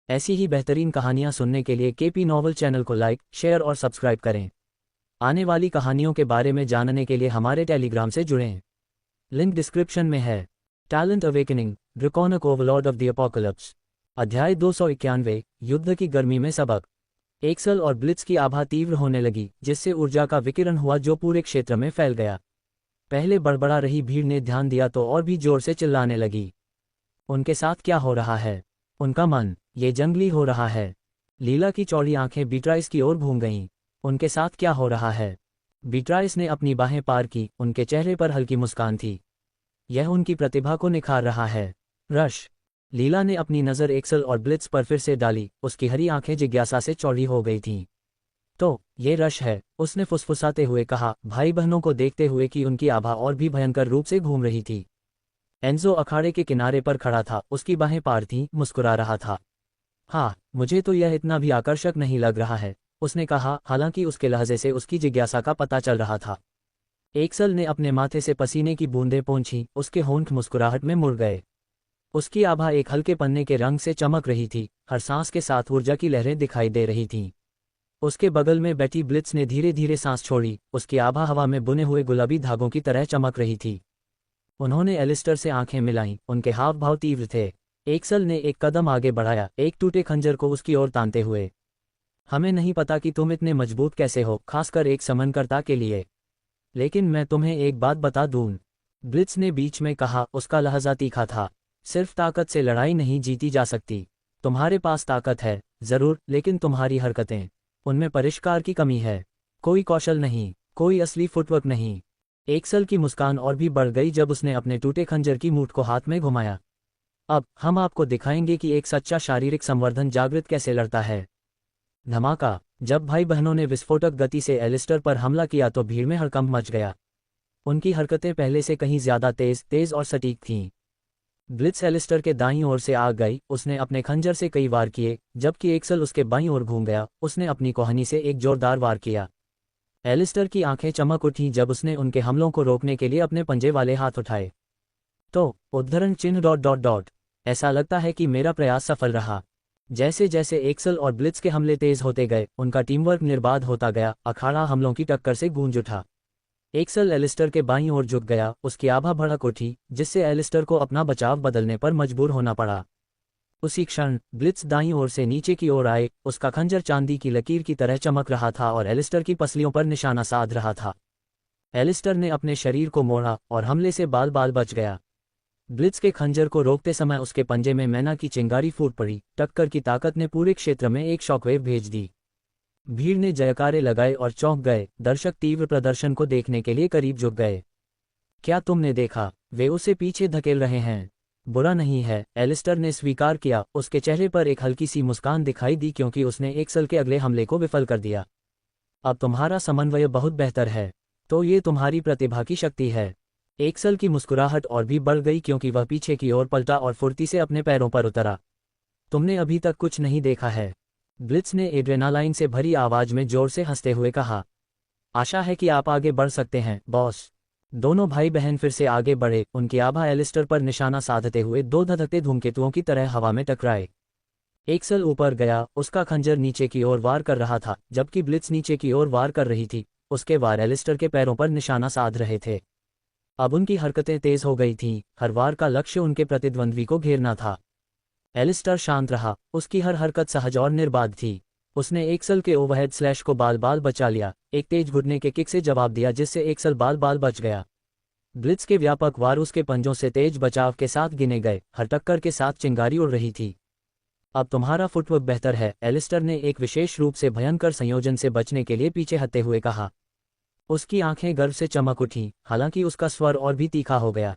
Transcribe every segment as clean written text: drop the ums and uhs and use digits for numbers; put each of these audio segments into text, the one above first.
ऐसी ही बेहतरीन कहानियाँ सुनने के लिए केपी नॉवल चैनल को लाइक, शेयर और सब्सक्राइब करें। आने वाली कहानियों के बारे में जानने के लिए हमारे टेलीग्राम से जुड़ें। लिंक डिस्क्रिप्शन में है। Talent awakening, draconic overlord of the apocalypse. अध्याय 291, युद्ध की गर्मी में सबक। एक्सल और ब्लिट्ज की आभा तीव्र होने लगी, जिससे ऊर्जा का विकिरण हुआ जो पूरे क्षेत्र में फैल गया। पहले बड़बड़ा रही भीड़ ने ध्यान दिया तो और भी जोर से चिल्लाने लगी। उनके साथ क्या हो रहा है? उनका मन ये जंगली हो रहा है। लीला की चौड़ी आंखें बीट्राइस की ओर घूम गईं। उनके साथ क्या हो रहा है? बीट्राइस ने अपनी बाहें पार की, उनके चेहरे पर हल्की मुस्कान थी। यह उनकी प्रतिभा को निखार रहा है। रश। लीला ने अपनी नज़र एक्सल और ब्लिट्ज पर फिर से डाली, उसकी हरी आंखें जिज्ञासा से चौड़ी हो गई थीं। तो ये रश है, उसने फुसफुसाते हुए कहा, भाई बहनों को देखते हुए कि उनकी आभा और भी भयंकर रूप से घूम रही थी। एंजो अखाड़े के किनारे पर खड़ा था, उसकी बाहें पार थीं, मुस्कुरा रहा था। हाँ, मुझे तो यह इतना भी आकर्षक नहीं लग रहा है, उसने कहा, हालांकि उसके लहजे से उसकी जिज्ञासा का पता चल रहा था। एक्सल ने अपने माथे से पसीने की बूंदें पोंछीं, उसके होंठ मुस्कुराहट में मुड़ गए। उसकी आभा एक हल्के पन्ने के रंग से चमक रही थी, हर सांस के साथ ऊर्जा की लहरें दिखाई दे रही थीं। उसके बगल में बैठी ब्लिट्ज ने धीरे धीरे सांस छोड़ी, उसकी आभा हवा में बुने हुए गुलाबी धागों की तरह चमक रही थी। उन्होंने एलिस्टर से आंखें मिलाईं, उनके हाव भाव तीव्र थे। एक्सल ने एक कदम आगे बढ़ाया, एक टूटे खंजर को उसकी ओर तानते हुए। हमें नहीं पता कि तुम इतने मजबूत कैसे हो, खासकर एक समनकर्ता के लिए। लेकिन मैं तुम्हें एक बात बता दूं, ब्लिट्ज ने बीच में कहा, उसका लहजा तीखा था। सिर्फ ताकत से लड़ाई नहीं जीती जा सकती। तुम्हारे पास ताकत है, जरूर, लेकिन तुम्हारी हरकतें, उनमें परिष्कार की कमी है। कोई कौशल नहीं, कोई असली फुटवर्क नहीं। एक्सल की मुस्कान और भी बढ़ गई जब उसने अपने टूटे खंजर की मूठ को हाथ में घुमाया। अब हम आपको दिखाएंगे कि एक सच्चा शारीरिक संवर्धन जागृत कैसे लड़ता है। धमाका। जब भाई बहनों ने विस्फोटक गति से एलिस्टर पर हमला किया तो भीड़ में हड़कंप मच गया। उनकी हरकतें पहले से कहीं ज्यादा तेज और सटीक थीं। ब्लिट्ज एलिस्टर के दाईं ओर से आ गई, उसने अपने खंजर से कई वार किए, जबकि एक्सल उसके बाईं ओर घूम गया, उसने अपनी कोहनी से एक जोरदार वार किया। एलिस्टर की आंखें चमक उठीं जब उसने उनके हमलों को रोकने के लिए अपने पंजे वाले हाथ उठाए। तो उद्धरण चिन्ह ... ऐसा लगता है कि मेरा प्रयास सफल रहा। जैसे जैसे एक्सल और ब्लिट्ज के हमले तेज होते गए, उनका टीमवर्क निर्बाध होता गया, अखाड़ा हमलों की टक्कर से गूंज उठा। एक्सल एलिस्टर के बाईं ओर झुक गया, उसकी आभा भड़क उठी, जिससे एलिस्टर को अपना बचाव बदलने पर मजबूर होना पड़ा। उसी क्षण ब्लिट्ज दाईं ओर से नीचे की ओर आए, उसका खंजर चांदी की लकीर की तरह चमक रहा था और एलिस्टर की पसलियों पर निशाना साध रहा था। एलिस्टर ने अपने शरीर को मोड़ा और हमले से बाल बाल बच गया। ब्लिट्ज के खंजर को रोकते समय उसके पंजे में मैना की चिंगारी फूट पड़ी। टक्कर की ताकत ने पूरे क्षेत्र में एक शॉकवेव भेज दी। भीड़ ने जयकारे लगाए और चौंक गए। दर्शक तीव्र प्रदर्शन को देखने के लिए करीब झुक गए। क्या तुमने देखा? वे उसे पीछे धकेल रहे हैं। बुरा नहीं है, एलिस्टर ने स्वीकार किया, उसके चेहरे पर एक हल्की सी मुस्कान दिखाई दी क्योंकि उसने एक्सल के अगले हमले को विफल कर दिया। अब तुम्हारा समन्वय बहुत बेहतर है। तो ये तुम्हारी प्रतिभा की शक्ति है। एक्सल की मुस्कुराहट और भी बढ़ गई क्योंकि वह पीछे की ओर पलटा और फुर्ती से अपने पैरों पर उतरा। तुमने अभी तक कुछ नहीं देखा है, ब्लिट्ज ने एड्रेनालाइन से भरी आवाज में जोर से हंसते हुए कहा। आशा है कि आप आगे बढ़ सकते हैं, बॉस। दोनों भाई बहन फिर से आगे बढ़े, उनकी आभा एलिस्टर पर निशाना साधते हुए दो धधकते धूमकेतुओं की तरह हवा में टकराए। एक्सल ऊपर गया, उसका खंजर नीचे की ओर वार कर रहा था, जबकि ब्लिट्ज नीचे की ओर वार कर रही थी। उसके वार एलिस्टर के पैरों पर निशाना साध रहे थे। अब उनकी हरकतें तेज हो गई थीं, हर वार का लक्ष्य उनके प्रतिद्वंद्वी को घेरना था। एलिस्टर शांत रहा, उसकी हर हरकत सहज और निर्बाध थी। उसने एक्सल के ओवरहेड स्लैश को बाल बाल बचा लिया, एक तेज घुटने के किक से जवाब दिया जिससे एक्सल बाल बाल बच गया। ब्लिट्ज के व्यापक वार उसके पंजों से तेज बचाव के साथ गिने गए, हर टक्कर के साथ चिंगारी उड़ रही थी। अब तुम्हारा फुटवर्क बेहतर है, एलिस्टर ने एक विशेष रूप से भयंकर संयोजन से बचने के लिए पीछे हटते हुए कहा। उसकी आंखें गर्व से चमक उठीं, हालांकि उसका स्वर और भी तीखा हो गया।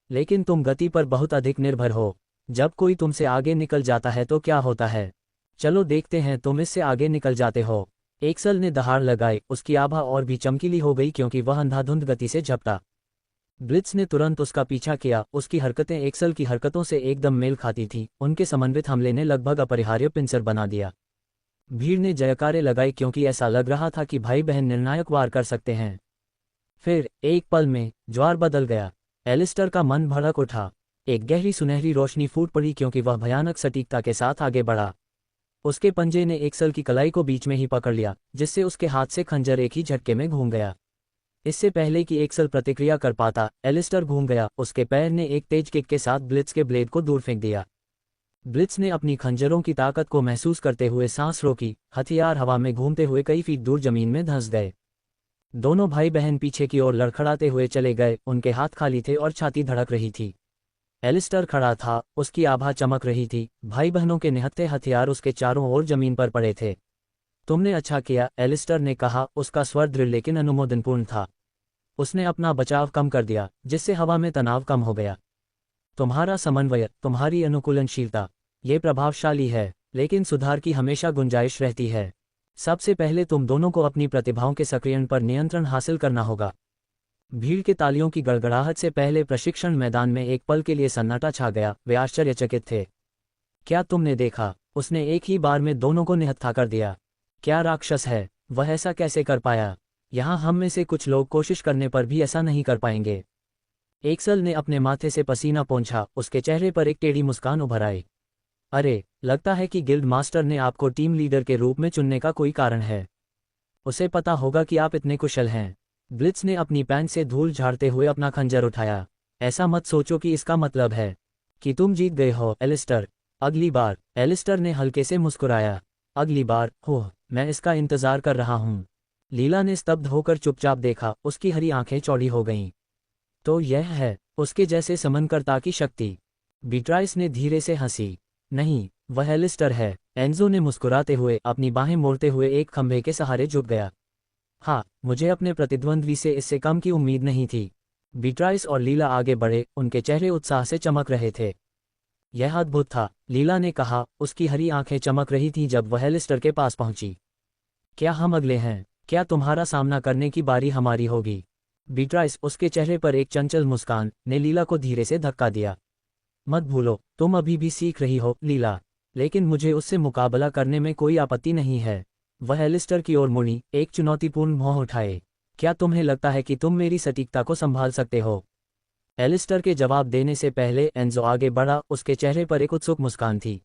लेकिन तुम गति पर बहुत अधिक निर्भर हो। जब कोई तुमसे आगे निकल जाता है तो क्या होता है? चलो देखते हैं तुम इससे आगे निकल जाते हो। एक्सल ने दहाड़ लगाई, उसकी आभा और भी चमकीली हो गई क्योंकि वह अंधाधुंध गति से झपटा। ब्लिट्ज ने तुरंत उसका पीछा किया, उसकी हरकतें एक्सल की हरकतों से एकदम मेल खाती थीं। उनके समन्वित हमले ने लगभग अपरिहार्य पिंसर बना दिया। भीड़ ने जयकारे लगाई क्योंकि ऐसा लग रहा था कि भाई बहन निर्णायक वार कर सकते हैं। फिर एक पल में ज्वार बदल गया। एलिस्टर का मन भड़क उठा। एक गहरी सुनहरी रोशनी फूट पड़ी क्योंकि वह भयानक सटीकता के साथ आगे बढ़ा। उसके पंजे ने एक्सल की कलाई को बीच में ही पकड़ लिया, जिससे उसके हाथ से खंजर एक ही झटके में घूम गया। इससे पहले कि एक्सल प्रतिक्रिया कर पाता, एलिस्टर घूम गया। उसके पैर ने एक तेज किक के साथ ब्लिट्ज के ब्लेड को दूर फेंक दिया। ब्लिट्ज ने अपनी खंजरों की ताकत को महसूस करते हुए सांस रोकी। हथियार हवा में घूमते हुए कई फीट दूर जमीन में धंस गए। दोनों भाई बहन पीछे की ओर लड़खड़ाते हुए चले गए। उनके हाथ खाली थे और छाती धड़क रही थी। एलिस्टर खड़ा था, उसकी आभा चमक रही थी। भाई बहनों के निहत्थे हथियार उसके चारों ओर जमीन पर पड़े थे। तुमने अच्छा किया, एलिस्टर ने कहा। उसका स्वर दृढ़ लेकिन अनुमोदनपूर्ण था। उसने अपना बचाव कम कर दिया, जिससे हवा में तनाव कम हो गया। तुम्हारा समन्वय, तुम्हारी अनुकूलनशीलता, ये प्रभावशाली है, लेकिन सुधार की हमेशा गुंजाइश रहती है। सबसे पहले तुम दोनों को अपनी प्रतिभाओं के सक्रियण पर नियंत्रण हासिल करना होगा। भीड़ के तालियों की गड़गड़ाहट से पहले प्रशिक्षण मैदान में एक पल के लिए सन्नाटा छा गया। वे आश्चर्यचकित थे। क्या तुमने देखा? उसने एक ही बार में दोनों को निहत्था कर दिया। क्या राक्षस है? वह ऐसा कैसे कर पाया? यहाँ हम में से कुछ लोग कोशिश करने पर भी ऐसा नहीं कर पाएंगे। एक्सल ने अपने माथे से पसीना पोंछा। उसके चेहरे पर एक टेढ़ी मुस्कान उभर आई। अरे, लगता है कि गिल्ड मास्टर ने आपको टीम लीडर के रूप में चुनने का कोई कारण है। उसे पता होगा कि आप इतने कुशल हैं। ब्लिट्ज ने अपनी पैंट से धूल झाड़ते हुए अपना खंजर उठाया। ऐसा मत सोचो कि इसका मतलब है कि तुम जीत गए हो, एलिस्टर। अगली बार, एलिस्टर ने हल्के से मुस्कुराया। अगली बार, हो, मैं इसका इंतजार कर रहा हूँ। लीला ने स्तब्ध होकर चुपचाप देखा। उसकी हरी आंखें चौड़ी हो गईं। तो यह है उसके जैसे समनकर्ता की शक्ति। बीट्राइस ने धीरे से हंसी। नहीं, वह एलिस्टर है। एंजो ने मुस्कुराते हुए अपनी बाहें मोड़ते हुए एक खंभे के सहारे झुक गया। हाँ, मुझे अपने प्रतिद्वंद्वी से इससे कम की उम्मीद नहीं थी। बीट्राइस और लीला आगे बढ़े। उनके चेहरे उत्साह से चमक रहे थे। यह अद्भुत था, लीला ने कहा। उसकी हरी आंखें चमक रही थीं जब वह एलिस्टर के पास पहुंची। क्या हम अगले हैं? क्या तुम्हारा सामना करने की बारी हमारी होगी? बीट्राइस, उसके चेहरे पर एक चंचल मुस्कान, ने लीला को धीरे से धक्का दिया। मत भूलो, तुम अभी भी सीख रही हो, लीला। लेकिन मुझे उससे मुकाबला करने में कोई आपत्ति नहीं है। वह एलिस्टर की ओर मुड़ी, एक चुनौतीपूर्ण भौं उठाए। क्या तुम्हें लगता है कि तुम मेरी सटीकता को संभाल सकते हो? एलिस्टर के जवाब देने से पहले एंजो आगे बढ़ा। उसके चेहरे पर एक उत्सुक मुस्कान थी।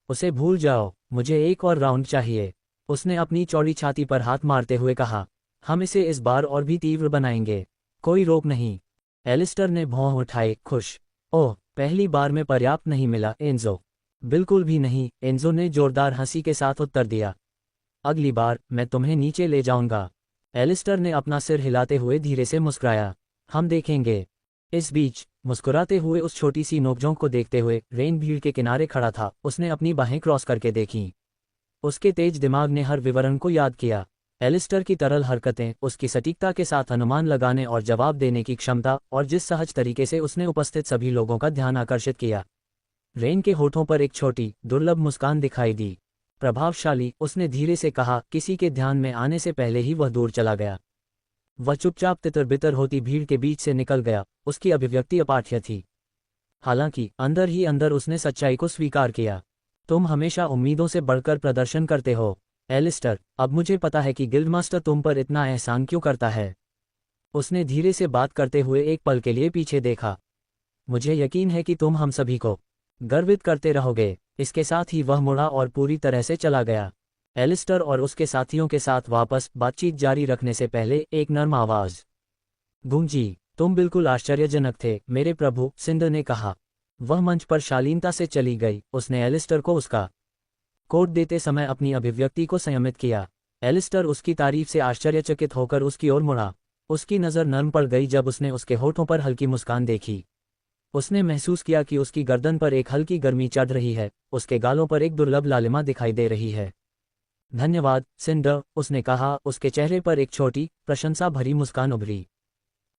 उसे भूल जाओ, मुझे एक और राउंड चाहिए। उसने अपनी चौड़ी छाती पर हाथ मारते हुए कहा। हम इसे इस बार और भी तीव्र बनाएंगे। कोई रोक नहीं। एलिस्टर ने भौं उठाए, खुश। ओह, पहली बार में पर्याप्त नहीं मिला, एंजो। बिल्कुल भी नहीं, एंजो ने जोरदार हंसी के साथ उत्तर दिया। अगली बार मैं तुम्हें नीचे ले जाऊंगा। एलिस्टर ने अपना सिर हिलाते हुए धीरे से मुस्कुराया। हम देखेंगे। इस बीच, मुस्कुराते हुए उस छोटी सी नोकझोंक को देखते हुए, रेन भीड़ के किनारे खड़ा था। उसने अपनी बाहें क्रॉस करके देखीं। उसके तेज दिमाग ने हर विवरण को याद किया। एलिस्टर की तरल हरकतें, उसकी सटीकता के साथ अनुमान लगाने और जवाब देने की क्षमता, और जिस सहज तरीके से उसने उपस्थित सभी लोगों का ध्यान आकर्षित किया। रेन के होठों पर एक छोटी, दुर्लभ मुस्कान दिखाई दी। प्रभावशाली, उसने धीरे से कहा। किसी के ध्यान में आने से पहले ही वह दूर चला गया। वह चुपचाप तितर बितर होती भीड़ के बीच से निकल गया। उसकी अभिव्यक्ति अपाठ्य थी। हालांकि अंदर ही अंदर उसने सच्चाई को स्वीकार किया। तुम हमेशा उम्मीदों से बढ़कर प्रदर्शन करते हो, एलिस्टर। अब मुझे पता है कि गिल्डमास्टर तुम पर इतना एहसान क्यों करता है। उसने धीरे से बात करते हुए एक पल के लिए पीछे देखा। मुझे यकीन है कि तुम हम सभी को गर्वित करते रहोगे। इसके साथ ही वह मुड़ा और पूरी तरह से चला गया। एलिस्टर और उसके साथियों के साथ वापस बातचीत जारी रखने से पहले एक नर्म आवाज गूंजी। तुम बिल्कुल आश्चर्यजनक थे, मेरे प्रभु, सिंडर ने कहा। वह मंच पर शालीनता से चली गई। उसने एलिस्टर को उसका कोड देते समय अपनी अभिव्यक्ति को संयमित किया। एलिस्टर उसकी तारीफ से आश्चर्यचकित होकर उसकी ओर मुड़ा। उसकी नज़र नर्म पड़ गई जब उसने उसके होठों पर हल्की मुस्कान देखी। उसने महसूस किया कि उसकी गर्दन पर एक हल्की गर्मी चढ़ रही है। उसके गालों पर एक दुर्लभ लालिमा दिखाई दे रही है। धन्यवाद, सिंडर, उसने कहा। उसके चेहरे पर एक छोटी, प्रशंसा भरी मुस्कान उभरी।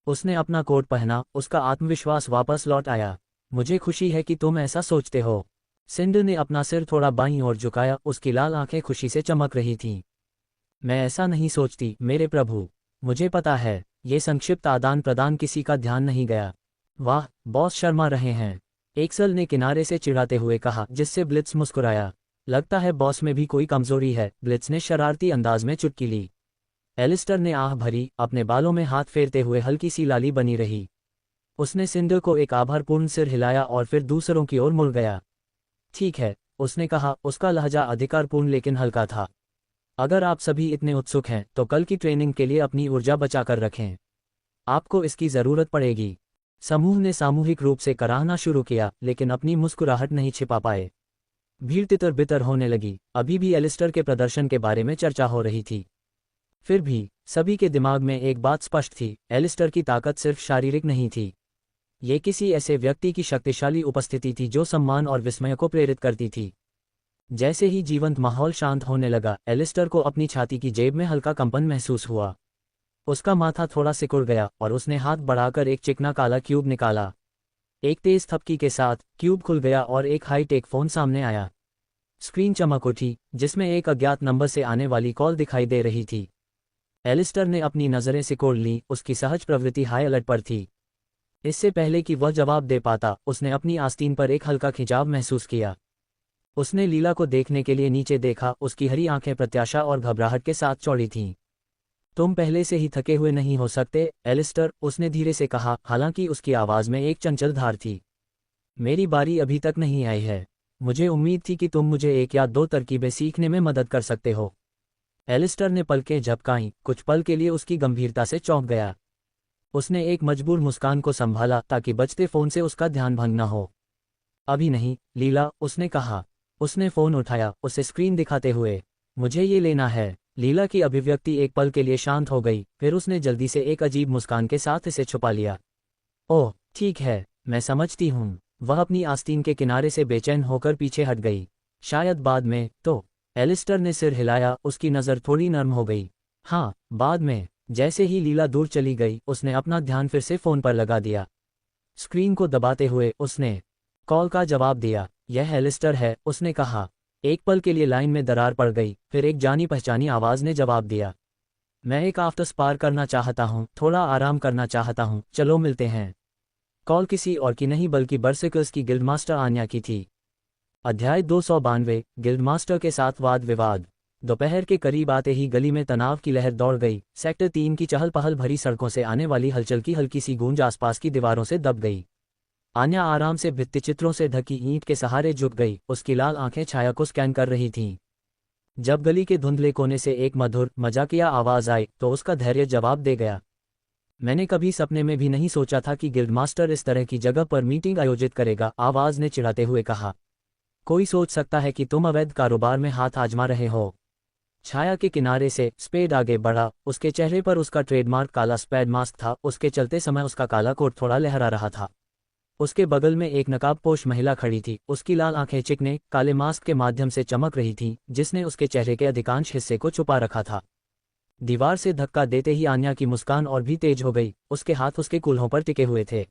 उसने अपना कोट पहना। उसका आत्मविश्वास वापस लौट आया। मुझे खुशी है कि तुम ऐसा सोचते हो। सिंडर ने अपना सिर थोड़ा बाईं ओर झुकाया। उसकी लाल आंखें खुशी से चमक रही थीं। मैं ऐसा नहीं सोचती, मेरे प्रभु। मुझे पता है, ये संक्षिप्त आदान प्रदान किसी का ध्यान नहीं गया। वाह, बॉस शर्मा रहे हैं, एक्सल ने किनारे से चिढ़ाते हुए कहा, जिससे ब्लिट्ज मुस्कुराया। लगता है बॉस में भी कोई कमजोरी है, ब्लिट्ज ने शरारती अंदाज में चुटकी ली। एलिस्टर ने आह भरी, अपने बालों में हाथ फेरते हुए हल्की सी लाली बनी रही। उसने सिंडर को एक आभारपूर्ण सिर हिलाया और फिर दूसरों की ओर मुड़ गया। ठीक है, उसने कहा, उसका लहजा अधिकारपूर्ण लेकिन हल्का था। अगर आप सभी इतने उत्सुक हैं तो कल की ट्रेनिंग के लिए अपनी ऊर्जा बचाकर रखें। आपको इसकी ज़रूरत पड़ेगी। समूह ने सामूहिक रूप से कराहना शुरू किया, लेकिन अपनी मुस्कुराहट नहीं छिपा पाए। भीड़ तितर बितर होने लगी। अभी भी एलिस्टर के प्रदर्शन के बारे में चर्चा हो रही थी। फिर भी सभी के दिमाग में एक बात स्पष्ट थी, एलिस्टर की ताकत सिर्फ शारीरिक नहीं थी। ये किसी ऐसे व्यक्ति की शक्तिशाली उपस्थिति थी जो सम्मान और विस्मय को प्रेरित करती थी। जैसे ही जीवंत माहौल शांत होने लगा, एलिस्टर को अपनी छाती की जेब में हल्का कंपन महसूस हुआ। उसका माथा थोड़ा सिकुड़ गया और उसने हाथ बढ़ाकर एक चिकना काला क्यूब निकाला। एक तेज थपकी के साथ क्यूब खुल गया और एक हाई-टेक फोन सामने आया। स्क्रीन चमक उठी, जिसमें एक अज्ञात नंबर से आने वाली कॉल दिखाई दे रही थी। एलिस्टर ने अपनी नज़रें सिकोड़ लीं, उसकी सहज प्रवृत्ति हाई अलर्ट पर थी। इससे पहले कि वह जवाब दे पाता, उसने अपनी आस्तीन पर एक हल्का खिंचाव महसूस किया। उसने लीला को देखने के लिए नीचे देखा, उसकी हरी आंखें प्रत्याशा और घबराहट के साथ चौड़ी थीं। तुम पहले से ही थके हुए नहीं हो सकते, एलिस्टर, उसने धीरे से कहा, हालांकि उसकी आवाज़ में एक चंचल धार थी। मेरी बारी अभी तक नहीं आई है। मुझे उम्मीद थी कि तुम मुझे एक या दो तरकीबें सीखने में मदद कर सकते हो। एलिस्टर ने पलकें झपकाईं, कुछ पल के लिए उसकी गंभीरता से चौंक गया। उसने एक मजबूर मुस्कान को संभाला ताकि बजते फोन से उसका ध्यान भंग न हो। अभी नहीं, लीला, उसने कहा। उसने फोन उठाया, उसे स्क्रीन दिखाते हुए। मुझे ये लेना है। लीला की अभिव्यक्ति एक पल के लिए शांत हो गई, फिर उसने जल्दी से एक अजीब मुस्कान के साथ इसे छुपा लिया। ओह, ठीक है, मैं समझती हूँ। वह अपनी आस्तीन के किनारे से बेचैन होकर पीछे हट गई। शायद बाद में, तो। एलिस्टर ने सिर हिलाया, उसकी नज़र थोड़ी नर्म हो गई। हाँ, बाद में। जैसे ही लीला दूर चली गई, उसने अपना ध्यान फिर से फ़ोन पर लगा दिया। स्क्रीन को दबाते हुए उसने कॉल का जवाब दिया। यह एलिस्टर है, उसने कहा। एक पल के लिए लाइन में दरार पड़ गई, फिर एक जानी पहचानी आवाज़ ने जवाब दिया। मैं एक आफ्टर स्पार करना चाहता हूँ, थोड़ा आराम करना चाहता हूँ, चलो मिलते हैं। कॉल किसी और की नहीं बल्कि बर्सिकल्स की गिल्डमास्टर आन्या की थी। अध्याय 292, गिल्डमास्टर के साथ वाद विवाद। दोपहर के करीब आते ही गली में तनाव की लहर दौड़ गई। सेक्टर 3 की चहल पहल भरी सड़कों से आने वाली हलचल की हल्की सी गूंज आसपास की दीवारों से दब गई। आन्या आराम से भित्तिचित्रों से ढकी ईंट के सहारे झुक गई, उसकी लाल आंखें छाया को स्कैन कर रही थीं। जब गली के धुंधले कोने से एक मधुर, मजाकिया आवाज आई तो उसका धैर्य जवाब दे गया। मैंने कभी सपने में भी नहीं सोचा था कि गिल्डमास्टर इस तरह की जगह पर मीटिंग आयोजित करेगा, आवाज ने चिढ़ाते हुए कहा। कोई सोच सकता है कि तुम अवैध कारोबार में हाथ आजमा रहे हो। छाया के किनारे से स्पेड आगे बढ़ा, उसके चेहरे पर उसका ट्रेडमार्क काला स्पेड मास्क था, उसके चलते समय उसका काला कोट थोड़ा लहरा रहा था। उसके बगल में एक नकाबपोश महिला खड़ी थी, उसकी लाल आंखें चिकने, काले मास्क के माध्यम से चमक रही थीं, जिसने उसके चेहरे के अधिकांश हिस्से को छुपा रखा था। दीवार से धक्का देते ही आन्या की मुस्कान और भी तेज हो गई, उसके हाथ उसके कूल्हों पर टिके हुए थे।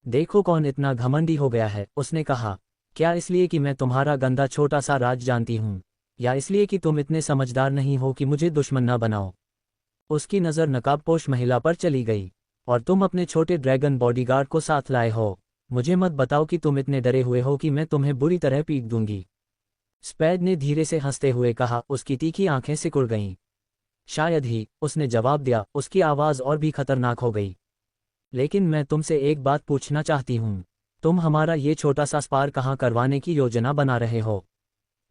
देखो कौन इतना घमंडी हो गया है, उसने कहा। क्या इसलिए कि मैं तुम्हारा गंदा छोटा सा राज जानती हूँ, या इसलिए कि तुम इतने समझदार नहीं हो कि मुझे दुश्मन न बनाओ? उसकी नज़र नकाबपोश महिला पर चली गई। और तुम अपने छोटे ड्रैगन बॉडीगार्ड को साथ लाए हो। मुझे मत बताओ कि तुम इतने डरे हुए हो कि मैं तुम्हें बुरी तरह पीट दूंगी। स्पैड ने धीरे से हंसते हुए कहा, उसकी तीखी आंखें सिकुड़ गईं। शायद ही, उसने जवाब दिया, उसकी आवाज़ और भी खतरनाक हो गई। लेकिन मैं तुमसे एक बात पूछना चाहती हूँ। तुम हमारा ये छोटा सा स्पार कहाँ करवाने की योजना बना रहे हो?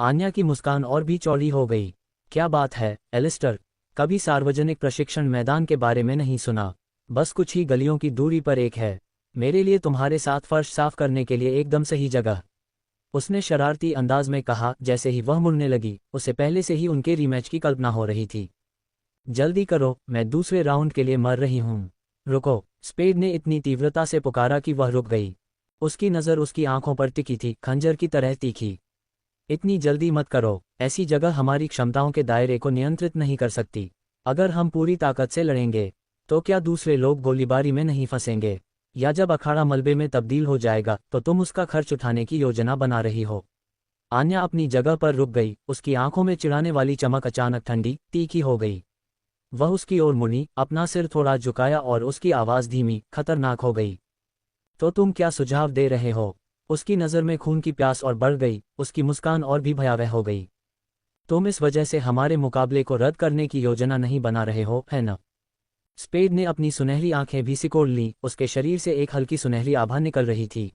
आन्या की मुस्कान और भी चौड़ी हो गई। क्या बात है, एलिस्टर? कभी सार्वजनिक प्रशिक्षण मैदान के बारे में नहीं सुना? बस कुछ ही गलियों की दूरी पर एक है। मेरे लिए तुम्हारे साथ फर्श साफ करने के लिए एकदम सही जगह। उसने शरारती अंदाज में कहा। जैसे ही वह मुड़ने लगी, उसे पहले से ही उनके रीमैच की कल्पना हो रही थी। जल्दी करो, मैं दूसरे राउंड के लिए मर रही हूँ। रुको, स्पेड ने इतनी तीव्रता से पुकारा कि वह रुक गई। उसकी नज़र उसकी आंखों पर टिकी थी, खंजर की तरह तीखी। इतनी जल्दी मत करो, ऐसी जगह हमारी क्षमताओं के दायरे को नियंत्रित नहीं कर सकती। अगर हम पूरी ताकत से लड़ेंगे, तो क्या दूसरे लोग गोलीबारी में नहीं फंसेंगे? या जब अखाड़ा मलबे में तब्दील हो जाएगा तो तुम उसका खर्च उठाने की योजना बना रही हो? आन्या अपनी जगह पर रुक गई, उसकी आंखों में चिढ़ाने वाली चमक अचानक ठंडी, तीखी हो गई। वह उसकी ओर मुड़ी, अपना सिर थोड़ा झुकाया और उसकी आवाज़ धीमी, खतरनाक हो गई। तो तुम क्या सुझाव दे रहे हो? उसकी नज़र में खून की प्यास और बढ़ गई, उसकी मुस्कान और भी भयावह हो गई। तुम इस वजह से हमारे मुकाबले को रद्द करने की योजना नहीं बना रहे हो, है न? स्पेड ने अपनी सुनहरी आंखें भी सिकोड़ लीं, उसके शरीर से एक हल्की सुनहरी आभा निकल रही थी।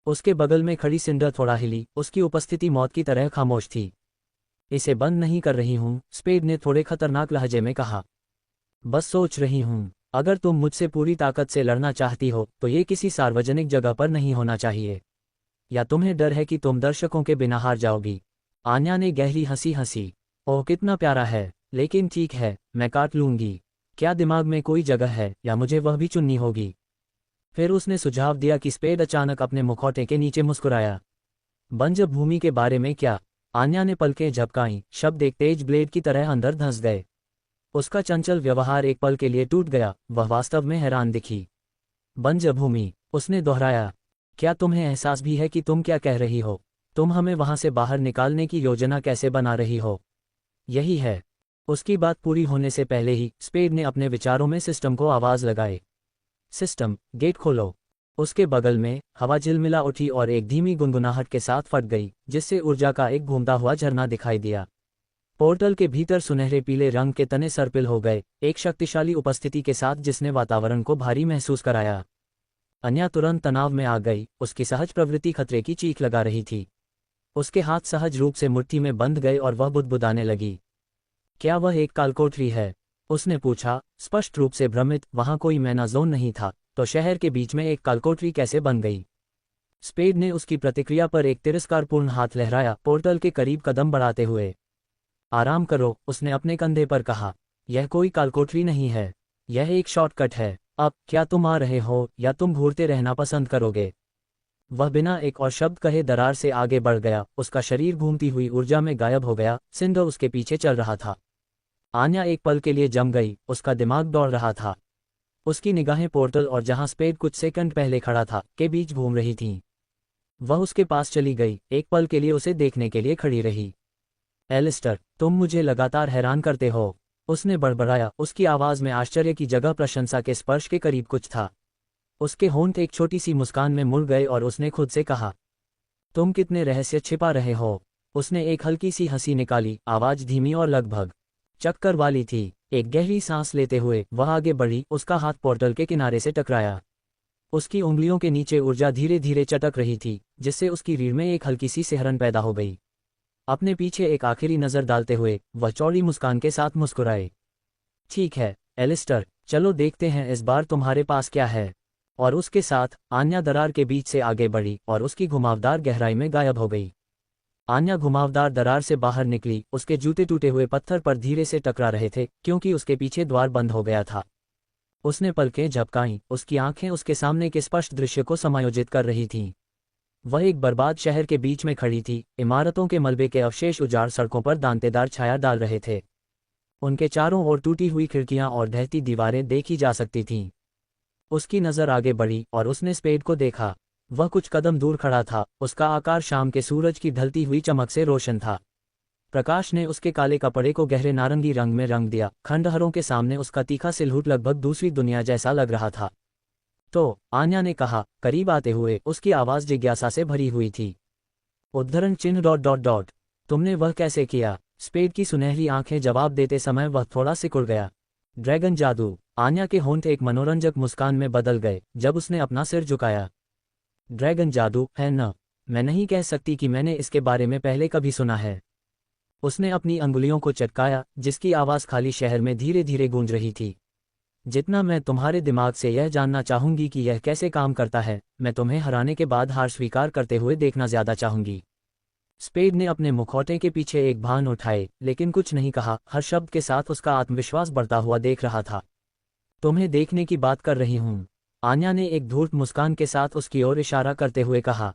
उसके बगल में खड़ी सिंडर थोड़ा हिली, उसकी उपस्थिति मौत की तरह खामोश थी। इसे बंद नहीं कर रही हूँ, स्पेड ने थोड़े खतरनाक लहजे में कहा। बस सोच रही हूँ, अगर तुम मुझसे पूरी ताकत से लड़ना चाहती हो तो ये किसी सार्वजनिक जगह पर नहीं होना चाहिए। या तुम्हें डर है कि तुम दर्शकों के बिना हार जाओगी? आन्या ने गहरी हंसी हंसी। ओह कितना प्यारा है, लेकिन ठीक है, मैं काट लूंगी। क्या दिमाग में कोई जगह है या मुझे वह भी चुननी होगी? फिर उसने सुझाव दिया कि स्पेड अचानक अपने मुखौटे के नीचे मुस्कुराया। बंजर भूमि के बारे में क्या? आन्या ने पलकें झपकाईं, शब्द एक तेज ब्लेड की तरह अंदर धंस गए। उसका चंचल व्यवहार एक पल के लिए टूट गया, वह वास्तव में हैरान दिखी। बंजर भूमि, उसने दोहराया। क्या तुम्हें एहसास भी है कि तुम क्या कह रही हो? तुम हमें वहां से बाहर निकालने की योजना कैसे बना रही हो? यही है। उसकी बात पूरी होने से पहले ही स्पेड ने अपने विचारों में सिस्टम को आवाज लगाई। सिस्टम, गेट खोलो। उसके बगल में हवा झिलमिला उठी और एक धीमी गुनगुनाहट के साथ फट गई, जिससे ऊर्जा का एक घूमता हुआ झरना दिखाई दिया। पोर्टल के भीतर सुनहरे पीले रंग के तने सर्पिल हो गए, एक शक्तिशाली उपस्थिति के साथ जिसने वातावरण को भारी महसूस कराया। अन्या तुरंत तनाव में आ गई, उसकी सहज प्रवृत्ति खतरे की चीख लगा रही थी। उसके हाथ सहज रूप से मुट्ठी में बंध गए और वह बुदबुदाने लगी। क्या वह एक कालकोठरी है? उसने पूछा, स्पष्ट रूप से भ्रमित। वहां कोई मैना जोन नहीं था, तो शहर के बीच में एक कालकोठरी कैसे बन गई? स्पेड ने उसकी प्रतिक्रिया पर एक तिरस्कारपूर्ण हाथ लहराया, पोर्टल के करीब कदम बढ़ाते हुए। आराम करो, उसने अपने कंधे पर कहा। यह कोई कालकोठरी नहीं है, यह एक शॉर्टकट है। अब क्या तुम आ रहे हो या तुम घूरते रहना पसंद करोगे? वह बिना एक और शब्द कहे दरार से आगे बढ़ गया, उसका शरीर घूमती हुई ऊर्जा में गायब हो गया। सिंडर उसके पीछे चल रहा था। आन्या एक पल के लिए जम गई, उसका दिमाग दौड़ रहा था। उसकी निगाहें पोर्टल और जहां स्पेड कुछ सेकंड पहले खड़ा था के बीच घूम रही थीं। वह उसके पास चली गई, एक पल के लिए उसे देखने के लिए खड़ी रही। एलिस्टर, तुम मुझे लगातार हैरान करते हो, उसने बड़बड़ाया, उसकी आवाज में आश्चर्य की जगह प्रशंसा के स्पर्श के करीब कुछ था। उसके होंठ एक छोटी सी मुस्कान में मुड़ गए और उसने खुद से कहा, तुम कितने रहस्य छिपा रहे हो? उसने एक हल्की सी हंसी निकाली, आवाज धीमी और लगभग चक्कर वाली थी। एक गहरी सांस लेते हुए वह आगे बढ़ी, उसका हाथ पोर्टल के किनारे से टकराया। उसकी उंगलियों के नीचे ऊर्जा धीरे धीरे चटक रही थी, जिससे उसकी रीढ़ में एक हल्की सी सिहरन पैदा हो गई। अपने पीछे एक आखिरी नजर डालते हुए वह चौड़ी मुस्कान के साथ मुस्कुराए। ठीक है एलिस्टर, चलो देखते हैं इस बार तुम्हारे पास क्या है। और उसके साथ आन्या दरार के बीच से आगे बढ़ी और उसकी घुमावदार गहराई में गायब हो गई। आन्या घुमावदार दरार से बाहर निकली, उसके जूते टूटे हुए पत्थर पर धीरे से टकरा रहे थे क्योंकि उसके पीछे द्वार बंद हो गया था। उसने पलकें झपकाईं, उसकी आंखें उसके सामने के स्पष्ट दृश्य को समायोजित कर रही थीं। वह एक बर्बाद शहर के बीच में खड़ी थी, इमारतों के मलबे के अवशेष उजाड़ सड़कों पर दांतेदार छाया डाल रहे थे। उनके चारों ओर टूटी हुई खिड़कियां और ढहती दीवारें देखी जा सकती थीं। उसकी नज़र आगे बढ़ी और उसने स्पेड को देखा। वह कुछ कदम दूर खड़ा था, उसका आकार शाम के सूरज की ढलती हुई चमक से रोशन था। प्रकाश ने उसके काले कपड़े को गहरे नारंगी रंग में रंग दिया, खंडहरों के सामने उसका तीखा सिलहूट लगभग दूसरी दुनिया जैसा लग रहा था। तो, आन्या ने कहा, करीब आते हुए उसकी आवाज़ जिज्ञासा से भरी हुई थी। उद्धरण चिन्ह ... तुमने वह कैसे किया? स्पेड की सुनहरी आंखें जवाब देते समय वह थोड़ा सिकुड़ गया। ड्रैगन जादू। आन्या के होंठ एक मनोरंजक मुस्कान में बदल गए जब उसने अपना सिर झुकाया। ड्रैगन जादू है न? मैं नहीं कह सकती कि मैंने इसके बारे में पहले कभी सुना है। उसने अपनी अंगुलियों को चटकाया, जिसकी आवाज़ खाली शहर में धीरे धीरे गूंज रही थी। जितना मैं तुम्हारे दिमाग से यह जानना चाहूंगी कि यह कैसे काम करता है, मैं तुम्हें हराने के बाद हार स्वीकार करते हुए देखना ज्यादा चाहूंगी। स्पेड ने अपने मुखौटे के पीछे एक भान उठाए, लेकिन कुछ नहीं कहा। हर शब्द के साथ उसका आत्मविश्वास बढ़ता हुआ देख रहा था। तुम्हें देखने की बात कर रही हूं, आन्या ने एक धूर्त मुस्कान के साथ उसकी ओर इशारा करते हुए कहा।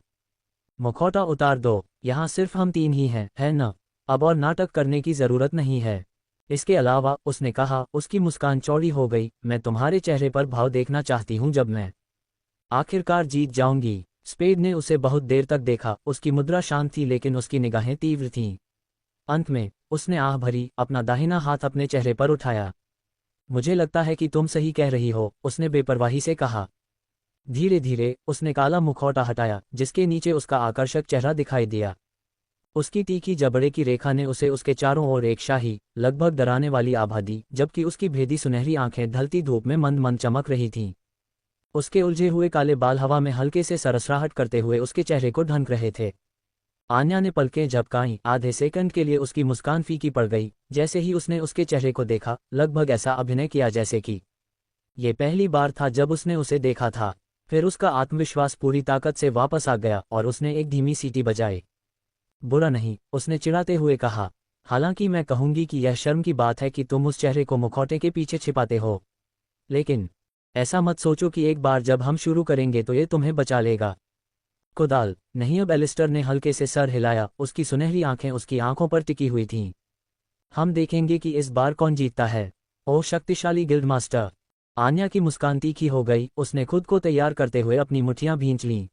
मुखौटा उतार दो, यहाँ सिर्फ हम तीन ही हैं, है न? अब और नाटक करने की जरूरत नहीं है। इसके अलावा, उसने कहा, उसकी मुस्कान चौड़ी हो गई, मैं तुम्हारे चेहरे पर भाव देखना चाहती हूं जब मैं आखिरकार जीत जाऊंगी। स्पेड ने उसे बहुत देर तक देखा, उसकी मुद्रा शांत थी लेकिन उसकी निगाहें तीव्र थीं। अंत में, उसने आह भरी, अपना दाहिना हाथ अपने चेहरे पर उठाया। मुझे लगता है कि तुम सही कह रही हो, उसने बेपरवाही से कहा। धीरे धीरे, उसने काला मुखौटा हटाया, जिसके नीचे उसका आकर्षक चेहरा दिखाई दिया। उसकी तीखी जबड़े की रेखा ने उसे उसके चारों ओर एक शाही, लगभग डराने वाली आभा दी, जबकि उसकी भेदी सुनहरी आंखें ढलती धूप में मंद मंद चमक रही थीं। उसके उलझे हुए काले बाल हवा में हल्के से सरसराहट करते हुए उसके चेहरे को ढंक रहे थे। आन्या ने पलकें झपकाईं, आधे सेकंड के लिए उसकी मुस्कान फीकी पड़ गई। जैसे ही उसने उसके चेहरे को देखा, लगभग ऐसा अभिनय किया जैसे कि ये पहली बार था जब उसने उसे देखा था। फिर उसका आत्मविश्वास पूरी ताकत से वापस आ गया और उसने एक धीमी सीटी बजाई। बुरा नहीं, उसने चिढ़ाते हुए कहा। हालांकि मैं कहूंगी कि यह शर्म की बात है कि तुम उस चेहरे को मुखौटे के पीछे छिपाते हो। लेकिन ऐसा मत सोचो कि एक बार जब हम शुरू करेंगे तो ये तुम्हें बचा लेगा। कुदाल नहीं। अब एलिस्टर ने हल्के से सर हिलाया, उसकी सुनहरी आंखें उसकी आंखों पर टिकी हुई थीं। हम देखेंगे कि इस बार कौन जीतता है। ओह शक्तिशाली गिल्ड मास्टर। आन्या की मुस्कान तीखी हो गई, उसने खुद को तैयार करते हुए अपनी मुट्ठियां भींच लीं।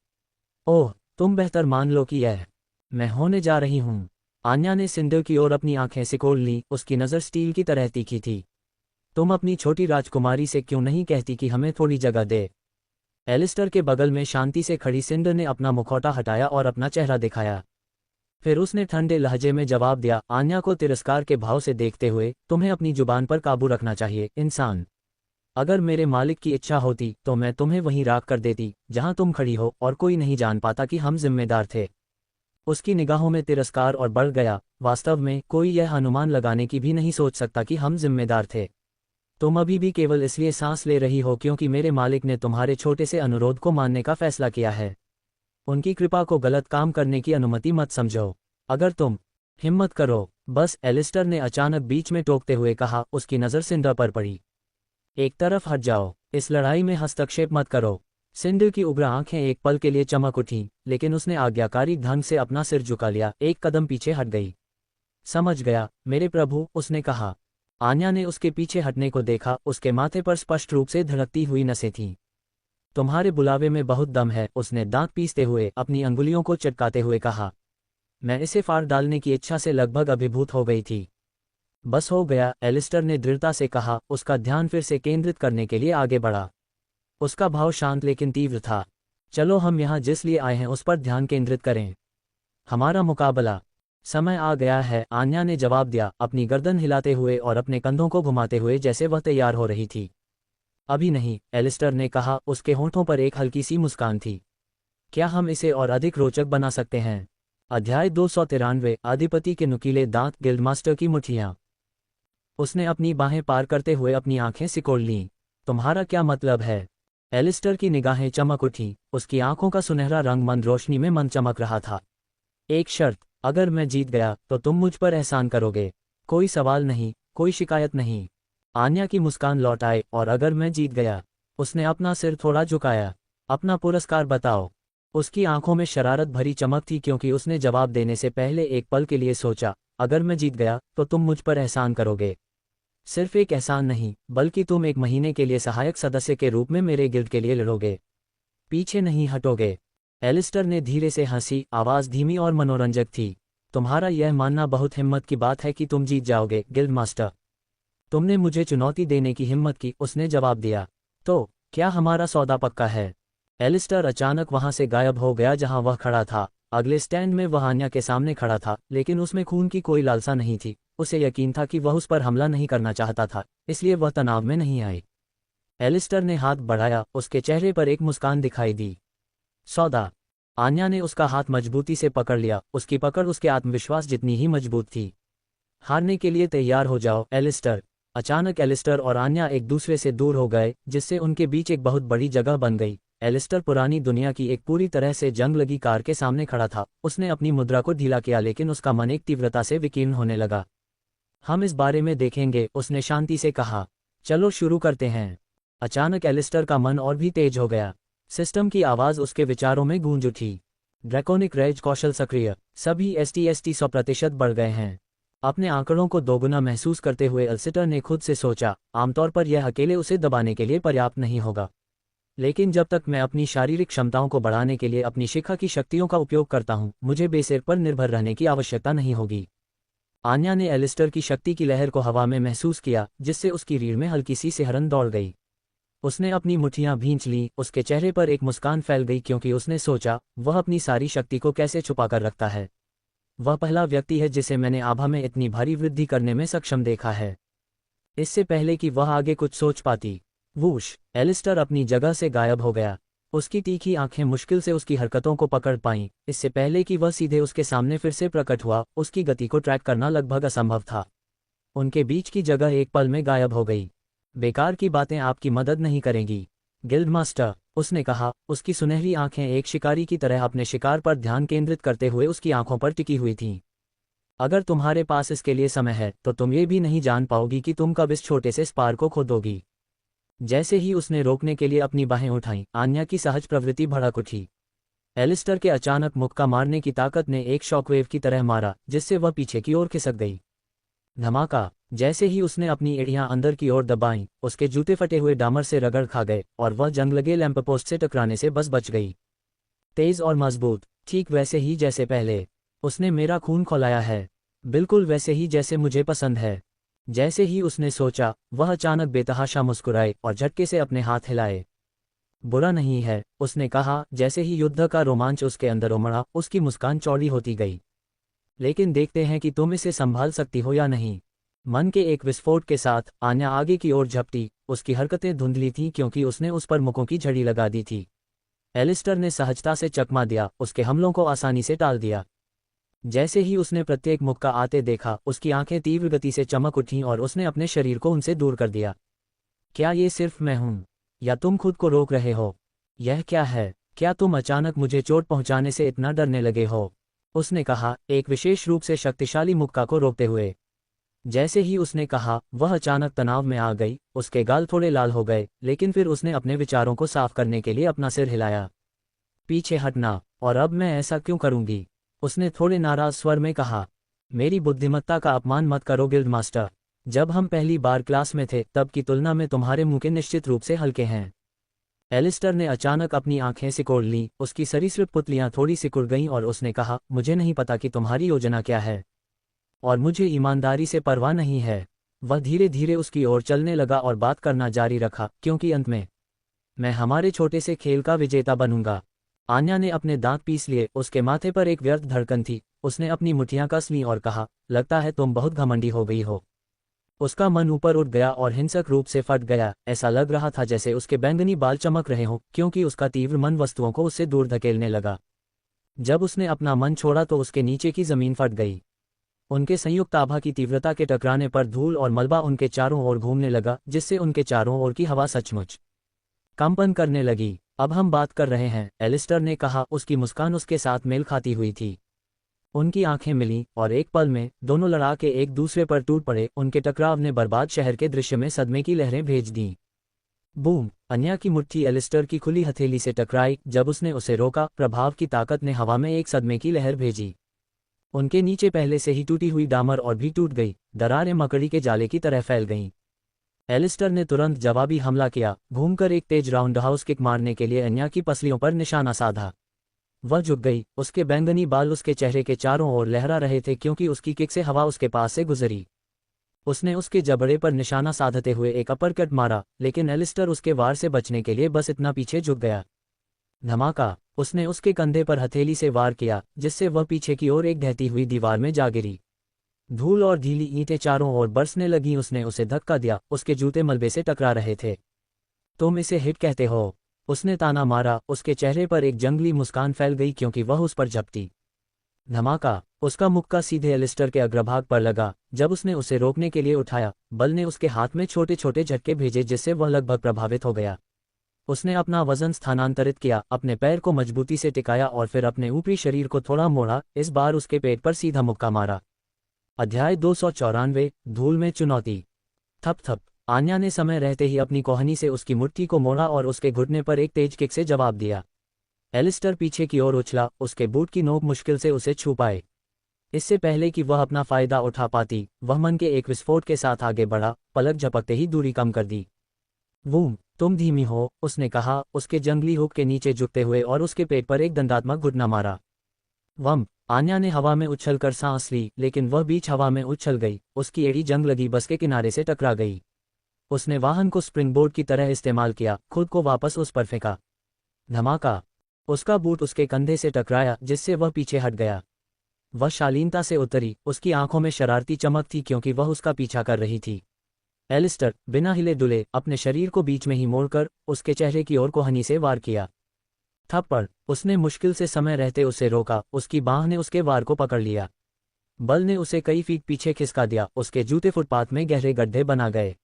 ओह, तुम बेहतर मान लो कि यह मैं होने जा रही हूं। आन्या ने सिंडर की ओर अपनी आंखें सिकोड़ लीं, उसकी नज़र स्टील की तरह तीखी थी। तुम अपनी छोटी राजकुमारी से क्यों नहीं कहती कि हमें थोड़ी जगह दे। एलिस्टर के बगल में शांति से खड़ी सिंडर ने अपना मुखौटा हटाया और अपना चेहरा दिखाया। फिर उसने ठंडे लहजे में जवाब दिया, आन्या को तिरस्कार के भाव से देखते हुए, तुम्हें अपनी जुबान पर काबू रखना चाहिए, इंसान। अगर मेरे मालिक की इच्छा होती तो मैं तुम्हें वहीं राख कर देती जहां तुम खड़ी हो, और कोई नहीं जान पाता कि हम जिम्मेदार थे। उसकी निगाहों में तिरस्कार और बढ़ गया। वास्तव में कोई यह अनुमान लगाने की भी नहीं सोच सकता कि हम जिम्मेदार थे। तुम अभी भी केवल इसलिए सांस ले रही हो क्योंकि मेरे मालिक ने तुम्हारे छोटे से अनुरोध को मानने का फैसला किया है। उनकी कृपा को गलत काम करने की अनुमति मत समझो। अगर तुम हिम्मत करो। बस, एलिस्टर ने अचानक बीच में टोकते हुए कहा। उसकी नज़र सिंडर पर पड़ी। एक तरफ हट जाओ, इस लड़ाई में हस्तक्षेप मत करो। सिंडर की उग्र आंखें एक पल के लिए चमक उठीं, लेकिन उसने आज्ञाकारी ढंग से अपना सिर झुका लिया, एक कदम पीछे हट गई। समझ गया मेरे प्रभु, उसने कहा। आन्या ने उसके पीछे हटने को देखा, उसके माथे पर स्पष्ट रूप से धड़कती हुई नसें थीं। तुम्हारे बुलावे में बहुत दम है, उसने दांत पीसते हुए अपनी अंगुलियों को चटकाते हुए कहा। मैं इसे फाड़ डालने की इच्छा से लगभग अभिभूत हो गई थी। बस हो गया, एलिस्टर ने दृढ़ता से कहा, उसका ध्यान फिर से केंद्रित करने के लिए आगे बढ़ा। उसका भाव शांत लेकिन तीव्र था। चलो हम यहाँ जिस लिए आए हैं उस पर ध्यान केंद्रित करें। हमारा मुकाबला। समय आ गया है, आन्या ने जवाब दिया, अपनी गर्दन हिलाते हुए और अपने कंधों को घुमाते हुए जैसे वह तैयार हो रही थी। अभी नहीं, एलिस्टर ने कहा, उसके होंठों पर एक हल्की सी मुस्कान थी। क्या हम इसे और अधिक रोचक बना सकते हैं? अध्याय 293। अधिपति के नुकीले दांत। गिल्डमास्टर की मुठ्ठियां। उसने अपनी बाहें पार करते हुए अपनी आंखें सिकोड़ लीं। तुम्हारा क्या मतलब है? एलिस्टर की निगाहें चमक उठीं, उसकी आंखों का सुनहरा रंग मंद रोशनी में मंद चमक रहा था। एक शर्त, अगर मैं जीत गया तो तुम मुझ पर एहसान करोगे। कोई सवाल नहीं, कोई शिकायत नहीं। आन्या की मुस्कान लौट आए। और अगर मैं जीत गया? उसने अपना सिर थोड़ा झुकाया। अपना पुरस्कार बताओ। उसकी आंखों में शरारत भरी चमक थी क्योंकि उसने जवाब देने से पहले एक पल के लिए सोचा, अगर मैं जीत गया तो तुम मुझ पर एहसान करोगे। सिर्फ एक एहसान नहीं, बल्कि तुम एक महीने के लिए सहायक सदस्य के रूप में मेरे गिल्ड के लिए लड़ोगे। पीछे नहीं हटोगे। एलिस्टर ने धीरे से हंसी, आवाज़ धीमी और मनोरंजक थी। तुम्हारा यह मानना बहुत हिम्मत की बात है कि तुम जीत जाओगे, गिल्ड मास्टर। तुमने मुझे चुनौती देने की हिम्मत की, उसने जवाब दिया। तो क्या हमारा सौदा पक्का है? एलिस्टर अचानक वहां से गायब हो गया जहां वह खड़ा था। अगले स्टैंड में वह आन्या के सामने खड़ा था, लेकिन उसमें खून की कोई लालसा नहीं थी। उसे यकीन था कि वह उस पर हमला नहीं करना चाहता था, इसलिए वह तनाव में नहीं आई। एलिस्टर ने हाथ बढ़ाया, उसके चेहरे पर एक मुस्कान दिखाई दी। सौदा। आन्या ने उसका हाथ मजबूती से पकड़ लिया, उसकी पकड़ उसके आत्मविश्वास जितनी ही मजबूत थी। हारने के लिए तैयार हो जाओ, एलिस्टर। अचानक एलिस्टर और आन्या एक दूसरे से दूर हो गए, जिससे उनके बीच एक बहुत बड़ी जगह बन गई। एलिस्टर पुरानी दुनिया की एक पूरी तरह से जंग लगी कार के सामने खड़ा था। उसने अपनी मुद्रा को ढीला किया, लेकिन उसका मन एक तीव्रता से विकीर्ण होने लगा। हम इस बारे में देखेंगे, उसने शांति से कहा। चलो शुरू करते हैं। अचानक एलिस्टर का मन और भी तेज हो गया। सिस्टम की आवाज़ उसके विचारों में गूंज उठी। ड्रैकोनिक रेज कौशल सक्रिय। सभी एसटी 100% बढ़ गए हैं। अपने आंकड़ों को दोगुना महसूस करते हुए एलिस्टर ने खुद से सोचा, आमतौर पर यह अकेले उसे दबाने के लिए पर्याप्त नहीं होगा, लेकिन जब तक मैं अपनी शारीरिक क्षमताओं को बढ़ाने के लिए अपनी शिखा की शक्तियों का उपयोग करता हूं, मुझे बेसिर पर निर्भर रहने की आवश्यकता नहीं होगी। आन्या ने एलिस्टर की शक्ति की लहर को हवा में महसूस किया, जिससे उसकी रीढ़ में हल्की सी सिहरन दौड़ गई। उसने अपनी मुट्ठियां भींच लीं, उसके चेहरे पर एक मुस्कान फैल गई क्योंकि उसने सोचा, वह अपनी सारी शक्ति को कैसे छुपाकर रखता है। वह पहला व्यक्ति है जिसे मैंने आभा में इतनी भारी वृद्धि करने में सक्षम देखा है। इससे पहले कि वह आगे कुछ सोच पाती, वूश, एलिस्टर अपनी जगह से गायब हो गया। उसकी तीखी आंखें मुश्किल से उसकी हरकतों को पकड़ पाईं। इससे पहले कि वह सीधे उसके सामने फिर से प्रकट हुआ, उसकी गति को ट्रैक करना लगभग असंभव था। उनके बीच की जगह एक पल में गायब हो गई। बेकार की बातें आपकी मदद नहीं करेंगी, गिल्डमास्टर, उसने कहा। उसकी सुनहरी आंखें एक शिकारी की तरह अपने शिकार पर ध्यान केंद्रित करते हुए उसकी आंखों पर टिकी हुई थीं। अगर तुम्हारे पास इसके लिए समय है तो तुम ये भी नहीं जान पाओगी कि तुम कब इस छोटे से स्पार को खो दोगी। जैसे ही उसने रोकने के लिए अपनी बाहें उठाईं, आन्या की सहज प्रवृत्ति भड़क उठी। एलिस्टर के अचानक मुक्का मारने की ताकत ने एक शॉकवेव की तरह मारा, जिससे वह पीछे की ओर खिसक गई। धमाका! जैसे ही उसने अपनी एड़ियां अंदर की ओर दबाईं, उसके जूते फटे हुए डामर से रगड़ खा गए और वह जंग लगे लैंप पोस्ट से टकराने से बच गई। तेज और मजबूत, ठीक वैसे ही जैसे पहले। उसने मेरा खून खौलाया है, बिल्कुल वैसे ही जैसे मुझे पसंद है। जैसे ही उसने सोचा, वह अचानक बेतहाशा मुस्कुराए और झटके से अपने हाथ हिलाए। बुरा नहीं है, उसने कहा, जैसे ही युद्ध का रोमांच उसके अंदर उमड़ा। उसकी मुस्कान चौड़ी होती गई। लेकिन देखते हैं कि तुम इसे संभाल सकती हो या नहीं। मन के एक विस्फोट के साथ आन्या आगे की ओर झपटी। उसकी हरकतें धुंधली थीं क्योंकि उसने उस पर मुखों की झड़ी लगा दी थी। एलिस्टर ने सहजता से चकमा दिया, उसके हमलों को आसानी से टाल दिया। जैसे ही उसने प्रत्येक मुक्का आते देखा, उसकी आंखें तीव्र गति से चमक उठीं और उसने अपने शरीर को उनसे दूर कर दिया। क्या ये सिर्फ मैं हूं, या तुम खुद को रोक रहे हो? यह क्या है? क्या तुम अचानक मुझे चोट पहुंचाने से इतना डरने लगे हो? उसने कहा, एक विशेष रूप से शक्तिशाली मुक्का को रोकते हुए। जैसे ही उसने कहा, वह अचानक तनाव में आ गई। उसके गाल थोड़े लाल हो गए, लेकिन फिर उसने अपने विचारों को साफ करने के लिए अपना सिर हिलाया। पीछे हटना, और अब मैं ऐसा क्यों करूंगी? उसने थोड़े नाराज स्वर में कहा। मेरी बुद्धिमत्ता का अपमान मत करो गिल्डमास्टर। जब हम पहली बार क्लास में थे तब की तुलना में तुम्हारे मुंह के निश्चित रूप से हल्के हैं। एलिस्टर ने अचानक अपनी आंखें सिकोड़ लीं, उसकी सरीसृप पुतलियां थोड़ी सिकुड़ गईं और उसने कहा, मुझे नहीं पता कि तुम्हारी योजना क्या है, और मुझे ईमानदारी से परवाह नहीं है। वह धीरे धीरे उसकी ओर चलने लगा और बात करना जारी रखा, क्योंकि अंत में मैं हमारे छोटे से खेल का विजेता बनूंगा। आन्या ने अपने दांत पीस लिए, उसके माथे पर एक व्यर्थ धड़कन थी। उसने अपनी मुठियां कस लीं और कहा, लगता है तुम बहुत घमंडी हो गई हो। उसका मन ऊपर उठ गया और हिंसक रूप से फट गया। ऐसा लग रहा था जैसे उसके बैंगनी बाल चमक रहे हों, क्योंकि उसका तीव्र मन वस्तुओं को उससे दूर धकेलने लगा। जब उसने अपना मन छोड़ा तो उसके नीचे की जमीन फट गई। उनके संयुक्त आभा की तीव्रता के टकराने पर धूल और मलबा उनके चारों ओर घूमने लगा, जिससे उनके चारों ओर की हवा सचमुच कंपन करने लगी। अब हम बात कर रहे हैं, एलिस्टर ने कहा। उसकी मुस्कान उसके साथ मेल खाती हुई थी। उनकी आंखें मिलीं और एक पल में दोनों लड़ा के एक दूसरे पर टूट पड़े। उनके टकराव ने बर्बाद शहर के दृश्य में सदमे की लहरें भेज दीं। बूम! अन्या की मुट्ठी एलिस्टर की खुली हथेली से टकराई। जब उसने उसे रोका, प्रभाव की ताकत ने हवा में एक सदमे की लहर भेजी। उनके नीचे पहले से ही टूटी हुई डामर और भी टूट गई, दरारें मकड़ी के जाले की तरह फैल गईं। एलिस्टर ने तुरंत जवाबी हमला किया, घूमकर एक तेज राउंडहाउस किक मारने के लिए अन्या की पसलियों पर निशाना साधा। वह झुक गई, उसके बैंगनी बाल उसके चेहरे के चारों ओर लहरा रहे थे क्योंकि उसकी किक से हवा उसके पास से गुजरी। उसने उसके जबड़े पर निशाना साधते हुए एक अपरकट मारा, लेकिन एलिस्टर उसके वार से बचने के लिए बस इतना पीछे झुक गया। धमाका! उसने उसके कंधे पर हथेली से वार किया, जिससे वह पीछे की ओर एक ढहती हुई दीवार में जा गिरी। धूल और ढीली ईंटें चारों ओर बरसने लगीं। उसने उसे धक्का दिया, उसके जूते मलबे से टकरा रहे थे। तुम इसे हिट कहते हो? उसने ताना मारा। उसके चेहरे पर एक जंगली मुस्कान फैल गई क्योंकि वह उस पर झपटी। धमाका! उसका मुक्का सीधे एलिस्टर के अग्रभाग पर लगा। जब उसने उसे रोकने के लिए उठाया, बल ने उसके हाथ में छोटे छोटे झटके भेजे, जिससे वह लगभग प्रभावित हो गया। उसने अपना वजन स्थानांतरित किया, अपने पैर को मजबूती से टिकाया और फिर अपने ऊपरी शरीर को थोड़ा मोड़ा। इस बार उसके पेट पर सीधा मुक्का मारा। अध्याय 294, धूल में चुनौती। थप थप! आन्या ने समय रहते ही अपनी कोहनी से उसकी मुट्ठी को मोड़ा और उसके घुटने पर एक तेज किक से जवाब दिया। एलिस्टर पीछे की ओर उछला, उसके बूट की नोक मुश्किल से उसे छू पाए। इससे पहले कि वह अपना फायदा उठा पाती, वह मन के एक विस्फोट के साथ आगे बढ़ा, पलक झपकते ही दूरी कम कर दी। वूम! तुम धीमी हो, उसने कहा, उसके जंगली हुक के नीचे झुकते हुए और उसके पेट पर एक दंडात्मक घुटना मारा। वम! आन्या ने हवा में उछलकर सांस ली, लेकिन वह बीच हवा में उछल गई। उसकी एड़ी जंग लगी बस के किनारे से टकरा गई। उसने वाहन को स्प्रिंगबोर्ड की तरह इस्तेमाल किया, खुद को वापस उस पर फेंका। धमाका! उसका बूट उसके कंधे से टकराया, जिससे वह पीछे हट गया। वह शालीनता से उतरी, उसकी आंखों में शरारती चमक थी क्योंकि वह उसका पीछा कर रही थी। एलिस्टर बिना हिले डुले अपने शरीर को बीच में ही मोड़कर उसके चेहरे की ओर कोहनी से वार किया। थप्पड़। उसने मुश्किल से समय रहते उसे रोका, उसकी बांह ने उसके वार को पकड़ लिया। बल ने उसे कई फीट पीछे खिसका दिया, उसके जूते फुटपाथ में गहरे गड्ढे बना गए।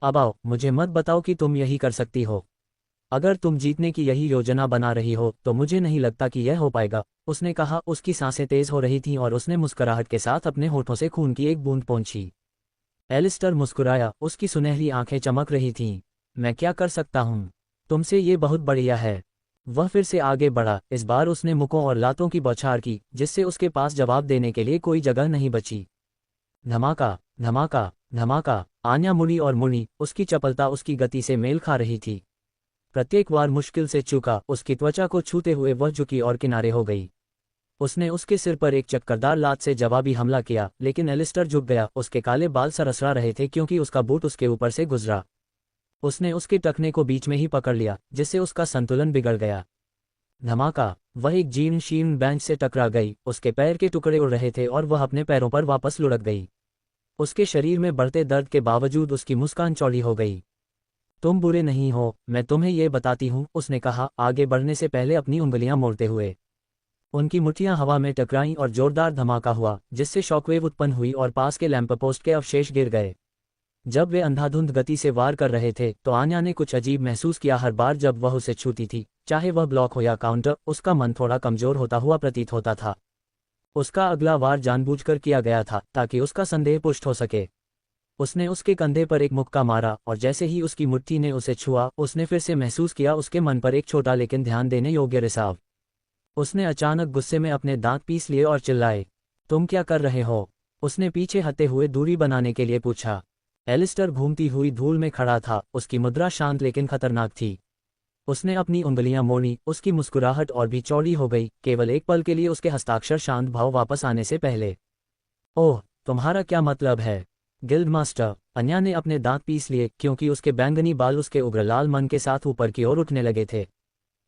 अब आओ, मुझे मत बताओ कि तुम यही कर सकती हो। अगर तुम जीतने की यही योजना बना रही हो तो मुझे नहीं लगता कि यह हो पाएगा, उसने कहा। उसकी सांसें तेज हो रही थीं और उसने मुस्कुराहट के साथ अपने होठों से खून की एक बूंद पोंछी। एलिस्टर मुस्कुराया, उसकी सुनहरी आंखें चमक रही थीं। मैं क्या कर सकता हूँ तुमसे? ये बहुत बढ़िया है। वह फिर से आगे बढ़ा, इस बार उसने मुक्कों और लातों की बौछार की जिससे उसके पास जवाब देने के लिए कोई जगह नहीं बची। धमाका, धमाका, धमाका। आन्या मुड़ी और मुड़ी, उसकी चपलता उसकी गति से मेल खा रही थी। प्रत्येक वार मुश्किल से चूका, उसकी त्वचा को छूते हुए वह झुकी और किनारे हो गई। उसने उसके सिर पर एक चक्करदार लात से जवाबी हमला किया, लेकिन एलिस्टर झुक गया। उसके काले बाल सरसरा रहे थे क्योंकि उसका बूट उसके ऊपर से गुजरा। उसने उसके टखने को बीच में ही पकड़ लिया, जिससे उसका संतुलन बिगड़ गया। धमाका। वह एक जीर्ण शीर्ण बेंच से टकरा गई, उसके पैर के टुकड़े उड़ रहे थे और वह अपने पैरों पर वापस लुढ़क गई। उसके शरीर में बढ़ते दर्द के बावजूद उसकी मुस्कान चौड़ी हो गई। तुम बुरे नहीं हो, मैं तुम्हें ये बताती हूँ, उसने कहा, आगे बढ़ने से पहले अपनी उंगलियां मोड़ते हुए। उनकी मुट्ठियां हवा में टकराईं और जोरदार धमाका हुआ, जिससे शॉकवेव उत्पन्न हुई और पास के लैंप पोस्ट के अवशेष गिर गए। जब वे अंधाधुंध गति से वार कर रहे थे तो आन्या ने कुछ अजीब महसूस किया। हर बार जब वह उसे छूती थी, चाहे वह ब्लॉक हो या काउंटर, उसका मन थोड़ा कमजोर होता हुआ प्रतीत होता था। उसका अगला वार जानबूझकर किया गया था ताकि उसका संदेह पुष्ट हो सके। उसने उसके कंधे पर एक मुक्का मारा और जैसे ही उसकी मुट्ठी ने उसे छुआ, उसने फिर से महसूस किया उसके मन पर एक छोटा लेकिन ध्यान देने योग्य रिसाव। उसने अचानक गुस्से में अपने दांत पीस लिए और चिल्लाए, तुम क्या कर रहे हो? उसने पीछे हटते हुए दूरी बनाने के लिए पूछा। एलिस्टर घूमती हुई धूल में खड़ा था, उसकी मुद्रा शांत लेकिन खतरनाक थी। उसने अपनी उंगलियां मोड़ी, उसकी मुस्कुराहट और भी चौड़ी हो गई, केवल एक पल के लिए उसके हस्ताक्षर शांत भाव वापस आने से पहले। ओह, तुम्हारा क्या मतलब है? Guild master. अन्या ने अपने दांत पीस लिए क्योंकि उसके बैंगनी बाल उसके उग्र लाल मन के साथ ऊपर की ओर उठने लगे थे।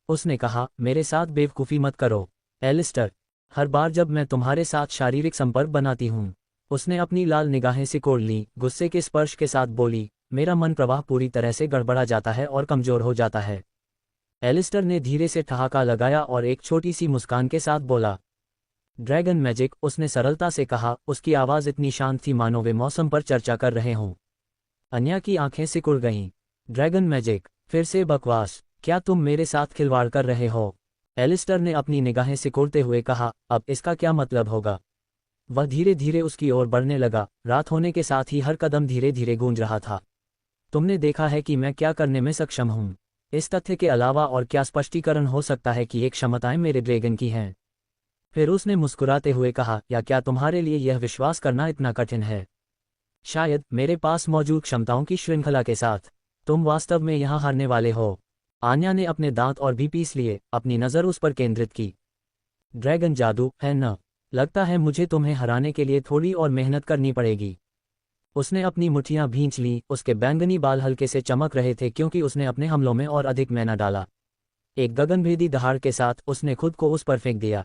उसने कहा, मेरे साथ बेवकूफ़ी मत करो एलिस्टर। हर बार जब मैं तुम्हारे साथ शारीरिक संपर्क बनाती हूँ। उसने अपनी लाल निगाहें सिकोड़ लीं, गुस्से के स्पर्श के साथ बोली, मेरा मन प्रवाह पूरी तरह से गड़बड़ा जाता है और कमजोर हो जाता है। एलिस्टर ने धीरे से ठहाका लगाया और एक छोटी सी मुस्कान के साथ बोला, ड्रैगन मैजिक, उसने सरलता से कहा, उसकी आवाज़ इतनी शांत थी मानो वे मौसम पर चर्चा कर रहे हों। अन्या की आंखें सिकुड़ गईं। ड्रैगन मैजिक, फिर से बकवास, क्या तुम मेरे साथ खिलवाड़ कर रहे हो? एलिस्टर ने अपनी निगाहें सिकोड़ते हुए कहा, अब इसका क्या मतलब होगा? वह धीरे धीरे उसकी ओर बढ़ने लगा, रात होने के साथ ही हर कदम धीरे धीरे गूंज रहा था। तुमने देखा है कि मैं क्या करने में सक्षम हूँ। इस तथ्य के अलावा और क्या स्पष्टीकरण हो सकता है कि एक क्षमताएं मेरे ड्रैगन की हैं? फिर उसने मुस्कुराते हुए कहा, या क्या तुम्हारे लिए यह विश्वास करना इतना कठिन है? शायद मेरे पास मौजूद क्षमताओं की श्रृंखला के साथ तुम वास्तव में यहाँ हारने वाले हो। आन्या ने अपने दांत और भी पीस लिए, अपनी नज़र उस पर केंद्रित की। ड्रैगन जादू है न? लगता है मुझे तुम्हें हराने के लिए थोड़ी और मेहनत करनी पड़ेगी। उसने अपनी मुट्ठियां भींच लीं, उसके बैंगनी बाल हल्के से चमक रहे थे क्योंकि उसने अपने हमलों में और अधिक मैना डाला। एक गगनभेदी दहाड़ के साथ उसने खुद को उस पर फेंक दिया।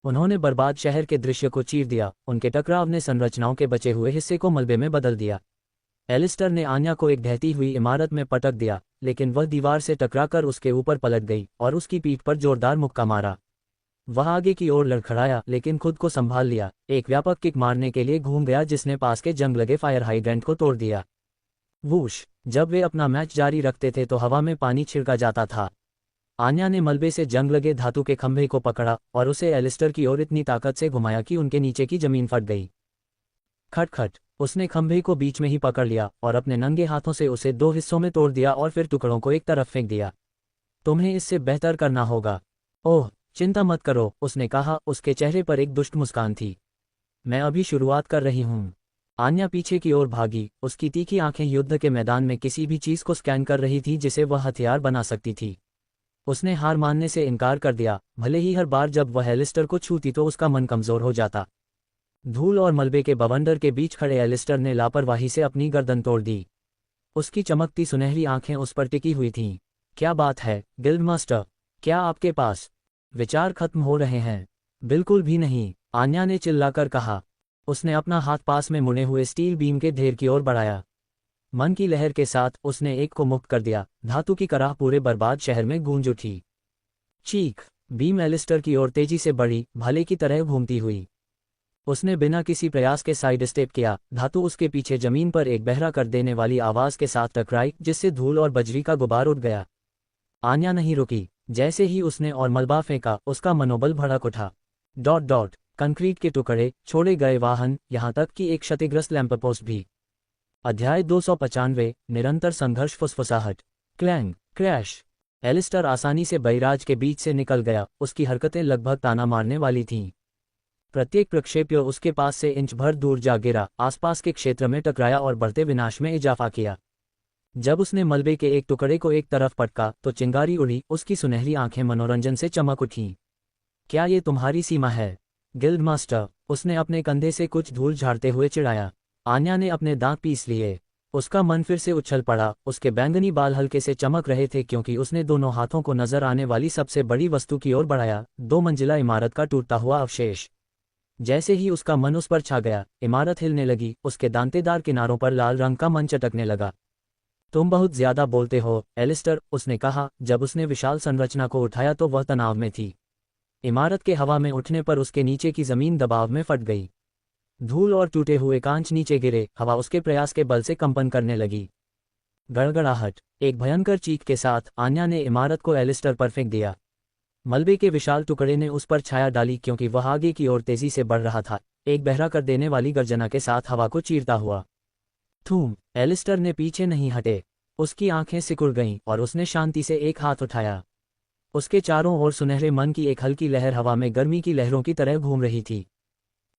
उन्होंने बर्बाद शहर के दृश्य को चीर दिया, उनके टकराव ने संरचनाओं के बचे हुए हिस्से को मलबे में बदल दिया। एलिस्टर ने आन्या को एक ढहती हुई इमारत में पटक दिया, लेकिन वह दीवार से टकराकर उसके ऊपर पलट गई और उसकी पीठ पर जोरदार मुक्का मारा। वह आगे की ओर लड़खड़ाया लेकिन खुद को संभाल लिया, एक व्यापक किक मारने के लिए घूम गया जिसने पास के जंग लगे फायर हाइड्रेंट को तोड़ दिया। वूश। जब वे अपना मैच जारी रखते थे तो हवा में पानी छिड़का जाता था। आन्या ने मलबे से जंग लगे धातु के खंभे को पकड़ा और उसे एलिस्टर की ओर इतनी ताकत से घुमाया कि उनके नीचे की जमीन फट गई। खटखट। उसने खंभे को बीच में ही पकड़ लिया और अपने नंगे हाथों से उसे दो हिस्सों में तोड़ दिया और फिर टुकड़ों को एक तरफ फेंक दिया। तुम्हें इससे बेहतर करना होगा। ओह, चिंता मत करो, उसने कहा, उसके चेहरे पर एक दुष्ट मुस्कान थी। मैं अभी शुरुआत कर रही हूँ। आन्या पीछे की ओर भागी, उसकी तीखी आंखें युद्ध के मैदान में किसी भी चीज को स्कैन कर रही थी जिसे वह हथियार बना सकती थी। उसने हार मानने से इनकार कर दिया, भले ही हर बार जब वह एलिस्टर को छूती तो उसका मन कमजोर हो जाता। धूल और मलबे के बवंडर के बीच खड़े एलिस्टर ने लापरवाही से अपनी गर्दन तोड़ दी। उसकी चमकती सुनहरी आंखें उस पर टिकी हुई थीं। क्या बात है गिल्ड मास्टर, क्या आपके पास विचार खत्म हो रहे हैं? बिल्कुल भी नहीं, आन्या ने चिल्लाकर कहा। उसने अपना हाथ पास में मुड़े हुए स्टील बीम के ढेर की ओर बढ़ाया। मन की लहर के साथ उसने एक को मुक्त कर दिया। धातु की कराह पूरे बर्बाद शहर में गूंज उठी। चीख। बीम एलिस्टर की ओर तेजी से बढ़ी, भाले की तरह घूमती हुई। उसने बिना किसी प्रयास के साइड स्टेप किया। धातु उसके पीछे जमीन पर एक बहरा कर देने वाली आवाज के साथ टकराई, जिससे धूल और बजरी का गुबार उठ गया। आन्या नहीं रुकी। जैसे ही उसने और मलबा फेंका, उसका मनोबल भड़क उठा। Dot dot. कंक्रीट के टुकड़े, छोड़े गए वाहन, यहां तक कि एक क्षतिग्रस्त लैंपपोस्ट भी। अध्याय 295। निरंतर संघर्ष। फुसफुसाहट। क्लैंग। क्रैश। एलिस्टर आसानी से बैराज के बीच से निकल गया। उसकी हरकतें लगभग ताना मारने वाली थीं। प्रत्येक प्रक्षेप्य उसके पास से इंच भर दूर जा गिरा, आसपास के क्षेत्र में टकराया और बढ़ते विनाश में इजाफा किया। जब उसने मलबे के एक टुकड़े को एक तरफ पटका तो चिंगारी उड़ी। उसकी सुनहरी आंखें मनोरंजन से चमक उठीं। क्या ये तुम्हारी सीमा है, गिल्ड मास्टर? उसने अपने कंधे से कुछ धूल झाड़ते हुए चिढ़ाया। आन्या ने अपने दांत पीस लिए। उसका मन फिर से उछल पड़ा। उसके बैंगनी बाल हल्के से चमक रहे थे क्योंकि उसने दोनों हाथों को नजर आने वाली सबसे बड़ी वस्तु की ओर बढ़ाया। 2 मंजिला इमारत का टूटता हुआ अवशेष। जैसे ही उसका मन उस पर छा गया, इमारत हिलने लगी। उसके दांतेदार किनारों पर लाल रंग का मन चटकने लगा। तुम बहुत ज्यादा बोलते हो, एलिस्टर, उसने कहा। जब उसने विशाल संरचना को उठाया तो वह तनाव में थी। इमारत के हवा में उठने पर उसके नीचे की जमीन दबाव में फट गई। धूल और टूटे हुए कांच नीचे गिरे। हवा उसके प्रयास के बल से कंपन करने लगी। गड़गड़ाहट। एक भयंकर चीख के साथ आन्या ने इमारत को एलिस्टर पर फेंक दिया। मलबे के विशाल टुकड़े ने उस पर छाया डाली क्योंकि वह आगे की ओर तेजी से बढ़ रहा था, एक बहरा कर देने वाली गर्जना के साथ हवा को चीरता हुआ। थूम। एलिस्टर ने पीछे नहीं हटे। उसकी आंखें सिकुड़ गईं और उसने शांति से एक हाथ उठाया। उसके चारों ओर सुनहरे मन की एक हल्की लहर हवा में गर्मी की लहरों की तरह घूम रही थी।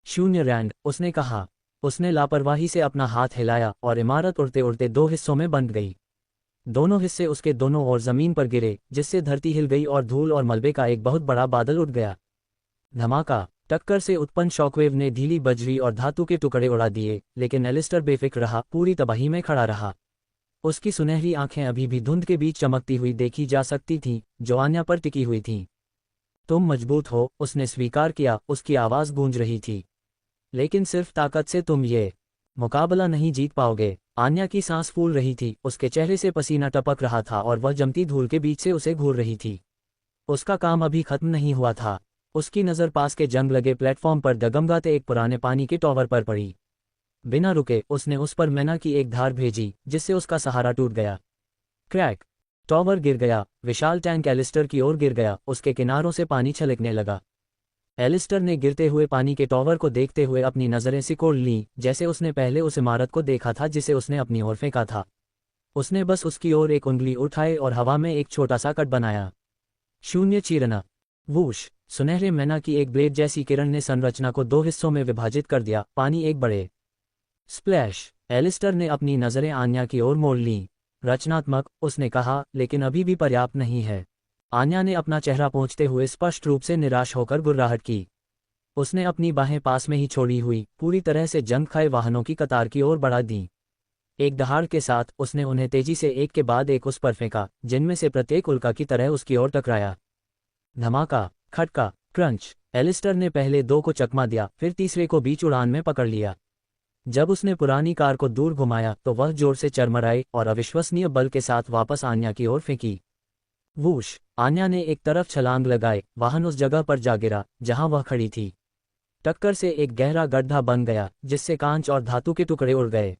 शून्य रैंड, उसने कहा। उसने लापरवाही से अपना हाथ हिलाया और इमारत उड़ते उड़ते 2 हिस्सों में बंट गई। दोनों हिस्से उसके दोनों ओर जमीन पर गिरे, जिससे धरती हिल गई और धूल और मलबे का एक बहुत बड़ा बादल उठ गया। धमाका। टक्कर से उत्पन्न शॉकवेव ने ढीली बजरी और धातु के टुकड़े उड़ा दिए, लेकिन एलिस्टर बेफिक्र रहा, पूरी तबाही में खड़ा रहा। उसकी सुनहरी आंखें अभी भी धुंध के बीच चमकती हुई देखी जा सकती थीं, जो आन्या पर टिकी हुई थीं। तुम मजबूत हो, उसने स्वीकार किया। उसकी आवाज गूंज रही थी। लेकिन सिर्फ ताकत से तुम ये मुकाबला नहीं जीत पाओगे। आन्या की सांस फूल रही थी। उसके चेहरे से पसीना टपक रहा था और वह जमती धूल के बीच से उसे घूर रही थी। उसका काम अभी खत्म नहीं हुआ था। उसकी नज़र पास के जंग लगे प्लेटफॉर्म पर डगमगाते एक पुराने पानी के टॉवर पर पड़ी। बिना रुके उसने उस पर मैना की एक धार भेजी, जिससे उसका सहारा टूट गया। क्रैक। टॉवर गिर गया। विशाल टैंक एलिस्टर की ओर गिर गया। उसके किनारों से पानी छलकने लगा। एलिस्टर ने गिरते हुए पानी के टॉवर को देखते हुए अपनी नज़रें सिकोड़ लीं, जैसे उसने पहले उस इमारत को देखा था जिसे उसने अपनी ओर फेंका था। उसने बस उसकी ओर एक उंगली उठाई और हवा में एक छोटा सा कट बनाया। शून्य चीरना। वूश। सुनहरे मैना की एक ब्लेड जैसी किरण ने संरचना को 2 हिस्सों में विभाजित कर दिया। पानी एक बड़े स्प्लैश। एलिस्टर ने अपनी नज़रें आन्या की ओर मोड़ लीं। रचनात्मक, उसने कहा, लेकिन अभी भी पर्याप्त नहीं है। आन्या ने अपना चेहरा पोंछते हुए स्पष्ट रूप से निराश होकर गुर्राहट की। उसने अपनी बाहें पास में ही छोड़ी हुई पूरी तरह से जंग खाए वाहनों की कतार की ओर बढ़ा दी। एक दहाड़ के साथ उसने उन्हें तेजी से एक के बाद एक उस पर फेंका, जिनमें से प्रत्येक उल्का की तरह उसकी ओर टकराया। धमाका। खटका। क्रंच। एलिस्टर ने पहले 2 को चकमा दिया, फिर तीसरे को बीच उड़ान में पकड़ लिया। जब उसने पुरानी कार को दूर घुमाया तो वह जोर से चरमराई और अविश्वसनीय बल के साथ वापस आन्या की ओर फेंकी। वूश। आन्या ने एक तरफ छलांग लगाई। वाहन उस जगह पर जा गिरा जहां वह खड़ी थी। टक्कर से एक गहरा गड्ढा बन गया, जिससे कांच और धातु के टुकड़े उड़ गए।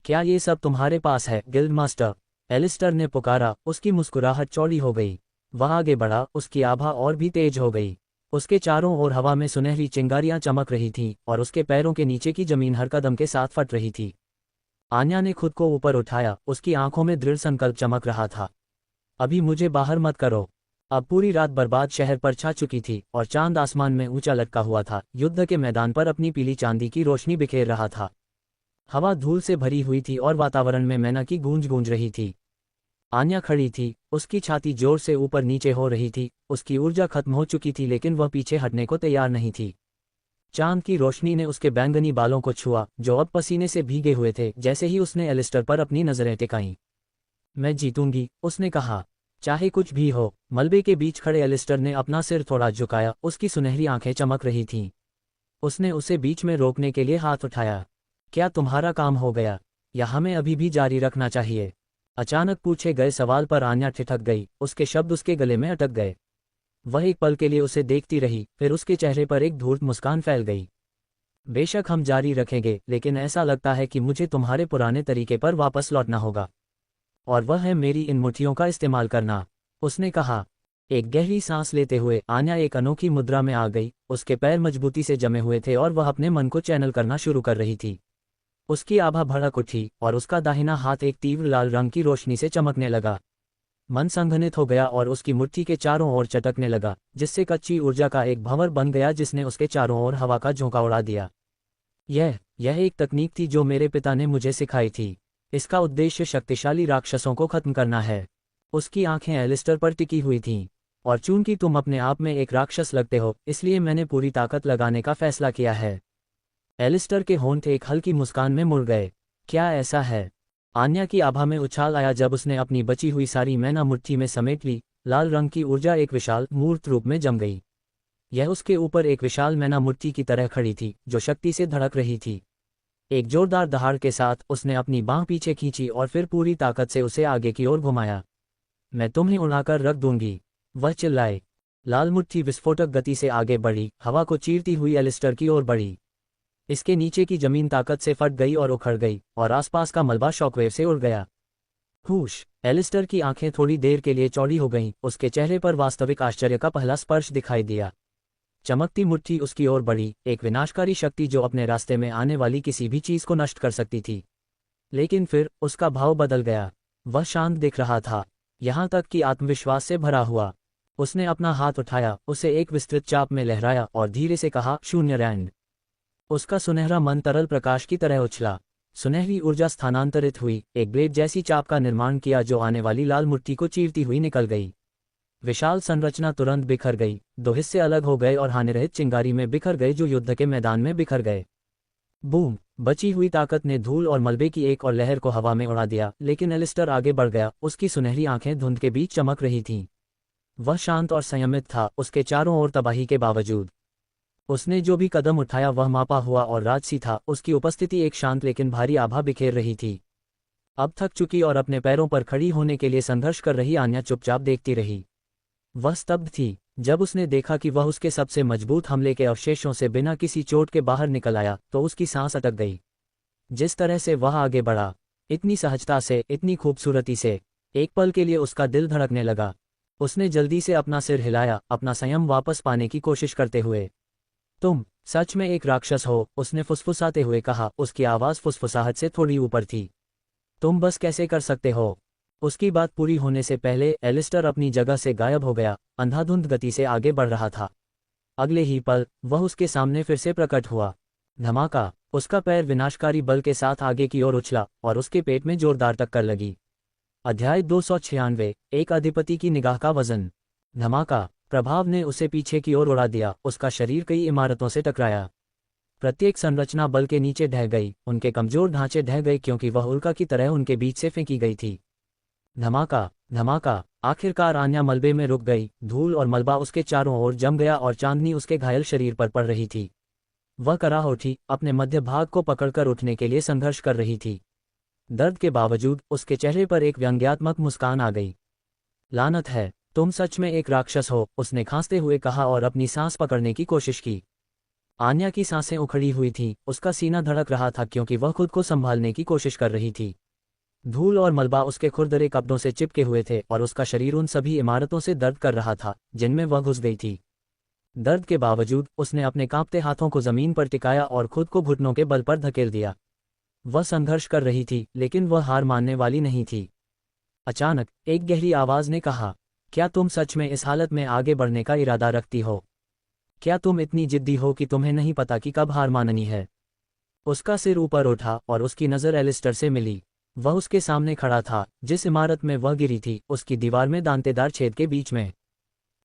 क्या ये सब तुम्हारे पास है, गिल्ड मास्टर? एलिस्टर ने पुकारा। उसकी मुस्कुराहट चौड़ी हो गई। वह आगे बढ़ा। उसकी आभा और भी तेज हो गई। उसके चारों ओर हवा में सुनहरी चिंगारियां चमक रही थीं और उसके पैरों के नीचे की जमीन हर कदम के साथ फट रही थी। आन्या ने खुद को ऊपर उठाया। उसकी आंखों में दृढ़ संकल्प चमक रहा था। अभी मुझे बाहर मत करो। अब पूरी रात बर्बाद शहर पर छा चुकी थी और चांद आसमान में ऊंचा लटका हुआ था, युद्ध के मैदान पर अपनी पीली चांदी की रोशनी बिखेर रहा था। हवा धूल से भरी हुई थी और वातावरण में मैना की गूंज गूंज रही थी। आन्या खड़ी थी। उसकी छाती जोर से ऊपर नीचे हो रही थी। उसकी ऊर्जा खत्म हो चुकी थी, लेकिन वह पीछे हटने को तैयार नहीं थी। चांद की रोशनी ने उसके बैंगनी बालों को छुआ, जो अब पसीने से भीगे हुए थे। जैसे ही उसने एलिस्टर पर अपनी नजरें टिकाईं। मैं जीतूंगी, उसने कहा, चाहे कुछ भी हो। मलबे के बीच खड़े एलिस्टर ने अपना सिर थोड़ा झुकाया। उसकी सुनहरी आंखें चमक रही थीं। उसने उसे बीच में रोकने के लिए हाथ उठाया। क्या तुम्हारा काम हो गया, या हमें अभी भी जारी रखना चाहिए? अचानक पूछे गए सवाल पर आन्या ठिठक गई, उसके शब्द उसके गले में अटक गए। वह एक पल के लिए उसे देखती रही, फिर उसके चेहरे पर एक धूर्त मुस्कान फैल गई। बेशक हम जारी रखेंगे, लेकिन ऐसा लगता है कि मुझे तुम्हारे पुराने तरीके पर वापस लौटना होगा, और वह है मेरी इन मुट्ठियों का इस्तेमाल करना, उसने कहा। एक गहरी सांस लेते हुए आन्या एक अनोखी मुद्रा में आ गई। उसके पैर मजबूती से जमे हुए थे और वह अपने मन को चैनल करना शुरू कर रही थी। उसकी आभा भड़क उठी और उसका दाहिना हाथ एक तीव्र लाल रंग की रोशनी से चमकने लगा। मन संघनित हो गया और उसकी मुट्ठी के चारों ओर चटकने लगा, जिससे कच्ची ऊर्जा का एक भंवर बन गया जिसने उसके चारों ओर हवा का झोंका उड़ा दिया। यह एक तकनीक थी जो मेरे पिता ने मुझे सिखाई थी। इसका उद्देश्य शक्तिशाली राक्षसों को खत्म करना है। उसकी आंखें एलिस्टर पर टिकी हुई थीं। और चूंकि तुम अपने आप में एक राक्षस लगते हो, इसलिए मैंने पूरी ताकत लगाने का फैसला किया है। एलिस्टर के होंठ एक हल्की मुस्कान में मुड़ गए। क्या ऐसा है? आन्या की आभा में उछाल आया जब उसने अपनी बची हुई सारी मैना मुट्ठी में समेट ली। लाल रंग की ऊर्जा एक विशाल मूर्त रूप में जम गई। यह उसके ऊपर एक विशाल मैना मुट्ठी की तरह खड़ी थी, जो शक्ति से धड़क रही थी। एक जोरदार दहाड़ के साथ उसने अपनी बांह पीछे खींची और फिर पूरी ताकत से उसे आगे की ओर घुमाया। मैं तुम्हें उड़ाकर रख दूंगी, वह चिल्लाए। लाल मुट्ठी विस्फोटक गति से आगे बढ़ी, हवा को चीरती हुई एलिस्टर की ओर बढ़ी। इसके नीचे की जमीन ताकत से फट गई और उखड़ गई, और आसपास का मलबा शॉकवेव से उड़ गया। हुश! एलिस्टर की आंखें थोड़ी देर के लिए चौड़ी हो गईं, उसके चेहरे पर वास्तविक आश्चर्य का पहला स्पर्श दिखाई दिया। चमकती मुट्ठी उसकी ओर बढ़ी, एक विनाशकारी शक्ति जो अपने रास्ते में आने वाली किसी भी चीज को नष्ट कर सकती थी। लेकिन फिर उसका भाव बदल गया। वह शांत दिख रहा था, यहां तक कि आत्मविश्वास से भरा हुआ। उसने अपना हाथ उठाया, उसे एक विस्तृत चाप में लहराया और धीरे से कहा, शून्य रैंड। उसका सुनहरा मन तरल प्रकाश की तरह उछला। सुनहरी ऊर्जा स्थानांतरित हुई, एक ब्लेड जैसी चाप का निर्माण किया जो आने वाली लाल मुट्ठी को चीरती हुई निकल गई। विशाल संरचना तुरंत बिखर गई, दो हिस्से अलग हो गए और हानिरहित चिंगारी में बिखर गए जो युद्ध के मैदान में बिखर गए। बूम! बची हुई ताकत ने धूल और मलबे की एक और लहर को हवा में उड़ा दिया, लेकिन एलिस्टर आगे बढ़ गया। उसकी सुनहरी आंखें धुंध के बीच चमक रही थीं। वह शांत और संयमित था, उसके चारों ओर तबाही के बावजूद। उसने जो भी कदम उठाया वह मापा हुआ और राजसी था। उसकी उपस्थिति एक शांत लेकिन भारी आभा बिखेर रही थी। अब थक चुकी और अपने पैरों पर खड़ी होने के लिए संघर्ष कर रही आन्या चुपचाप देखती रही। वह स्तब्ध थी। जब उसने देखा कि वह उसके सबसे मजबूत हमले के अवशेषों से बिना किसी चोट के बाहर निकल आया, तो उसकी सांस अटक गई। जिस तरह से वह आगे बढ़ा, इतनी सहजता से, इतनी खूबसूरती से, एक पल के लिए उसका दिल धड़कने लगा। उसने जल्दी से अपना सिर हिलाया, अपना संयम वापस पाने की कोशिश करते हुए। तुम सच में एक राक्षस हो, उसने फुसफुसाते हुए कहा। उसकी आवाज़ फुसफुसाहट से थोड़ी ऊपर थी। तुम बस कैसे कर सकते हो? उसकी बात पूरी होने से पहले एलिस्टर अपनी जगह से गायब हो गया, अंधाधुंध गति से आगे बढ़ रहा था। अगले ही पल वह उसके सामने फिर से प्रकट हुआ। धमाका! उसका पैर विनाशकारी बल के साथ आगे की ओर उछला और उसके पेट में जोरदार टक्कर लगी। अध्याय 296, एक अधिपति की निगाह का वजन। धमाका! प्रभाव ने उसे पीछे की ओर उड़ा दिया, उसका शरीर कई इमारतों से टकराया। प्रत्येक संरचना बल के नीचे ढह गई, उनके कमजोर ढांचे ढह गए क्योंकि वह उल्का की तरह उनके बीच से फेंकी गई थी। धमाका! धमाका! आखिरकार आन्या मलबे में रुक गई। धूल और मलबा उसके चारों ओर जम गया और चांदनी उसके घायल शरीर पर पड़ रही थी। वह कराह उठी, अपने मध्य भाग को पकड़कर उठने के लिए संघर्ष कर रही थी। दर्द के बावजूद उसके चेहरे पर एक व्यंग्यात्मक मुस्कान आ गई। लानत है, तुम सच में एक राक्षस हो, उसने खांसते हुए कहा और अपनी सांस पकड़ने की कोशिश की। आन्या की सांसें उखड़ी हुई थीं, उसका सीना धड़क रहा था क्योंकि वह खुद को संभालने की कोशिश कर रही थी। धूल और मलबा उसके खुरदरे कपड़ों से चिपके हुए थे और उसका शरीर उन सभी इमारतों से दर्द कर रहा था जिनमें वह घुस गई थी। दर्द के बावजूद उसने अपने कांपते हाथों को जमीन पर टिकाया और खुद को घुटनों के बल पर धकेल दिया। वह संघर्ष कर रही थी, लेकिन वह हार मानने वाली नहीं थी। अचानक एक गहरी आवाज ने कहा, क्या तुम सच में इस हालत में आगे बढ़ने का इरादा रखती हो? क्या तुम इतनी जिद्दी हो कि तुम्हें नहीं पता कि कब हार माननी है? उसका सिर ऊपर उठा और उसकी नज़र एलिस्टर से मिली। वह उसके सामने खड़ा था। जिस इमारत में वह गिरी थी, उसकी दीवार में दांतेदार छेद के बीच में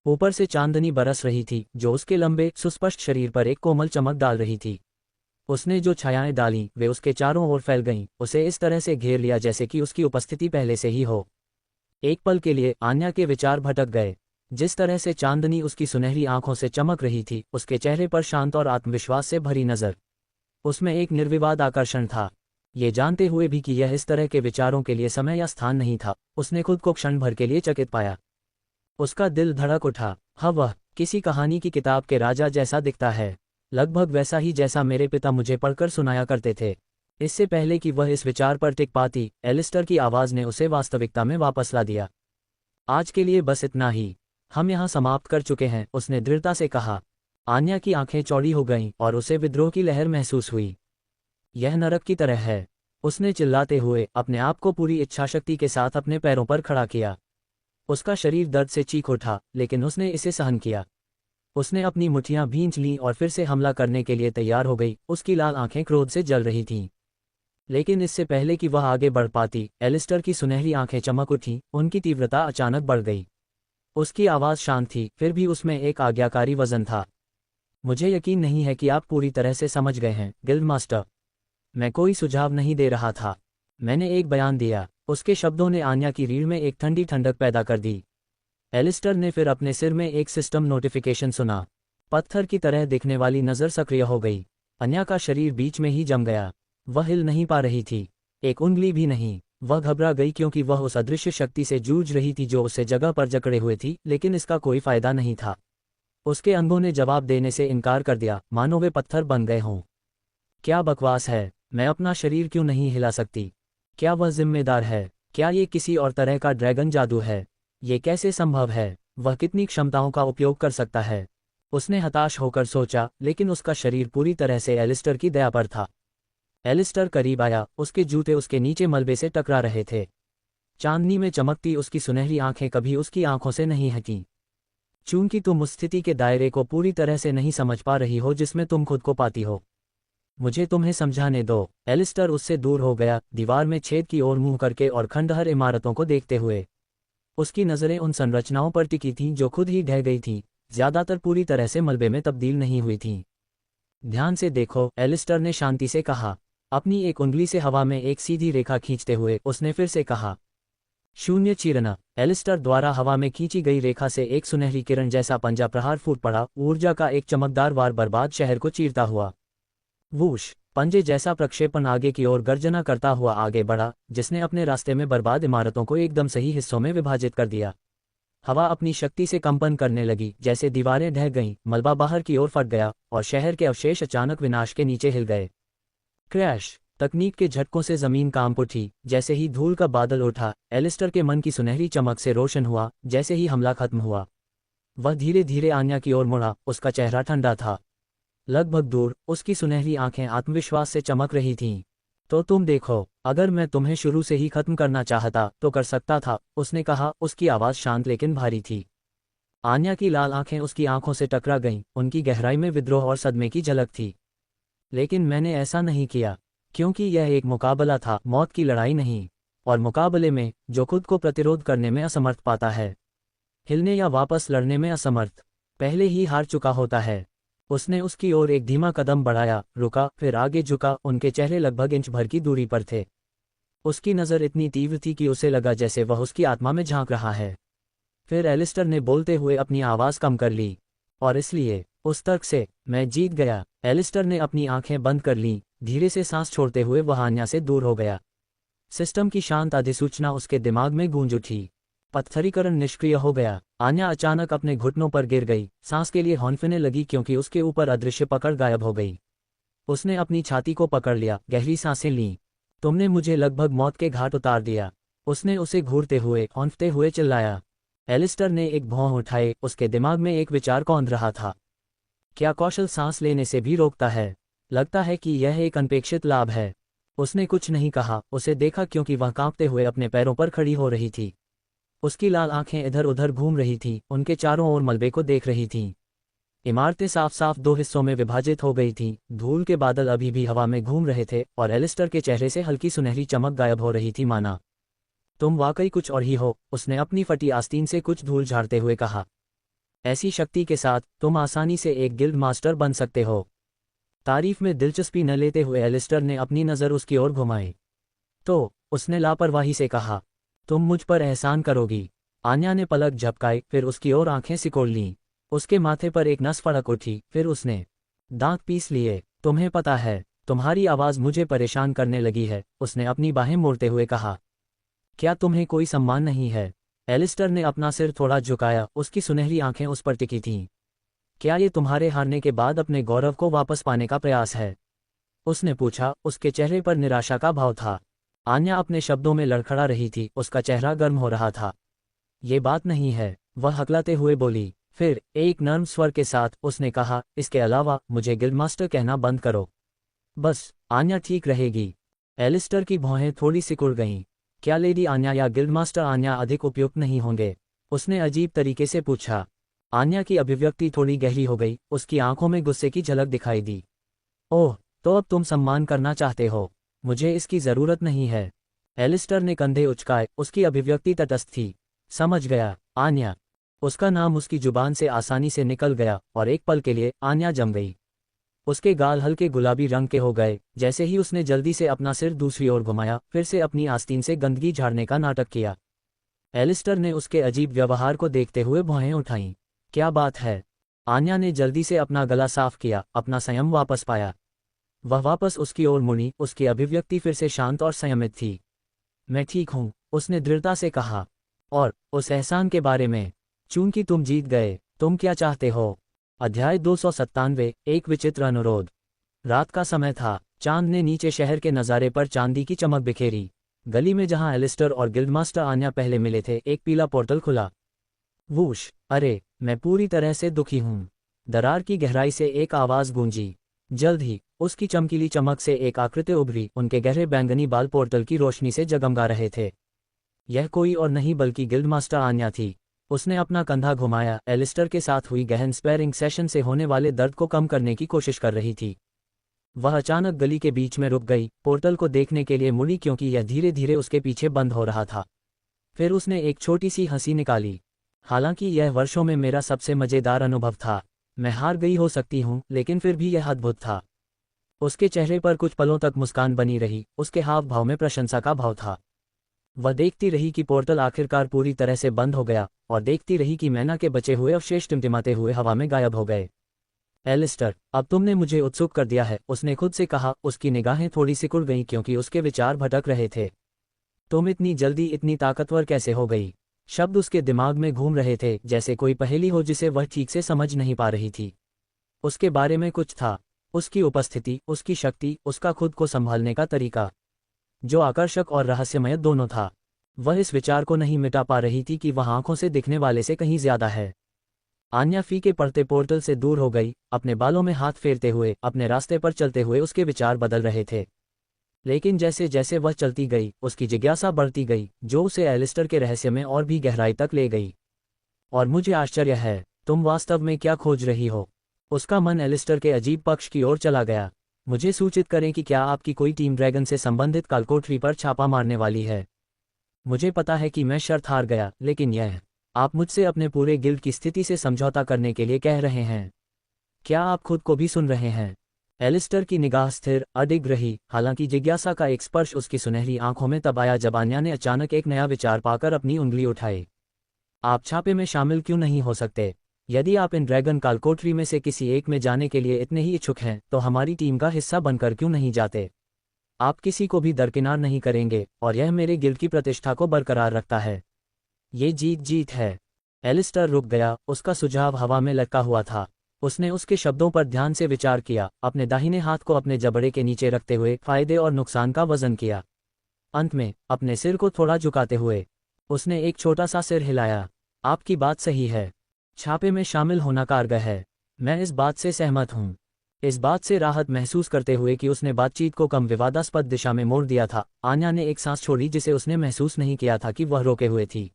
ऊपर से चांदनी बरस रही थी, जो उसके लंबे सुस्पष्ट शरीर पर एक कोमल चमक डाल रही थी। उसने जो छायाएं डाली वे उसके चारों ओर फैल गईं, उसे इस तरह से घेर लिया जैसे कि उसकी उपस्थिति पहले से ही हो। एक पल के लिए आन्या के विचार भटक गए। जिस तरह से चांदनी उसकी सुनहरी आंखों से चमक रही थी, उसके चेहरे पर शांत और आत्मविश्वास से भरी नजर, उसमें एक निर्विवाद आकर्षण था। ये जानते हुए भी कि यह इस तरह के विचारों के लिए समय या स्थान नहीं था, उसने खुद को क्षण भर के लिए चकित पाया। उसका दिल धड़क उठा। हाँ, वह किसी कहानी की किताब के राजा जैसा दिखता है, लगभग वैसा ही जैसा मेरे पिता मुझे पढ़कर सुनाया करते थे। इससे पहले कि वह इस विचार पर टिक पाती, एलिस्टर की आवाज़ ने उसे वास्तविकता में वापस ला दिया। आज के लिए बस इतना ही, हम यहाँ समाप्त कर चुके हैं, उसने दृढ़ता से कहा। आन्या की आंखें चौड़ी हो गईं और उसे विद्रोह की लहर महसूस हुई। यह नरक की तरह है, उसने चिल्लाते हुए अपने आप को पूरी इच्छाशक्ति के साथ अपने पैरों पर खड़ा किया। उसका शरीर दर्द से चीख उठा, लेकिन उसने इसे सहन किया। उसने अपनी मुट्ठियां भींच लीं और फिर से हमला करने के लिए तैयार हो गई। उसकी लाल आंखें क्रोध से जल रही थीं। लेकिन इससे पहले कि वह आगे बढ़ पाती, एलिस्टर की सुनहरी आंखें चमक उठीं, उनकी तीव्रता अचानक बढ़ गई। उसकी आवाज़ शांत थी, फिर भी उसमें एक आज्ञाकारी वजन था। मुझे यकीन नहीं है कि आप पूरी तरह से समझ गए हैं, गिल्ड मास्टर। मैं कोई सुझाव नहीं दे रहा था, मैंने एक बयान दिया। उसके शब्दों ने आन्या की रीढ़ में एक ठंडी ठंडक पैदा कर दी। एलिस्टर ने फिर अपने सिर में एक सिस्टम नोटिफिकेशन सुना। पत्थर की तरह दिखने वाली नज़र सक्रिय हो गई। आन्या का शरीर बीच में ही जम गया। वह हिल नहीं पा रही थी, एक उंगली भी नहीं। वह घबरा गई क्योंकि वह उस अदृश्य शक्ति से जूझ रही थी जो उसे जगह पर जकड़े हुए थी, लेकिन इसका कोई फायदा नहीं था। उसके अंगों ने जवाब देने से इनकार कर दिया, मानो वे पत्थर बन गए हों। क्या बकवास है, मैं अपना शरीर क्यों नहीं हिला सकती? क्या वह जिम्मेदार है? क्या ये किसी और तरह का ड्रैगन जादू है? ये कैसे संभव है? वह कितनी क्षमताओं का उपयोग कर सकता है? उसने हताश होकर सोचा, लेकिन उसका शरीर पूरी तरह से एलिस्टर की दया पर था। एलिस्टर करीब आया, उसके जूते उसके नीचे मलबे से टकरा रहे थे। चांदनी में चमकती उसकी सुनहरी आंखें कभी उसकी आंखों से नहीं हटीं। चूंकि तुम उस स्थिति के दायरे को पूरी तरह से नहीं समझ पा रही हो जिसमें तुम खुद को पाती हो, मुझे तुम्हें समझाने दो। एलिस्टर उससे दूर हो गया, दीवार में छेद की ओर मुंह करके और खंडहर इमारतों को देखते हुए। उसकी नज़रें उन संरचनाओं पर टिकी थीं जो खुद ही ढह गई थीं, ज्यादातर पूरी तरह से मलबे में तब्दील नहीं हुई थीं। ध्यान से देखो, एलिस्टर ने शांति से कहा। अपनी एक उंगली से हवा में एक सीधी रेखा खींचते हुए उसने फिर से कहा, शून्य चीरना। एलिस्टर द्वारा हवा में खींची गई रेखा से एक सुनहरी किरण जैसा पंजा प्रहार फूट पड़ा, ऊर्जा का एक चमकदार वार बर्बाद शहर को चीरता हुआ। वूश, पंजे जैसा प्रक्षेपण आगे की ओर गर्जना करता हुआ आगे बढ़ा, जिसने अपने रास्ते में बर्बाद इमारतों को एकदम सही हिस्सों में विभाजित कर दिया। हवा अपनी शक्ति से कंपन करने लगी, जैसे दीवारें ढह गईं, मलबा बाहर की ओर फट गया और शहर के अवशेष अचानक विनाश के नीचे हिल गए। क्रैश! तकनीक के झटकों से जमीन कांप उठी। जैसे ही धूल का बादल उठा, एलिस्टर के मन की सुनहरी चमक से रोशन हुआ। जैसे ही हमला खत्म हुआ, वह धीरे धीरे आन्या की ओर मुड़ा। उसका चेहरा ठंडा था, लगभग दूर, उसकी सुनहरी आंखें आत्मविश्वास से चमक रही थीं। तो तुम देखो, अगर मैं तुम्हें शुरू से ही खत्म करना चाहता तो कर सकता था, उसने कहा। उसकी आवाज़ शांत लेकिन भारी थी। आन्या की लाल आंखें उसकी आंखों से टकरा गईं, उनकी गहराई में विद्रोह और सदमे की झलक थी। लेकिन मैंने ऐसा नहीं किया, क्योंकि यह एक मुकाबला था, मौत की लड़ाई नहीं। और मुकाबले में, जो खुद को प्रतिरोध करने में असमर्थ पाता है, हिलने या वापस लड़ने में असमर्थ, पहले ही हार चुका होता है। उसने उसकी ओर एक धीमा कदम बढ़ाया, रुका, फिर आगे झुका। उनके चेहरे लगभग इंच भर की दूरी पर थे। उसकी नज़र इतनी तीव्र थी कि उसे लगा जैसे वह उसकी आत्मा में झांक रहा है। फिर एलिस्टर ने बोलते हुए अपनी आवाज़ कम कर ली, और इसलिए, उस तर्क से, मैं जीत गया। एलिस्टर ने अपनी आंखें बंद कर लीं, धीरे से सांस छोड़ते हुए वह आन्या से दूर हो गया। सिस्टम की शांत अधिसूचना उसके दिमाग में गूंज उठी। पत्थरीकरण निष्क्रिय हो गया। आन्या अचानक अपने घुटनों पर गिर गई, सांस के लिए हौंफने लगी क्योंकि उसके ऊपर अदृश्य पकड़ गायब हो गई। उसने अपनी छाती को पकड़ लिया, गहरी सांसें लीं। तुमने मुझे लगभग मौत के घाट उतार दिया, उसने उसे घूरते हुए, हौंफते हुए चिल्लाया। एलिस्टर ने एक भौं उठाए, उसके दिमाग में एक विचार कौंध रहा था। क्या कौशल सांस लेने से भी रोकता है? लगता है कि यह एक अनपेक्षित लाभ है। उसने कुछ नहीं कहा, उसे देखा क्योंकि वह कांपते हुए अपने पैरों पर खड़ी हो रही थी। उसकी लाल आंखें इधर उधर घूम रही थीं, उनके चारों ओर मलबे को देख रही थीं। इमारतें साफ साफ दो हिस्सों में विभाजित हो गई थीं, धूल के बादल अभी भी हवा में घूम रहे थे और एलिस्टर के चेहरे से हल्की सुनहरी चमक गायब हो रही थी, माना तुम वाकई कुछ और ही हो, उसने अपनी फटी आस्तीन से कुछ धूल झाड़ते हुए कहा। ऐसी शक्ति के साथ तुम आसानी से एक गिल्ड मास्टर बन सकते हो। तारीफ में दिलचस्पी न लेते हुए एलिस्टर ने अपनी नज़र उसकी ओर घुमाई। तो, उसने लापरवाही से कहा, तुम मुझ पर एहसान करोगी? आन्या ने पलक झपकाई, फिर उसकी ओर आंखें सिकोड़ लीं। उसके माथे पर एक नस फड़क उठी, फिर उसने दांत पीस लिए। तुम्हें पता है, तुम्हारी आवाज़ मुझे परेशान करने लगी है, उसने अपनी बाहें मोड़ते हुए कहा। क्या तुम्हें कोई सम्मान नहीं है? एलिस्टर ने अपना सिर थोड़ा झुकाया, उसकी सुनहरी आंखें उस पर टिकी थीं। क्या ये तुम्हारे हारने के बाद अपने गौरव को वापस पाने का प्रयास है? उसने पूछा, उसके चेहरे पर निराशा का भाव था। आन्या अपने शब्दों में लड़खड़ा रही थी, उसका चेहरा गर्म हो रहा था। ये बात नहीं है, वह हकलाते हुए बोली। फिर एक नर्म स्वर के साथ उसने कहा, इसके अलावा मुझे गिल्डमास्टर कहना बंद करो। बस, आन्या ठीक रहेगी। एलिस्टर की भौहें थोड़ी सिकुड़ गईं। क्या लेडी आन्या या गिल्डमास्टर आन्या अधिक उपयुक्त नहीं होंगे? उसने अजीब तरीके से पूछा। आन्या की अभिव्यक्ति थोड़ी गहरी हो गई, उसकी आंखों में गुस्से की झलक दिखाई दी। ओह, तो अब तुम सम्मान करना चाहते हो? मुझे इसकी ज़रूरत नहीं है। एलिस्टर ने कंधे उचकाए, उसकी अभिव्यक्ति तटस्थ थी। समझ गया, आन्या। उसका नाम उसकी जुबान से आसानी से निकल गया और एक पल के लिए आन्या जम गई। उसके गाल हल्के गुलाबी रंग के हो गए। जैसे ही उसने जल्दी से अपना सिर दूसरी ओर घुमाया, फिर से अपनी आस्तीन से गंदगी झाड़ने का नाटक किया। एलिस्टर ने उसके अजीब व्यवहार को देखते हुए भौहें उठाईं। क्या बात है? आन्या ने जल्दी से अपना गला साफ किया, अपना संयम वापस पाया। वह वापस उसकी ओर मुड़ी, उसकी अभिव्यक्ति फिर से शांत और संयमित थी। मैं ठीक हूँ, उसने दृढ़ता से कहा। और उस एहसान के बारे में? चूंकि तुम जीत गए, तुम क्या चाहते हो? अध्याय 297, एक विचित्र अनुरोध। रात का समय था। चांद ने नीचे शहर के नज़ारे पर चांदी की चमक बिखेरी। गली में जहां एलिस्टर और गिल्डमास्टर आन्या पहले मिले थे, एक पीला पोर्टल खुला। वूश! अरे, मैं पूरी तरह से दुखी हूँ। दरार की गहराई से एक आवाज़ गूंजी। जल्द ही उसकी चमकीली चमक से एक आकृति उभरी, उनके गहरे बैंगनी बाल पोर्टल की रोशनी से जगमगा रहे थे। यह कोई और नहीं बल्कि गिल्डमास्टर आन्या थी। उसने अपना कंधा घुमाया, एलिस्टर के साथ हुई गहन स्पैरिंग सेशन से होने वाले दर्द को कम करने की कोशिश कर रही थी। वह अचानक गली के बीच में रुक गई, पोर्टल को देखने के लिए मुड़ी क्योंकि यह धीरे धीरे उसके पीछे बंद हो रहा था। फिर उसने एक छोटी सी हंसी निकाली। हालांकि यह वर्षों में मेरा सबसे मज़ेदार अनुभव था। मैं हार गई हो सकती हूँ, लेकिन फिर भी यह अद्भुत था। उसके चेहरे पर कुछ पलों तक मुस्कान बनी रही, उसके हाव भाव में प्रशंसा का भाव था। वह देखती रही कि पोर्टल आखिरकार पूरी तरह से बंद हो गया, और देखती रही कि मैना के बचे हुए अवशेष टिमटिमाते हुए हवा में गायब हो गए। एलिस्टर, अब तुमने मुझे उत्सुक कर दिया है, उसने खुद से कहा। उसकी निगाहें थोड़ी सिकुड़ गईं क्योंकि उसके विचार भटक रहे थे। तुम इतनी जल्दी इतनी ताकतवर कैसे हो गई? शब्द उसके दिमाग में घूम रहे थे, जैसे कोई पहेली हो जिसे वह ठीक से समझ नहीं पा रही थी। उसके बारे में कुछ था, उसकी उपस्थिति, उसकी शक्ति, उसका खुद को संभालने का तरीका, जो आकर्षक और रहस्यमय दोनों था। वह इस विचार को नहीं मिटा पा रही थी कि वह आंखों से दिखने वाले से कहीं ज्यादा है। आन्या फीके पड़ते पोर्टल से दूर हो गई, अपने बालों में हाथ फेरते हुए, अपने रास्ते पर चलते हुए उसके विचार बदल रहे थे। लेकिन जैसे जैसे वह चलती गई, उसकी जिज्ञासा बढ़ती गई, जो उसे एलिस्टर के रहस्य में और भी गहराई तक ले गई। और मुझे आश्चर्य है, तुम वास्तव में क्या खोज रही हो? उसका मन एलिस्टर के अजीब पक्ष की ओर चला गया। मुझे सूचित करें कि क्या आपकी कोई टीम ड्रैगन से संबंधित कालकोठरी पर छापा मारने वाली है? मुझे पता है कि मैं शर्त हार गया, लेकिन यह, आप मुझसे अपने पूरे गिल्ड की स्थिति से समझौता करने के लिए कह रहे हैं। क्या आप खुद को भी सुन रहे हैं? एलिस्टर की निगाह स्थिर, अडिग रही, हालांकि जिज्ञासा का एक स्पर्श उसकी सुनहरी आंखों में तब आया जब आन्या ने अचानक एक नया विचार पाकर अपनी उंगली उठाई। आप छापे में शामिल क्यों नहीं हो सकते? यदि आप इन ड्रैगन कालकोठरी में से किसी एक में जाने के लिए इतने ही इच्छुक हैं, तो हमारी टीम का हिस्सा बनकर क्यों नहीं जाते? आप किसी को भी दरकिनार नहीं करेंगे, और यह मेरे गिल्ड की प्रतिष्ठा को बरकरार रखता है। ये जीत जीत है। एलिस्टर रुक गया, उसका सुझाव हवा में लटका हुआ था। उसने उसके शब्दों पर ध्यान से विचार किया, अपने दाहिने हाथ को अपने जबड़े के नीचे रखते हुए फायदे और नुकसान का वजन किया। अंत में अपने सिर को थोड़ा झुकाते हुए उसने एक छोटा सा सिर हिलाया। आपकी बात सही है, छापे में शामिल होना कारगर है। मैं इस बात से सहमत हूँ। इस बात से राहत महसूस करते हुए कि उसने बातचीत को कम विवादास्पद दिशा में मोड़ दिया था, आन्या ने एक सांस छोड़ी जिसे उसने महसूस नहीं किया था कि वह रोके हुए थी।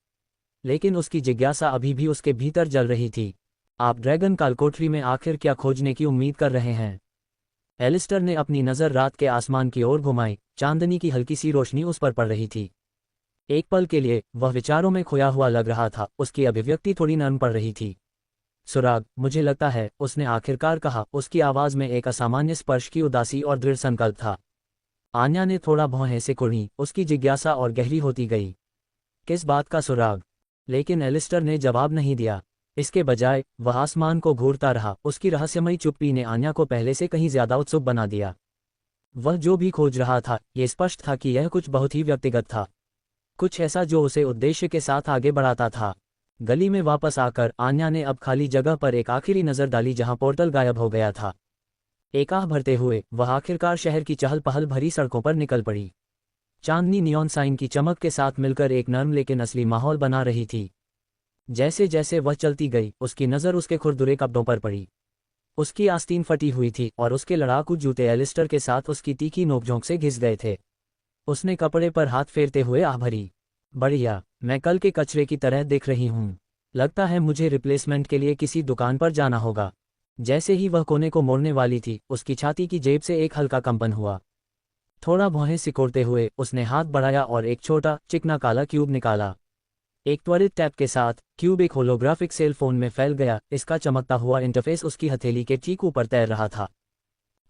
लेकिन उसकी जिज्ञासा अभी भी उसके भीतर जल रही थी। आप ड्रैगन कालकोठरी में आखिर क्या खोजने की उम्मीद कर रहे हैं? एलिस्टर ने अपनी नज़र रात के आसमान की ओर घुमाई। चांदनी की हल्की सी रोशनी उस पर पड़ रही थी। एक पल के लिए वह विचारों में खोया हुआ लग रहा था, उसकी अभिव्यक्ति थोड़ी नरम पड़ रही थी। सुराग, मुझे लगता है, उसने आखिरकार कहा, उसकी आवाज़ में एक असामान्य स्पर्श की उदासी और दृढ़ संकल्प था। आन्या ने थोड़ा भौहें सिकुड़ी, उसकी जिज्ञासा और गहरी होती गई। किस बात का सुराग? लेकिन एलिस्टर ने जवाब नहीं दिया। इसके बजाय वह आसमान को घूरता रहा। उसकी रहस्यमयी चुप्पी ने आन्या को पहले से कहीं ज्यादा उत्सुक बना दिया। वह जो भी खोज रहा था, ये स्पष्ट था कि यह कुछ बहुत ही व्यक्तिगत था, कुछ ऐसा जो उसे उद्देश्य के साथ आगे बढ़ाता था। गली में वापस आकर आन्या ने अब खाली जगह पर एक आखिरी नज़र डाली जहां पोर्टल गायब हो गया था। एक आह भरते हुए वह आखिरकार शहर की चहल पहल भरी सड़कों पर निकल पड़ी। चांदनी नियॉन साइन की चमक के साथ मिलकर एक नर्म लेकिन असली माहौल बना रही थी। जैसे जैसे वह चलती गई, उसकी नज़र उसके खुरदुरे कपड़ों पर पड़ी। उसकी आस्तीन फटी हुई थी और उसके लड़ाकू जूते एलिस्टर के साथ उसकी तीखी नोकझोंक से घिस गए थे। उसने कपड़े पर हाथ फेरते हुए आह भरी। बढ़िया, मैं कल के कचरे की तरह दिख रही हूँ। लगता है मुझे रिप्लेसमेंट के लिए किसी दुकान पर जाना होगा। जैसे ही वह कोने को मोड़ने वाली थी, उसकी छाती की जेब से एक हल्का कंपन हुआ। थोड़ा भौहें सिकोड़ते हुए उसने हाथ बढ़ाया और एक छोटा चिकना काला क्यूब निकाला। एक त्वरित टैप के साथ क्यूब एक होलोग्राफिक सेल फोन में फैल गया। इसका चमकता हुआ इंटरफेस उसकी हथेली के ठीक ऊपर तैर रहा था।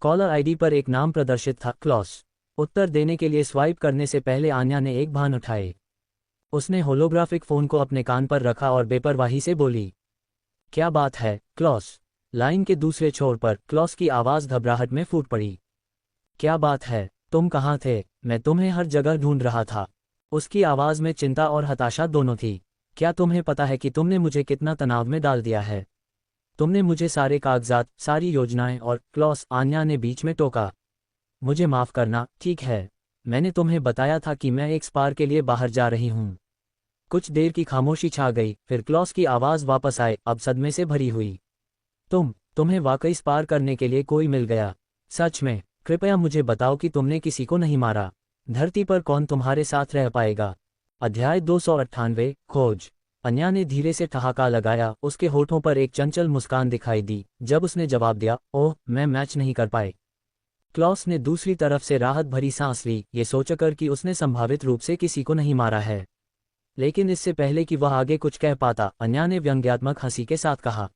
कॉलर आईडी पर एक नाम प्रदर्शित था, क्लॉस। उत्तर देने के लिए स्वाइप करने से पहले आन्या ने एक भान उठाए। उसने होलोग्राफिक फोन को अपने कान पर रखा और बेपरवाही से बोली, क्या बात है, क्लॉस। लाइन के दूसरे छोर पर क्लॉस की आवाज़ घबराहट में फूट पड़ी। क्या बात है, तुम कहाँ थे? मैं तुम्हें हर जगह ढूंढ रहा था। उसकी आवाज़ में चिंता और हताशा दोनों थी। क्या तुम्हें पता है कि तुमने मुझे कितना तनाव में डाल दिया है? तुमने मुझे सारे कागजात, सारी योजनाएं और क्लॉस, आन्या ने बीच में टोका। मुझे माफ़ करना, ठीक है। मैंने तुम्हें बताया था कि मैं एक स्पार के लिए बाहर जा रही हूँ। कुछ देर की खामोशी छा गई, फिर क्लॉस की आवाज़ वापस आए, अब सदमे से भरी हुई। तुम्हें वाकई स्पार करने के लिए कोई मिल गया? सच में? कृपया मुझे बताओ कि तुमने किसी को नहीं मारा। धरती पर कौन तुम्हारे साथ रह पाएगा? अध्याय 298, खोज। अन्या ने धीरे से ठहाका लगाया। उसके होठों पर एक चंचल मुस्कान दिखाई दी जब उसने जवाब दिया, ओह, मैं मैच नहीं कर पाए। क्लॉस ने दूसरी तरफ से राहत भरी सांस ली, ये सोचकर कि उसने संभावित रूप से किसी को नहीं मारा है। लेकिन इससे पहले कि वह आगे कुछ कह पाता, अन्या ने व्यंग्यात्मक हंसी के साथ कहा,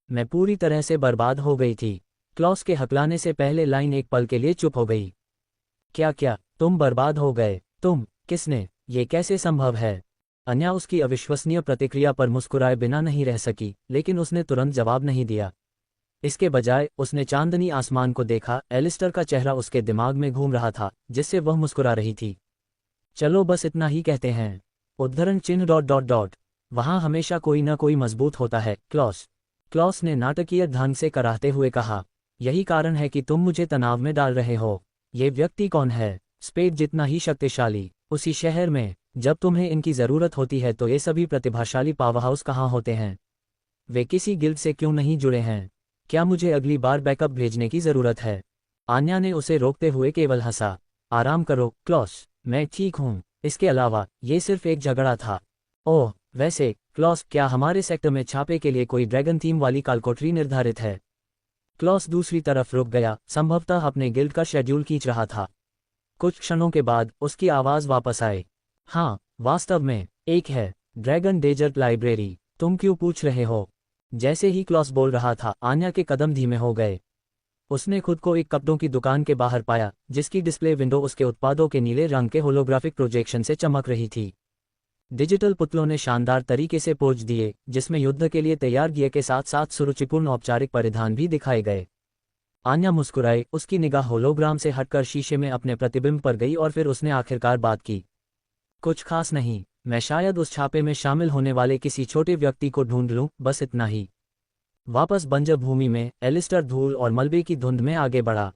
मैं पूरी तरह से बर्बाद हो गई थी। क्लॉस के हकलाने से पहले लाइन एक पल के लिए चुप हो गई। क्या तुम बर्बाद हो गए? तुम? किसने? ये कैसे संभव है? अन्या उसकी अविश्वसनीय प्रतिक्रिया पर मुस्कुराए बिना नहीं रह सकी, लेकिन उसने तुरंत जवाब नहीं दिया। इसके बजाय उसने चांदनी आसमान को देखा। एलिस्टर का चेहरा उसके दिमाग में घूम रहा था, जिससे वह मुस्कुरा रही थी। चलो बस इतना ही कहते हैं। उद्धरण चिन्ह ... वहाँ हमेशा कोई न कोई मजबूत होता है, क्लॉस। क्लॉस ने नाटकीय ढंग से कराहते हुए कहा, यही कारण है कि तुम मुझे तनाव में डाल रहे हो। ये व्यक्ति कौन है? स्पेड जितना ही शक्तिशाली। उसी शहर में जब तुम्हें इनकी ज़रूरत होती है तो ये सभी प्रतिभाशाली पावरहाउस कहाँ होते हैं? वे किसी गिल्ड से क्यों नहीं जुड़े हैं? क्या मुझे अगली बार बैकअप भेजने की ज़रूरत है? आन्या ने उसे रोकते हुए केवल हंसा। आराम करो, क्लॉस, मैं ठीक हूँ। इसके अलावा ये सिर्फ एक झगड़ा था। ओह, वैसे क्लॉस, क्या हमारे सेक्टर में छापे के लिए कोई ड्रैगन थीम वाली कालकोठरी निर्धारित है? क्लॉस दूसरी तरफ रुक गया, संभवतः अपने गिल्ड का शेड्यूल खींच रहा था। कुछ क्षणों के बाद उसकी आवाज़ वापस आई, हाँ, वास्तव में एक है, ड्रैगन डेजर्ट लाइब्रेरी। तुम क्यों पूछ रहे हो? जैसे ही क्लॉस बोल रहा था, आन्या के कदम धीमे हो गए। उसने खुद को एक कपड़ों की दुकान के बाहर पाया, जिसकी डिस्प्ले विंडो उसके उत्पादों के नीले रंग के होलोग्राफिक प्रोजेक्शन से चमक रही थी। डिजिटल पुतलों ने शानदार तरीके से पोज दिए, जिसमें युद्ध के लिए तैयार गियर के साथ साथ सुरुचिपूर्ण औपचारिक परिधान भी दिखाए गए। आन्या मुस्कुराई, उसकी निगाह होलोग्राम से हटकर शीशे में अपने प्रतिबिंब पर गई और फिर उसने आखिरकार बात की, कुछ खास नहीं, मैं शायद उस छापे में शामिल होने वाले किसी छोटे व्यक्ति को ढूंढ लूं, बस इतना ही। वापस बंजर भूमि में एलिस्टर धूल और मलबे की धुंध में आगे बढ़ा।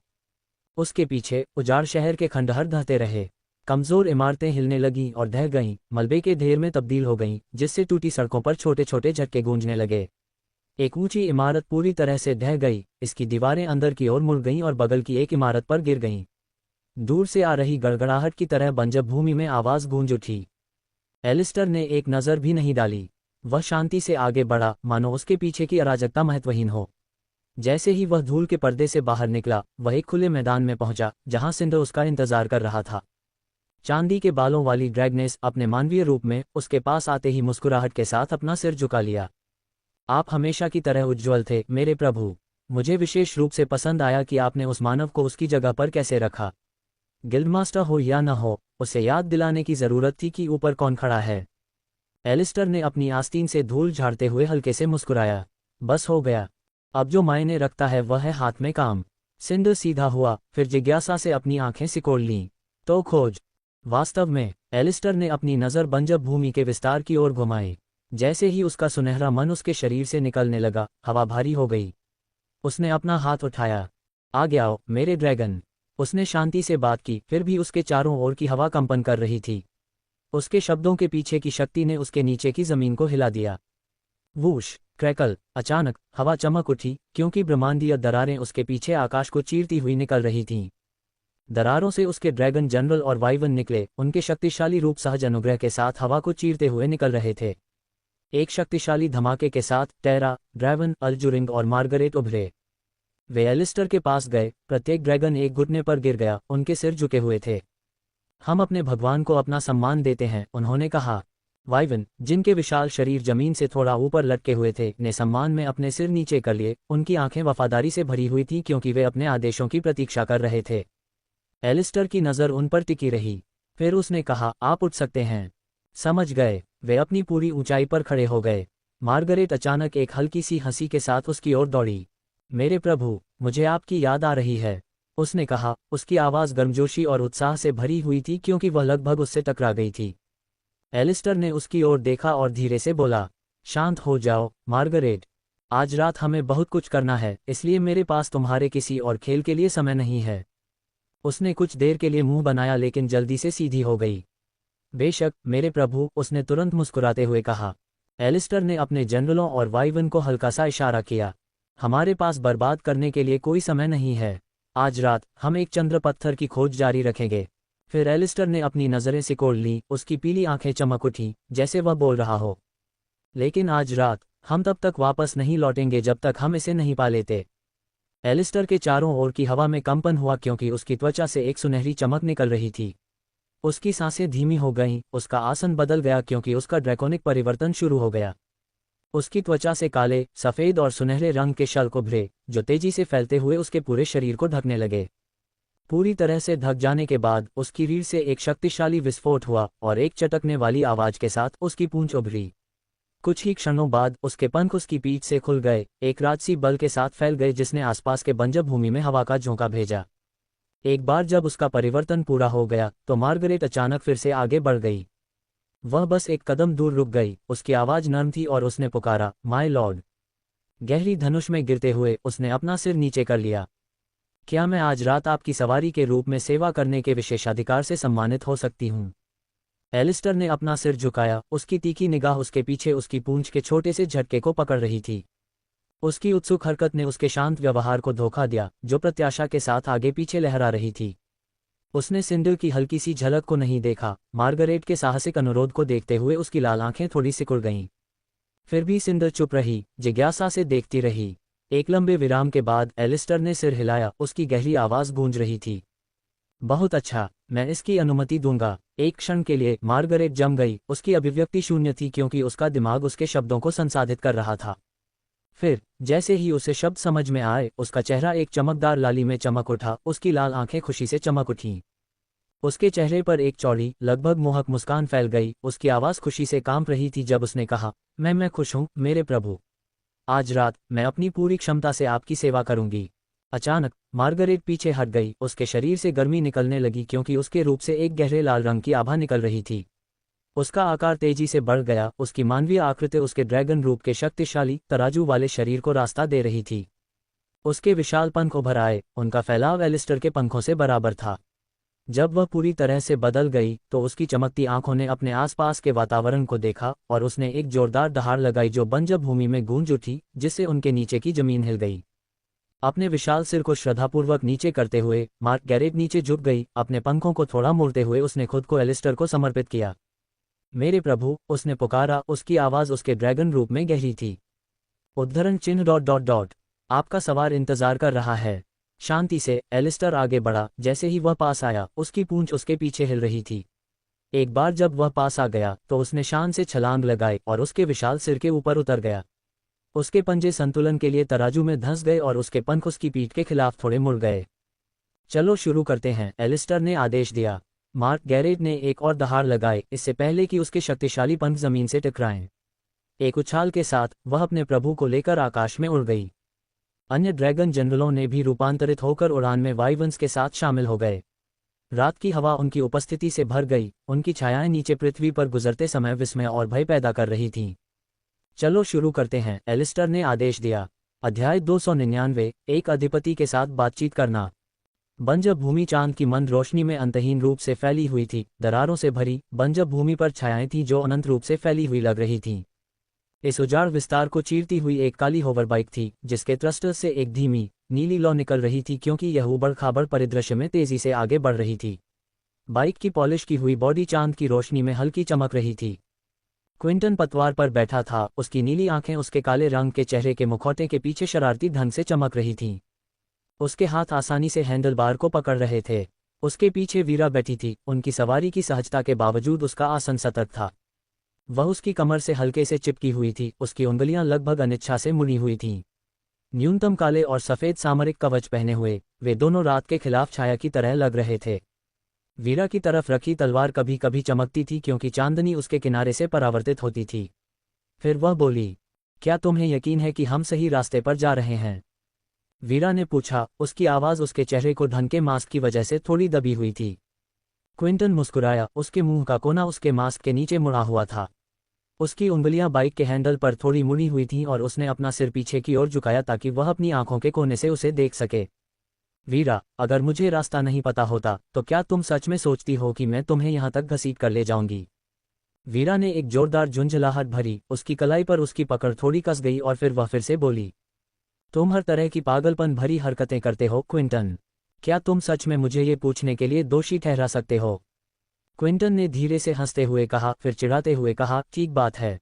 उसके पीछे उजाड़ शहर के खंडहर ढहते रहे। कमजोर इमारतें हिलने लगीं और ढह गईं, मलबे के ढेर में तब्दील हो गईं, जिससे टूटी सड़कों पर छोटे छोटे झटके गूंजने लगे। एक ऊंची इमारत पूरी तरह से ढह गई, इसकी दीवारें अंदर की ओर मुड़ गईं और बगल की एक इमारत पर गिर गईं। दूर से आ रही गड़गड़ाहट की तरह बंजर भूमि में आवाज गूंज उठी। एलिस्टर ने एक नज़र भी नहीं डाली। वह शांति से आगे बढ़ा, मानो उसके पीछे की अराजकता महत्वहीन हो। जैसे ही वह धूल के पर्दे से बाहर निकला, वह एक खुले मैदान में पहुंचा, जहां सिंडर उसका इंतजार कर रहा था। चांदी के बालों वाली ड्रैगनेस अपने मानवीय रूप में उसके पास आते ही मुस्कुराहट के साथ अपना सिर झुका लिया। आप हमेशा की तरह उज्ज्वल थे, मेरे प्रभु। मुझे विशेष रूप से पसंद आया कि आपने उस मानव को उसकी जगह पर कैसे रखा। गिल्डमास्टर हो या न हो, उसे याद दिलाने की जरूरत थी कि ऊपर कौन खड़ा है। एलिस्टर ने अपनी आस्तीन से धूल झाड़ते हुए हल्के से मुस्कुराया। बस हो गया। अब जो मायने रखता है वह है हाथ में काम। सिंडर सीधा हुआ, फिर जिज्ञासा से अपनी आंखें सिकोड़ लीं। तो खोज। वास्तव में एलिस्टर ने अपनी नज़र बंजर भूमि के विस्तार की ओर घुमाई। जैसे ही उसका सुनहरा मन उसके शरीर से निकलने लगा, हवा भारी हो गई। उसने अपना हाथ उठाया। आ गया मेरे ड्रैगन। उसने शांति से बात की, फिर भी उसके चारों ओर की हवा कंपन कर रही थी। उसके शब्दों के पीछे की शक्ति ने उसके नीचे की जमीन को हिला दिया। वूश, क्रैकल, अचानक हवा चमक उठी, क्योंकि ब्रह्मांडीय दरारें उसके पीछे आकाश को चीरती हुई निकल रही थीं। दरारों से उसके ड्रैगन जनरल और वाइवन निकले, उनके शक्तिशाली रूप सहज अनुग्रह के साथ हवा को चीरते हुए निकल रहे थे। एक शक्तिशाली धमाके के साथ टेरा, ड्रैवन, अल्जुरिंग और मार्गरेट उभरे। वे एलिस्टर के पास गए, प्रत्येक ड्रैगन एक घुटने पर गिर गया, उनके सिर झुके हुए थे। हम अपने भगवान को अपना सम्मान देते हैं, उन्होंने कहा। वाइवन, जिनके विशाल शरीर जमीन से थोड़ा ऊपर लटके हुए थे, ने सम्मान में अपने सिर नीचे कर लिए, उनकी आंखें वफादारी से भरी हुई थीं क्योंकि वे अपने आदेशों की प्रतीक्षा कर रहे थे। एलिस्टर की नज़र उन पर टिकी रही। फिर उसने कहा, आप उठ सकते हैं। समझ गए। वे अपनी पूरी ऊंचाई पर खड़े हो गए। मार्गरेट अचानक एक हल्की सी हंसी के साथ उसकी ओर दौड़ी। मेरे प्रभु, मुझे आपकी याद आ रही है, उसने कहा। उसकी आवाज़ गर्मजोशी और उत्साह से भरी हुई थी क्योंकि वह लगभग उससे टकरा गई थी। एलिस्टर ने उसकी ओर देखा और धीरे से बोला, शांत हो जाओ मार्गरेट। आज रात हमें बहुत कुछ करना है, इसलिए मेरे पास तुम्हारे किसी और खेल के लिए समय नहीं है। उसने कुछ देर के लिए मुंह बनाया लेकिन जल्दी से सीधी हो गई। बेशक मेरे प्रभु, उसने तुरंत मुस्कुराते हुए कहा। एलिस्टर ने अपने जनरलों और वाइवन को हल्का सा इशारा किया। हमारे पास बर्बाद करने के लिए कोई समय नहीं है। आज रात हम एक चंद्र पत्थर की खोज जारी रखेंगे। फिर एलिस्टर ने अपनी नज़रें सिकोड़ लीं, उसकी पीली आंखें चमक उठीं, जैसे वह बोल रहा हो। लेकिन आज रात हम तब तक वापस नहीं लौटेंगे जब तक हम इसे नहीं पा लेते। एलिस्टर के चारों ओर की हवा में कंपन हुआ क्योंकि उसकी त्वचा से एक सुनहरी चमक निकल रही थी। उसकी सांसें धीमी हो गईं, उसका आसन बदल गया क्योंकि उसका ड्रैकोनिक परिवर्तन शुरू हो गया। उसकी त्वचा से काले, सफ़ेद और सुनहरे रंग के शल्क उभरे, जो तेजी से फैलते हुए उसके पूरे शरीर को ढकने लगे। पूरी तरह से ढक जाने के बाद उसकी रीढ़ से एक शक्तिशाली विस्फोट हुआ और एक चटकने वाली आवाज के साथ उसकी पूंछ उभरी। कुछ ही क्षणों बाद उसके पंख उसकी पीठ से खुल गए, एक राजसी बल के साथ फैल गए जिसने आसपास के बंजर भूमि में हवा का झोंका भेजा। एक बार जब उसका परिवर्तन पूरा हो गया तो मार्गरेट अचानक फिर से आगे बढ़ गई। वह बस एक कदम दूर रुक गई, उसकी आवाज नर्म थी और उसने पुकारा, माय लॉर्ड। गहरी धनुष में गिरते हुए उसने अपना सिर नीचे कर लिया। क्या मैं आज रात आपकी सवारी के रूप में सेवा करने के विशेषाधिकार से सम्मानित हो सकती हूँ? एलिस्टर ने अपना सिर झुकाया, उसकी तीखी निगाह उसके पीछे उसकी पूंछ के छोटे से झटके को पकड़ रही थी। उसकी उत्सुक हरकत ने उसके शांत व्यवहार को धोखा दिया, जो प्रत्याशा के साथ आगे पीछे लहरा रही थी। उसने सिंडर की हल्की सी झलक को नहीं देखा। मार्गरेट के साहसिक अनुरोध को देखते हुए उसकी लाल आंखें थोड़ी सिकुड़ गईं। फिर भी सिंडर चुप रही, जिज्ञासा से देखती रही। एक लंबे विराम के बाद एलिस्टर ने सिर हिलाया, उसकी गहरी आवाज गूंज रही थी। बहुत अच्छा, मैं इसकी अनुमति दूंगा। एक क्षण के लिए मार्गरेट जम गई, उसकी अभिव्यक्ति शून्य थी क्योंकि उसका दिमाग उसके शब्दों को संसाधित कर रहा था। फिर जैसे ही उसे शब्द समझ में आए, उसका चेहरा एक चमकदार लाली में चमक उठा, उसकी लाल आंखें खुशी से चमक उठीं। उसके चेहरे पर एक चौड़ी, लगभग मोहक मुस्कान फैल गई। उसकी आवाज़ खुशी से कांप रही थी जब उसने कहा, मैं खुश हूँ मेरे प्रभु। आज रात मैं अपनी पूरी क्षमता से आपकी सेवा करूंगी। अचानक मार्गरेट पीछे हट गई, उसके शरीर से गर्मी निकलने लगी क्योंकि उसके रूप से एक गहरे लाल रंग की आभा निकल रही थी। उसका आकार तेजी से बढ़ गया, उसकी मानवीय आकृति उसके ड्रैगन रूप के शक्तिशाली, तराजू वाले शरीर को रास्ता दे रही थी। उसके विशाल पंख उभर आए, उनका फैलाव एलिस्टर के पंखों से बराबर था। जब वह पूरी तरह से बदल गई तो उसकी चमकती आंखों ने अपने आसपास के वातावरण को देखा और उसने एक जोरदार दहाड़ लगाई जो बंजर भूमि में गूंज उठी, जिससे उनके नीचे की जमीन हिल गई। अपने विशाल सिर को श्रद्धापूर्वक नीचे करते हुए मार्गरेट नीचे झुक गई। अपने पंखों को थोड़ा मोड़ते हुए उसने खुद को एलिस्टर को समर्पित किया। मेरे प्रभु, उसने पुकारा, उसकी आवाज़ उसके ड्रैगन रूप में गहरी थी। उद्धरण चिन्ह ... आपका सवार इंतजार कर रहा है। शांति से एलिस्टर आगे बढ़ा। जैसे ही वह पास आया, उसकी पूंछ उसके पीछे हिल रही थी। एक बार जब वह पास आ गया तो उसने शान से छलांग लगाई और उसके विशाल सिर के ऊपर उतर गया। उसके पंजे संतुलन के लिए तराजू में धंस गए और उसके पंख उसकी पीठ के खिलाफ थोड़े मुड़ गए। चलो शुरू करते हैं, एलिस्टर ने आदेश दिया। मार्क गैरेट ने एक और दहाड़ लगाई, इससे पहले कि उसके शक्तिशाली पंख जमीन से टकराएं। एक उछाल के साथ वह अपने प्रभु को लेकर आकाश में उड़ गई। अन्य ड्रैगन जनरलों ने भी रूपांतरित होकर उड़ान में वाइवन्स के साथ शामिल हो गए। रात की हवा उनकी उपस्थिति से भर गई, उनकी छायाएं नीचे पृथ्वी पर गुजरते समय विस्मय और भय पैदा कर रही थीं। चलो शुरू करते हैं, एलिस्टर ने आदेश दिया। अध्याय 299, एक अधिपति के साथ बातचीत करना। बंजर भूमि चांद की मंद रोशनी में अंतहीन रूप से फैली हुई थी, दरारों से भरी बंजर भूमि पर छायाएं थीं जो अनंत रूप से फैली हुई लग रही थीं। इस उजाड़ विस्तार को चीरती हुई एक काली होवरबाइक थी, जिसके थ्रस्टर से एक धीमी नीली लौ निकल रही थी क्योंकि यह उबड़ खाबड़ परिदृश्य में तेजी से आगे बढ़ रही थी। बाइक की पॉलिश की हुई बॉडी चांद की रोशनी में हल्की चमक रही थी। क्विंटन पतवार पर बैठा था, उसकी नीली आंखें उसके काले रंग के चेहरे के मुखौटे के पीछे शरारती ढंग से चमक रही थीं। उसके हाथ आसानी से हैंडल बार को पकड़ रहे थे। उसके पीछे वीरा बैठी थी, उनकी सवारी की सहजता के बावजूद उसका आसन सतर्क था। वह उसकी कमर से हल्के से चिपकी हुई थी, उसकी उंगलियां लगभग अनिच्छा से मुड़ी हुई थीं। न्यूनतम काले और सफ़ेद सामरिक कवच पहने हुए वे दोनों रात के खिलाफ छाया की तरह लग रहे थे। वीरा की तरफ रखी तलवार कभी कभी चमकती थी क्योंकि चांदनी उसके किनारे से परावर्तित होती थी। फिर वह बोली, क्या तुम्हें यकीन है कि हम सही रास्ते पर जा रहे हैं? वीरा ने पूछा, उसकी आवाज़ उसके चेहरे को ढंके मास्क की वजह से थोड़ी दबी हुई थी। क्विंटन मुस्कुराया, उसके मुंह का कोना उसके मास्क के नीचे मुड़ा हुआ था। उसकी उंगलियां बाइक के हैंडल पर थोड़ी मुड़ी हुई थीं और उसने अपना सिर पीछे की ओर झुकाया ताकि वह अपनी आंखों के कोने से उसे देख सके। वीरा, अगर मुझे रास्ता नहीं पता होता तो क्या तुम सच में सोचती हो कि मैं तुम्हें यहां तक घसीट कर ले जाऊंगी? वीरा ने एक जोरदार झुंझलाहट भरी, उसकी कलाई पर उसकी पकड़ थोड़ी कस गई और फिर वह फिर से बोली, तुम हर तरह की पागलपन भरी हरकतें करते हो क्विंटन। क्या तुम सच में मुझे ये पूछने के लिए दोषी ठहरा सकते हो? क्विंटन ने धीरे से हंसते हुए कहा, फिर चिढ़ाते हुए कहा, ठीक बात है,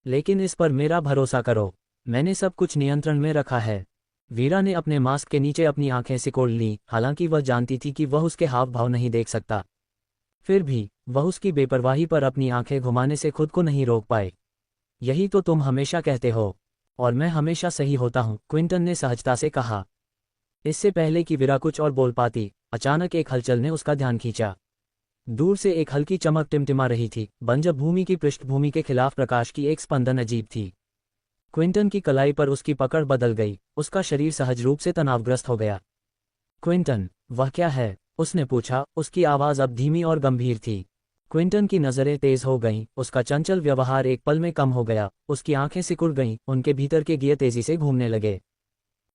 लेकिन इस पर मेरा भरोसा करो, मैंने सब कुछ नियंत्रण में रखा है। वीरा ने अपने मास्क के नीचे अपनी आंखें सिकोड़ लीं, हालांकि वह जानती थी कि वह उसके हाव भाव नहीं देख सकता। फिर भी वह उसकी बेपरवाही पर अपनी आंखें घुमाने से खुद को नहीं रोक पाए। यही तो तुम हमेशा कहते हो, और मैं हमेशा सही होता हूं, क्विंटन ने सहजता से कहा। इससे पहले कि वीरा कुछ और बोल पाती, अचानक एक हलचल ने उसका ध्यान खींचा। दूर से एक हल्की चमक टिमटिमा रही थी, बंजर भूमि की पृष्ठभूमि के खिलाफ प्रकाश की एक स्पंदन अजीब थी। क्विंटन की कलाई पर उसकी पकड़ बदल गई, उसका शरीर सहज रूप से तनावग्रस्त हो गया। क्विंटन, वह क्या है? उसने पूछा, उसकी आवाज़ अब धीमी और गंभीर थी। क्विंटन की नज़रें तेज हो गईं, उसका चंचल व्यवहार एक पल में कम हो गया, उसकी आंखें सिकुड़ गईं, उनके भीतर के गियर तेजी से घूमने लगे।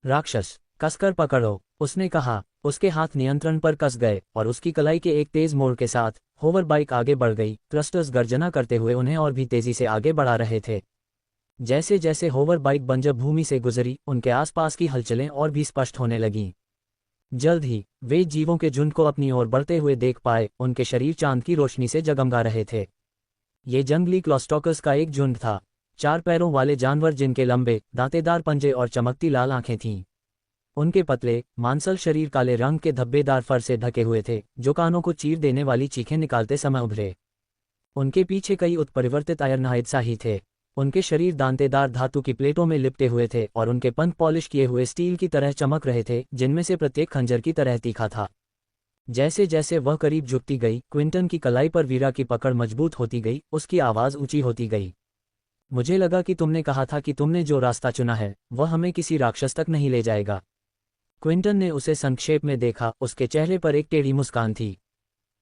राक्षस, कसकर पकड़ो, उसने कहा। उसके हाथ नियंत्रण पर कस गए और उसकी कलाई के एक तेज मोड़ के साथ होवर बाइक आगे बढ़ गई। थ्रस्टर्स गर्जना करते हुए उन्हें और भी तेजी से आगे बढ़ा रहे थे। जैसे जैसे होवर बाइक बंजर भूमि से गुजरी, उनके आसपास की हलचलें और भी स्पष्ट होने लगीं। जल्द ही वे जीवों के झुंड को अपनी ओर बढ़ते हुए देख पाए, उनके शरीर चांद की रोशनी से जगमगा रहे थे। ये जंगली क्लॉस्टॉकर्स का एक झुंड था, 4 पैरों वाले जानवर जिनके लंबे दांतेदार पंजे और चमकती लाल आंखें थीं। उनके पतले मांसल शरीर काले रंग के धब्बेदार फर से ढके हुए थे, जो कानों को चीर देने वाली चीखें निकालते समय उभरे। उनके पीछे कई उत्परिवर्तित आयरनाइड शाही थे। उनके शरीर दांतेदार धातु की प्लेटों में लिपटे हुए थे और उनके पंख पॉलिश किए हुए स्टील की तरह चमक रहे थे, जिनमें से प्रत्येक खंजर की तरह तीखा था। जैसे जैसे वह करीब झुकती गई, क्विंटन की कलाई पर वीरा की पकड़ मजबूत होती गई, उसकी आवाज़ ऊंची होती गई। मुझे लगा कि तुमने कहा था कि तुमने जो रास्ता चुना है वह हमें किसी राक्षस तक नहीं ले जाएगा। क्विंटन ने उसे संक्षेप में देखा, उसके चेहरे पर एक टेढ़ी मुस्कान थी।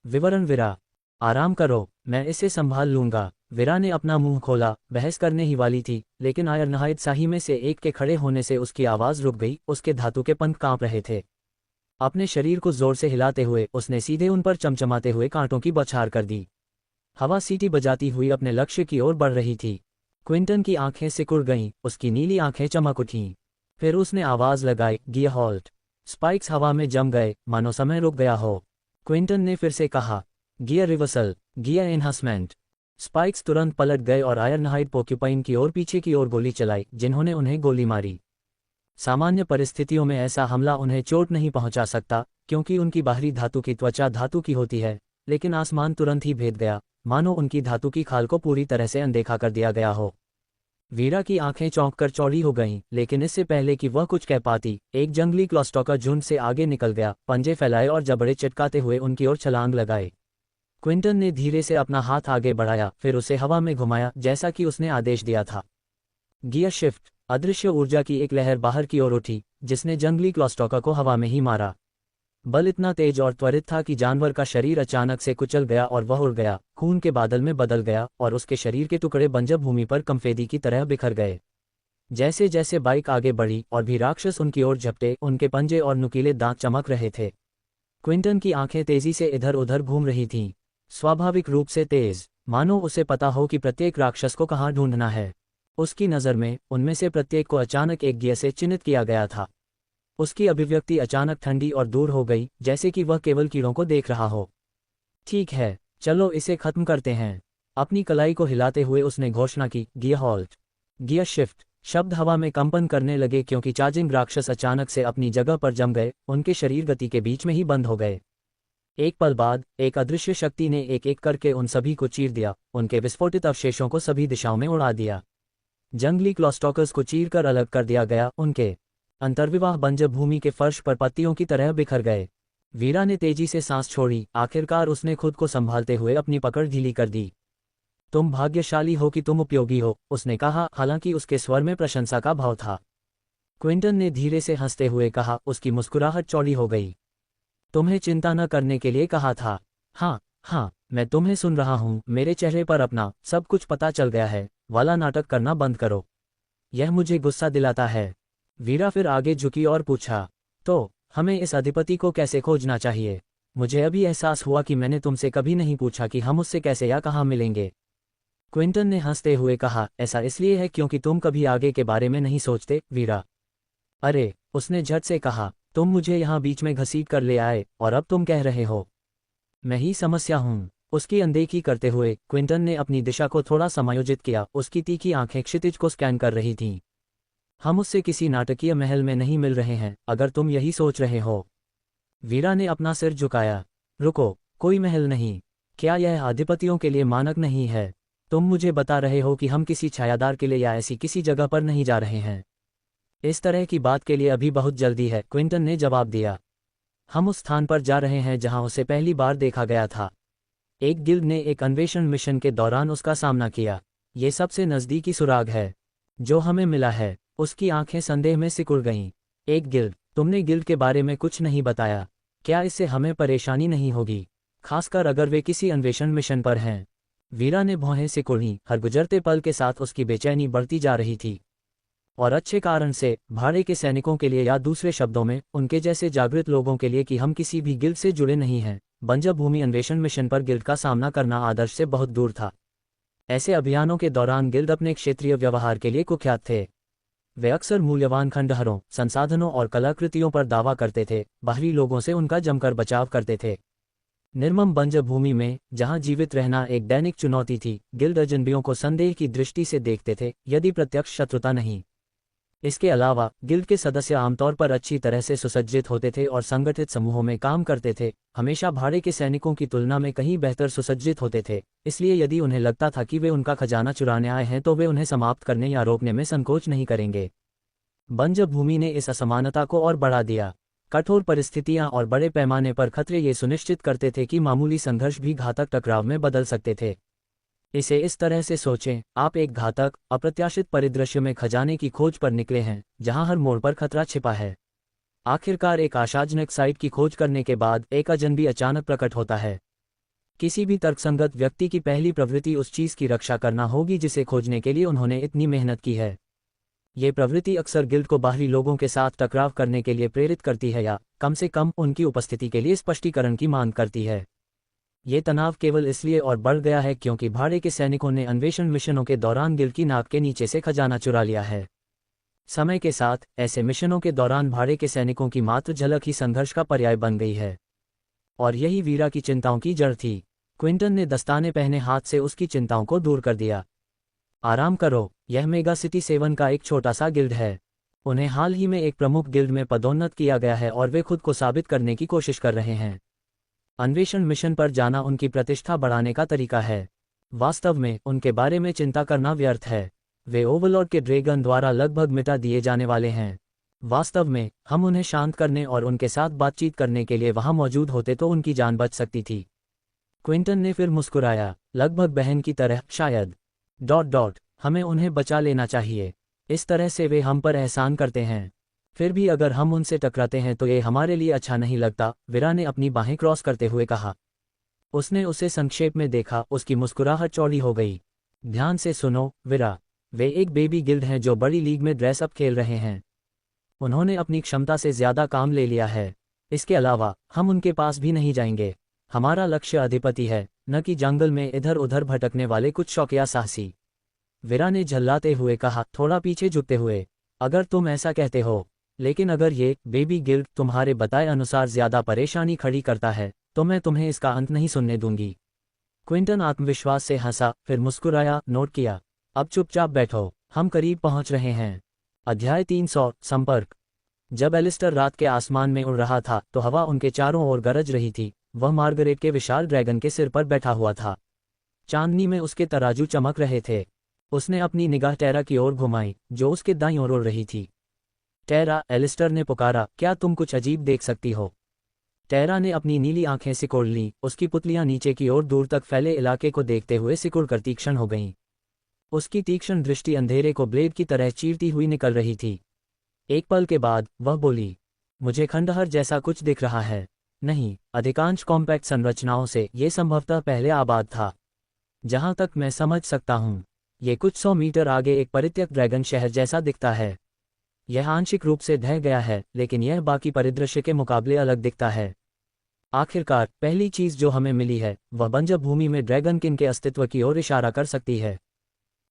विवरण? वीरा, आराम करो, मैं इसे संभाल लूंगा। वीरा ने अपना मुंह खोला, बहस करने ही वाली थी, लेकिन आयरनाइड शाही में से एक के खड़े होने से उसकी आवाज़ रुक गई। उसके धातु के पंख कांप रहे थे। अपने शरीर को जोर से हिलाते हुए उसने सीधे उन पर चमचमाते हुए कांटों की बौछार कर दी। हवा सीटी बजाती हुई अपने लक्ष्य की ओर बढ़ रही थी। क्विंटन की आंखें सिकुड़ गईं, उसकी नीली आंखें चमक उठीं। फिर उसने आवाज़ लगाई, गियर हॉल्ट। स्पाइक्स हवा में जम गए, मानो समय रुक गया हो। क्विंटन ने फिर से कहा, gear reversal, gear enhancement. Spikes तुरंत पलट गए और आयरनाइड पोक्यूपाइन की ओर पीछे की ओर गोली चलाई, जिन्होंने उन्हें गोली मारी। सामान्य परिस्थितियों में ऐसा हमला उन्हें चोट नहीं पहुंचा सकता, क्योंकि उनकी बाहरी धातु की त्वचा धातु की होती है, लेकिन आसमान तुरंत ही भेद गया, मानो उनकी धातु की खाल को पूरी तरह से अनदेखा कर दिया गया हो। वीरा की आंखें चौंक कर चौड़ी हो गईं, लेकिन इससे पहले कि वह कुछ कह पाती, एक जंगली क्लॉस्टॉकर झुंड से आगे निकल गया, पंजे फैलाए और जबड़े चटकाते हुए उनकी ओर छलांग लगाए। क्विंटन ने धीरे से अपना हाथ आगे बढ़ाया, फिर उसे हवा में घुमाया जैसा कि उसने आदेश दिया था। Gear shift. अदृश्य ऊर्जा की एक लहर बाहर की ओर उठी, जिसने जंगली क्लॉस्टॉका को हवा में ही मारा। बल इतना तेज और त्वरित था कि जानवर का शरीर अचानक से कुचल गया और वह उड़ गया, खून के बादल में बदल गया और उसके शरीर के टुकड़े बंजर भूमि पर कंफेदी की तरह बिखर गए। जैसे जैसे बाइक आगे बढ़ी और भी राक्षस उनकी ओर झपटे, उनके पंजे और नुकीले दांत चमक रहे थे। क्विंटन की आंखें तेजी से इधर उधर घूम रही थीं, स्वाभाविक रूप से तेज, मानो उसे पता हो कि प्रत्येक राक्षस को कहाँ ढूंढना है। उसकी नज़र में उनमें से प्रत्येक को अचानक एक गियर से चिन्हित किया गया था। उसकी अभिव्यक्ति अचानक ठंडी और दूर हो गई, जैसे कि वह केवल कीड़ों को देख रहा हो। ठीक है, चलो इसे खत्म करते हैं। अपनी कलाई को हिलाते हुए उसने घोषणा की, गियर हॉल्ट। Gear shift. शब्द हवा में कंपन करने लगे क्योंकि चार्जिंग राक्षस अचानक से अपनी जगह पर जम गए, उनके शरीर गति के बीच में ही बंद हो गए। एक पल बाद एक अदृश्य शक्ति ने एक एक करके उन सभी को चीर दिया, उनके विस्फोटित अवशेषों को सभी दिशाओं में उड़ा दिया। जंगली क्लॉस्टॉकर्स को चीर कर अलग कर दिया गया, उनके अंतर्विवाह बंजर भूमि के फर्श पर पत्तियों की तरह बिखर गए। वीरा ने तेजी से सांस छोड़ी, आखिरकार उसने खुद को संभालते हुए अपनी पकड़ ढीली कर दी। तुम भाग्यशाली हो कि तुम उपयोगी हो, उसने कहा, हालांकि उसके स्वर में प्रशंसा का भाव था। क्विंटन ने धीरे से हंसते हुए कहा, उसकी मुस्कुराहट चौड़ी हो गई। तुम्हें चिंता न करने के लिए कहा था। हाँ, मैं तुम्हें सुन रहा हूँ। मेरे चेहरे पर अपना सब कुछ पता चल गया है वाला नाटक करना बंद करो, यह मुझे गुस्सा दिलाता है। वीरा फिर आगे झुकी और पूछा, तो हमें इस अधिपति को कैसे खोजना चाहिए? मुझे अभी एहसास हुआ कि मैंने तुमसे कभी नहीं पूछा कि हम उससे कैसे या कहाँ मिलेंगे। क्विंटन ने हंसते हुए कहा, ऐसा इसलिए है क्योंकि तुम कभी आगे के बारे में नहीं सोचते, वीरा। अरे, उसने झट से कहा, तुम मुझे यहाँ बीच में घसीट कर ले आए और अब तुम कह रहे हो मैं ही समस्या हूँ। उसकी अनदेखी करते हुए क्विंटन ने अपनी दिशा को थोड़ा समायोजित किया, उसकी तीखी आंखें क्षितिज को स्कैन कर रही थीं। हम उससे किसी नाटकीय महल में नहीं मिल रहे हैं, अगर तुम यही सोच रहे हो। वीरा ने अपना सिर झुकाया। रुको, कोई महल नहीं। क्या यह अधिपतियों के लिए मानक नहीं है? तुम मुझे बता रहे हो कि हम किसी छायादार के लिए या ऐसी किसी जगह पर नहीं जा रहे हैं। इस तरह की बात के लिए अभी बहुत जल्दी है, क्विंटन ने जवाब दिया। हम उस स्थान पर जा रहे हैं जहां उसे पहली बार देखा गया था। एक गिल्ड ने एक अन्वेषण मिशन के दौरान उसका सामना किया। ये सबसे नज़दीकी सुराग है जो हमें मिला है। उसकी आंखें संदेह में सिकुड़ गईं। एक गिल्ड? तुमने गिल्ड के बारे में कुछ नहीं बताया। क्या इससे हमें परेशानी नहीं होगी, खासकर अगर वे किसी अन्वेषण मिशन पर हैं? वीरा ने भौहें सिकुड़ी। हर गुजरते पल के साथ उसकी बेचैनी बढ़ती जा रही थी, और अच्छे कारण से। भाड़े के सैनिकों के लिए, या दूसरे शब्दों में उनके जैसे जागृत लोगों के लिए, कि हम किसी भी गिल्ड से जुड़े नहीं हैं। बंजर भूमि अन्वेषण मिशन पर गिल्ड का सामना करना आदर्श से बहुत दूर था। ऐसे अभियानों के दौरान गिल्ड अपने क्षेत्रीय व्यवहार के लिए कुख्यात थे। वे अक्सर मूल्यवान खंडहरों, संसाधनों और कलाकृतियों पर दावा करते थे, बाहरी लोगों से उनका जमकर बचाव करते थे। निर्मम बंजर भूमि में जहां जीवित रहना एक दैनिक चुनौती थी, गिल्ड अजनबियों को संदेह की दृष्टि से देखते थे, यदि प्रत्यक्ष शत्रुता नहीं। इसके अलावा गिल्ड के सदस्य आमतौर पर अच्छी तरह से सुसज्जित होते थे और संगठित समूहों में काम करते थे, हमेशा भाड़े के सैनिकों की तुलना में कहीं बेहतर सुसज्जित होते थे। इसलिए यदि उन्हें लगता था कि वे उनका खजाना चुराने आए हैं, तो वे उन्हें समाप्त करने या रोकने में संकोच नहीं करेंगे। बंजर भूमि ने इस असमानता को और बढ़ा दिया। कठोर परिस्थितियां और बड़े पैमाने पर खतरे ये सुनिश्चित करते थे कि मामूली संघर्ष भी घातक टकराव में बदल सकते थे। इसे इस तरह से सोचें, आप एक घातक, अप्रत्याशित परिदृश्य में खजाने की खोज पर निकले हैं, जहां हर मोड़ पर खतरा छिपा है। आखिरकार एक आशाजनक साइट की खोज करने के बाद एक अजनबी अचानक प्रकट होता है। किसी भी तर्कसंगत व्यक्ति की पहली प्रवृत्ति उस चीज की रक्षा करना होगी जिसे खोजने के लिए उन्होंने इतनी मेहनत की है। ये प्रवृत्ति अक्सर गिल्ड को बाहरी लोगों के साथ टकराव करने के लिए प्रेरित करती है, या कम से कम उनकी उपस्थिति के लिए स्पष्टीकरण की मांग करती है। ये तनाव केवल इसलिए और बढ़ गया है क्योंकि भाड़े के सैनिकों ने अन्वेषण मिशनों के दौरान गिल्ड की नाक के नीचे से खजाना चुरा लिया है। समय के साथ ऐसे मिशनों के दौरान भाड़े के सैनिकों की मात्र झलक ही संघर्ष का पर्याय बन गई है, और यही वीरा की चिंताओं की जड़ थी। क्विंटन ने दस्ताने पहने हाथ से उसकी चिंताओं को दूर कर दिया। आराम करो, यह मेगा सिटी 7 का एक छोटा सा गिल्ड है। उन्हें हाल ही में एक प्रमुख गिल्ड में पदोन्नत किया गया है और वे खुद को साबित करने की कोशिश कर रहे हैं। अन्वेषण मिशन पर जाना उनकी प्रतिष्ठा बढ़ाने का तरीका है। वास्तव में उनके बारे में चिंता करना व्यर्थ है। वे ओवरलॉर्ड के ड्रैगन द्वारा लगभग मिटा दिए जाने वाले हैं। वास्तव में हम उन्हें शांत करने और उनके साथ बातचीत करने के लिए वहां मौजूद होते तो उनकी जान बच सकती थी। क्विंटन ने फिर मुस्कुराया, लगभग बहन की तरह, शायद। हमें उन्हें बचा लेना चाहिए। इस तरह से वे हम पर एहसान करते हैं। फिर भी अगर हम उनसे टकराते हैं तो ये हमारे लिए अच्छा नहीं लगता, वीरा ने अपनी बाहें क्रॉस करते हुए कहा। उसने उसे संक्षेप में देखा, उसकी मुस्कुराहट चौड़ी हो गई। ध्यान से सुनो, वीरा। वे एक बेबी गिल्ड हैं जो बड़ी लीग में ड्रेस अप खेल रहे हैं। उन्होंने अपनी क्षमता से ज्यादा काम ले लिया है। इसके अलावा हम उनके पास भी नहीं जाएंगे। हमारा लक्ष्य अधिपति है, न कि जंगल में इधर उधर भटकने वाले कुछ शौकिया साहसी। वीरा ने झल्लाते हुए कहा, थोड़ा पीछे झुकते हुए। अगर तुम ऐसा कहते हो, लेकिन अगर ये बेबी गिल्ड तुम्हारे बताए अनुसार ज्यादा परेशानी खड़ी करता है तो मैं तुम्हें इसका अंत नहीं सुनने दूंगी। क्विंटन आत्मविश्वास से हंसा, फिर मुस्कुराया, नोट किया। अब चुपचाप बैठो, हम करीब पहुंच रहे हैं। अध्याय 300, संपर्क। जब एलिस्टर रात के आसमान में उड़ रहा था तो हवा उनके चारों ओर गरज रही थी। वह मार्गरेट के विशाल ड्रैगन के सिर पर बैठा हुआ था। चांदनी में उसके तराजू चमक रहे थे। उसने अपनी निगाह टेरा की ओर घुमाई, जो उसके दाईं ओर उड़ रही थी। टेरा, एलिस्टर ने पुकारा, क्या तुम कुछ अजीब देख सकती हो? टेरा ने अपनी नीली आंखें सिकोड़ लीं, उसकी पुतलियां नीचे की ओर दूर तक फैले इलाके को देखते हुए सिकुड़कर तीक्ष्ण हो गईं। उसकी तीक्ष्ण दृष्टि अंधेरे को ब्लेड की तरह चीरती हुई निकल रही थी। एक पल के बाद वह बोली, मुझे खंडहर जैसा कुछ दिख रहा है। नहीं, अधिकांश कॉम्पैक्ट संरचनाओं से ये संभवतः पहले आबाद था। जहां तक मैं समझ सकता हूं, ये कुछ 100 मीटर आगे एक परित्यक्त ड्रैगन शहर जैसा दिखता है। यह आंशिक रूप से ढह गया है, लेकिन यह बाकी परिदृश्य के मुकाबले अलग दिखता है। आखिरकार पहली चीज जो हमें मिली है वह बंजर भूमि में ड्रैगन किन के अस्तित्व की ओर इशारा कर सकती है।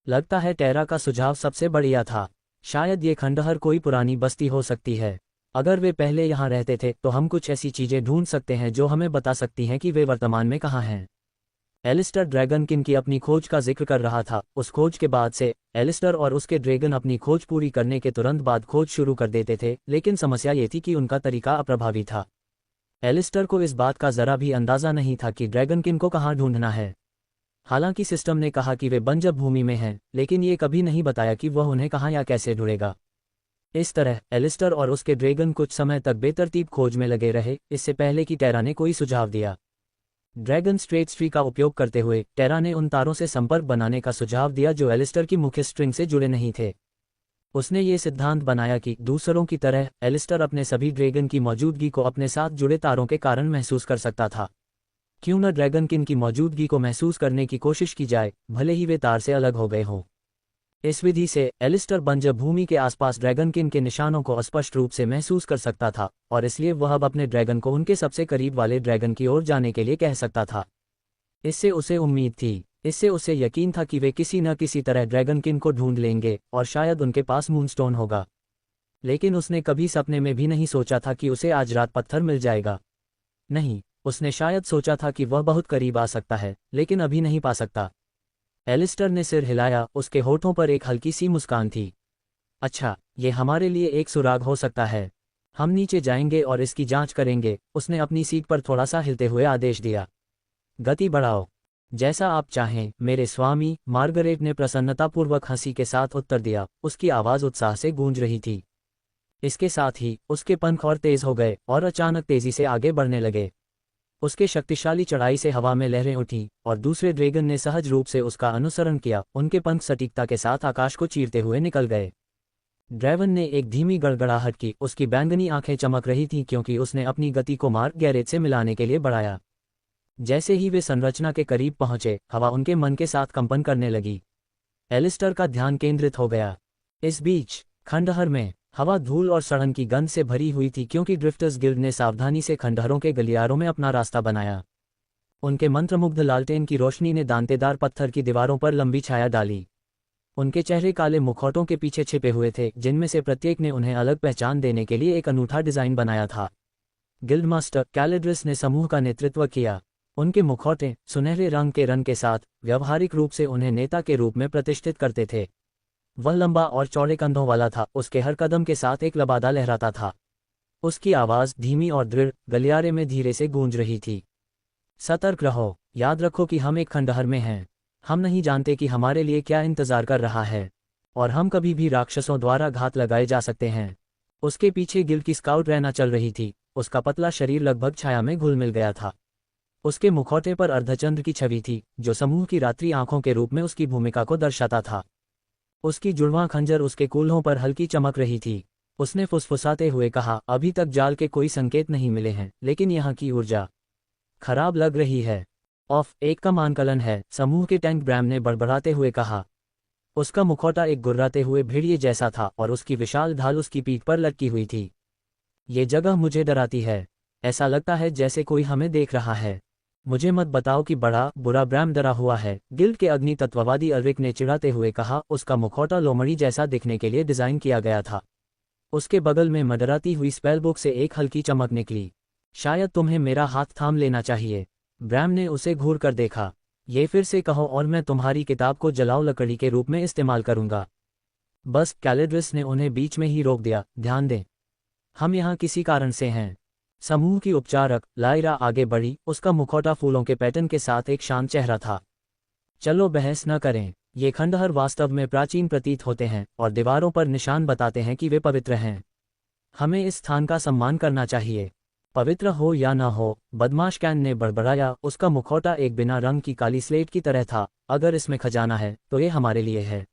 लगता है टेरा का सुझाव सबसे बढ़िया था। शायद ये खंडहर कोई पुरानी बस्ती हो सकती है। अगर वे पहले यहाँ रहते थे तो हम कुछ ऐसी चीजें ढूंढ सकते हैं जो हमें बता सकती हैं कि वे वर्तमान में कहाँ हैं। एलिस्टर ड्रैगन किन की अपनी खोज का जिक्र कर रहा था। उस खोज के बाद से एलिस्टर और उसके ड्रैगन अपनी खोज पूरी करने के तुरंत बाद खोज शुरू कर देते थे, लेकिन समस्या ये थी कि उनका तरीका अप्रभावी था। एलिस्टर को इस बात का जरा भी अंदाजा नहीं था कि ड्रैगन किन को कहाँ ढूंढना है। हालांकि सिस्टम ने कहा कि वे बंजर भूमि में हैं, लेकिन ये कभी नहीं बताया कि वह उन्हें कहाँ या कैसे ढूंढेगा। इस तरह एलिस्टर और उसके ड्रैगन कुछ समय तक बेतरतीब खोज में लगे रहे, इससे पहले कि टेरा ने कोई सुझाव दिया। ड्रैगन स्ट्रेट ट्री का उपयोग करते हुए टेरा ने उन तारों से संपर्क बनाने का सुझाव दिया जो एलिस्टर की मुख्य स्ट्रिंग से जुड़े नहीं थे। उसने ये सिद्धांत बनाया कि दूसरों की तरह एलिस्टर अपने सभी ड्रैगन की मौजूदगी को अपने साथ जुड़े तारों के कारण महसूस कर सकता था। क्यों न ड्रैगन किन की मौजूदगी को महसूस करने की कोशिश की जाए, भले ही वे तार से अलग हो गए हों। इस विधि से एलिस्टर बंजर भूमि के आसपास ड्रैगन किन के निशानों को स्पष्ट रूप से महसूस कर सकता था, और इसलिए वह अब अपने ड्रैगन को उनके सबसे करीब वाले ड्रैगन की ओर जाने के लिए कह सकता था। इससे उसे उम्मीद थी, इससे उसे यकीन था कि वे किसी न किसी तरह ड्रैगन किन को ढूंढ लेंगे और शायद उनके पास मूनस्टोन होगा। लेकिन उसने कभी सपने में भी नहीं सोचा था कि उसे आज रात पत्थर मिल जाएगा। नहीं, उसने शायद सोचा था कि वह बहुत करीब आ सकता है, लेकिन अभी नहीं पा सकता। एलिस्टर ने सिर हिलाया, उसके होठों पर एक हल्की सी मुस्कान थी। अच्छा, ये हमारे लिए एक सुराग हो सकता है। हम नीचे जाएंगे और इसकी जांच करेंगे। उसने अपनी सीट पर थोड़ा सा हिलते हुए आदेश दिया। गति बढ़ाओ। जैसा आप चाहें मेरे स्वामी, मार्गरेट ने प्रसन्नतापूर्वक हंसी के साथ उत्तर दिया। उसकी आवाज उत्साह से गूंज रही थी। इसके साथ ही उसके पंख और तेज हो गए और अचानक तेजी से आगे बढ़ने लगे। उसके शक्तिशाली चढ़ाई से हवा में लहरें उठीं और दूसरे ड्रैगन ने सहज रूप से उसका अनुसरण किया। उनके पंख सटीकता के साथ आकाश को चीरते हुए निकल गए। ड्रैगन ने एक धीमी गड़गड़ाहट की। उसकी बैंगनी आंखें चमक रही थीं क्योंकि उसने अपनी गति को मार्गरेट से मिलाने के लिए बढ़ाया। जैसे ही वे संरचना के करीब पहुंचे, हवा उनके मन के साथ कंपन करने लगी। एलिस्टर का ध्यान केंद्रित हो गया। इस बीच खंडहर में हवा धूल और सड़न की गंध से भरी हुई थी क्योंकि ड्रिफ्टर्स गिल्ड ने सावधानी से खंडहरों के गलियारों में अपना रास्ता बनाया। उनके मंत्रमुग्ध लालटेन की रोशनी ने दांतेदार पत्थर की दीवारों पर लंबी छाया डाली। उनके चेहरे काले मुखौटों के पीछे छिपे हुए थे, जिनमें से प्रत्येक ने उन्हें अलग पहचान देने के लिए एक अनूठा डिजाइन बनाया था। गिल्ड मास्टर कैलिड्रिस ने समूह का नेतृत्व किया। उनके मुखौटे सुनहरे रंग के साथ व्यवहारिक रूप से उन्हें नेता के रूप में प्रतिष्ठित करते थे। वह लंबा और चौड़े कंधों वाला था। उसके हर कदम के साथ एक लबादा लहराता था। उसकी आवाज धीमी और दृढ़ गलियारे में धीरे से गूंज रही थी। सतर्क रहो, याद रखो कि हम एक खंडहर में हैं। हम नहीं जानते कि हमारे लिए क्या इंतजार कर रहा है, और हम कभी भी राक्षसों द्वारा घात लगाए जा सकते हैं। उसके पीछे गिल्ड की स्काउट रहना चल रही थी। उसका पतला शरीर लगभग छाया में घुल मिल गया था। उसके मुखौटे पर अर्धचंद्र की छवि थी, जो समूह की रात्रि आंखों के रूप में उसकी भूमिका को दर्शाता था। उसकी जुड़वां खंजर उसके कूल्हों पर हल्की चमक रही थी। उसने फुसफुसाते हुए कहा, अभी तक जाल के कोई संकेत नहीं मिले हैं, लेकिन यहाँ की ऊर्जा खराब लग रही है। ऑफ एक कम आंकलन है, समूह के टैंक ब्रैम ने बड़बड़ाते हुए कहा। उसका मुखौटा एक गुर्राते हुए भेड़िए जैसा था और उसकी विशाल ढाल उसकी पीठ पर लटकी हुई थी। ये जगह मुझे डराती है। ऐसा लगता है जैसे कोई हमें देख रहा है। मुझे मत बताओ कि बड़ा बुरा ब्रैम डरा हुआ है, गिल्ड के अग्नि तत्ववादी अल्रिक ने चिढ़ाते हुए कहा। उसका मुखौटा लोमड़ी जैसा दिखने के लिए डिजाइन किया गया था। उसके बगल में मडराती हुई स्पेलबुक से एक हल्की चमक निकली। शायद तुम्हें मेरा हाथ थाम लेना चाहिए। ब्रैम ने उसे घूर कर देखा। ये फिर से कहो और मैं तुम्हारी किताब को जलाओ लकड़ी के रूप में इस्तेमाल करूंगा। बस, कैलिड्रस ने उन्हें बीच में ही रोक दिया। ध्यान दें, हम यहाँ किसी कारण से हैं। समूह की उपचारक लायरा आगे बढ़ी। उसका मुखौटा फूलों के पैटर्न के साथ एक शांत चेहरा था। चलो बहस न करें। ये खंडहर वास्तव में प्राचीन प्रतीत होते हैं और दीवारों पर निशान बताते हैं कि वे पवित्र हैं। हमें इस स्थान का सम्मान करना चाहिए, पवित्र हो या न हो। बदमाश कैन ने बड़बड़ाया। उसका मुखौटा एक बिना रंग की काली स्लेट की तरह था। अगर इसमें खजाना है तो ये हमारे लिए है।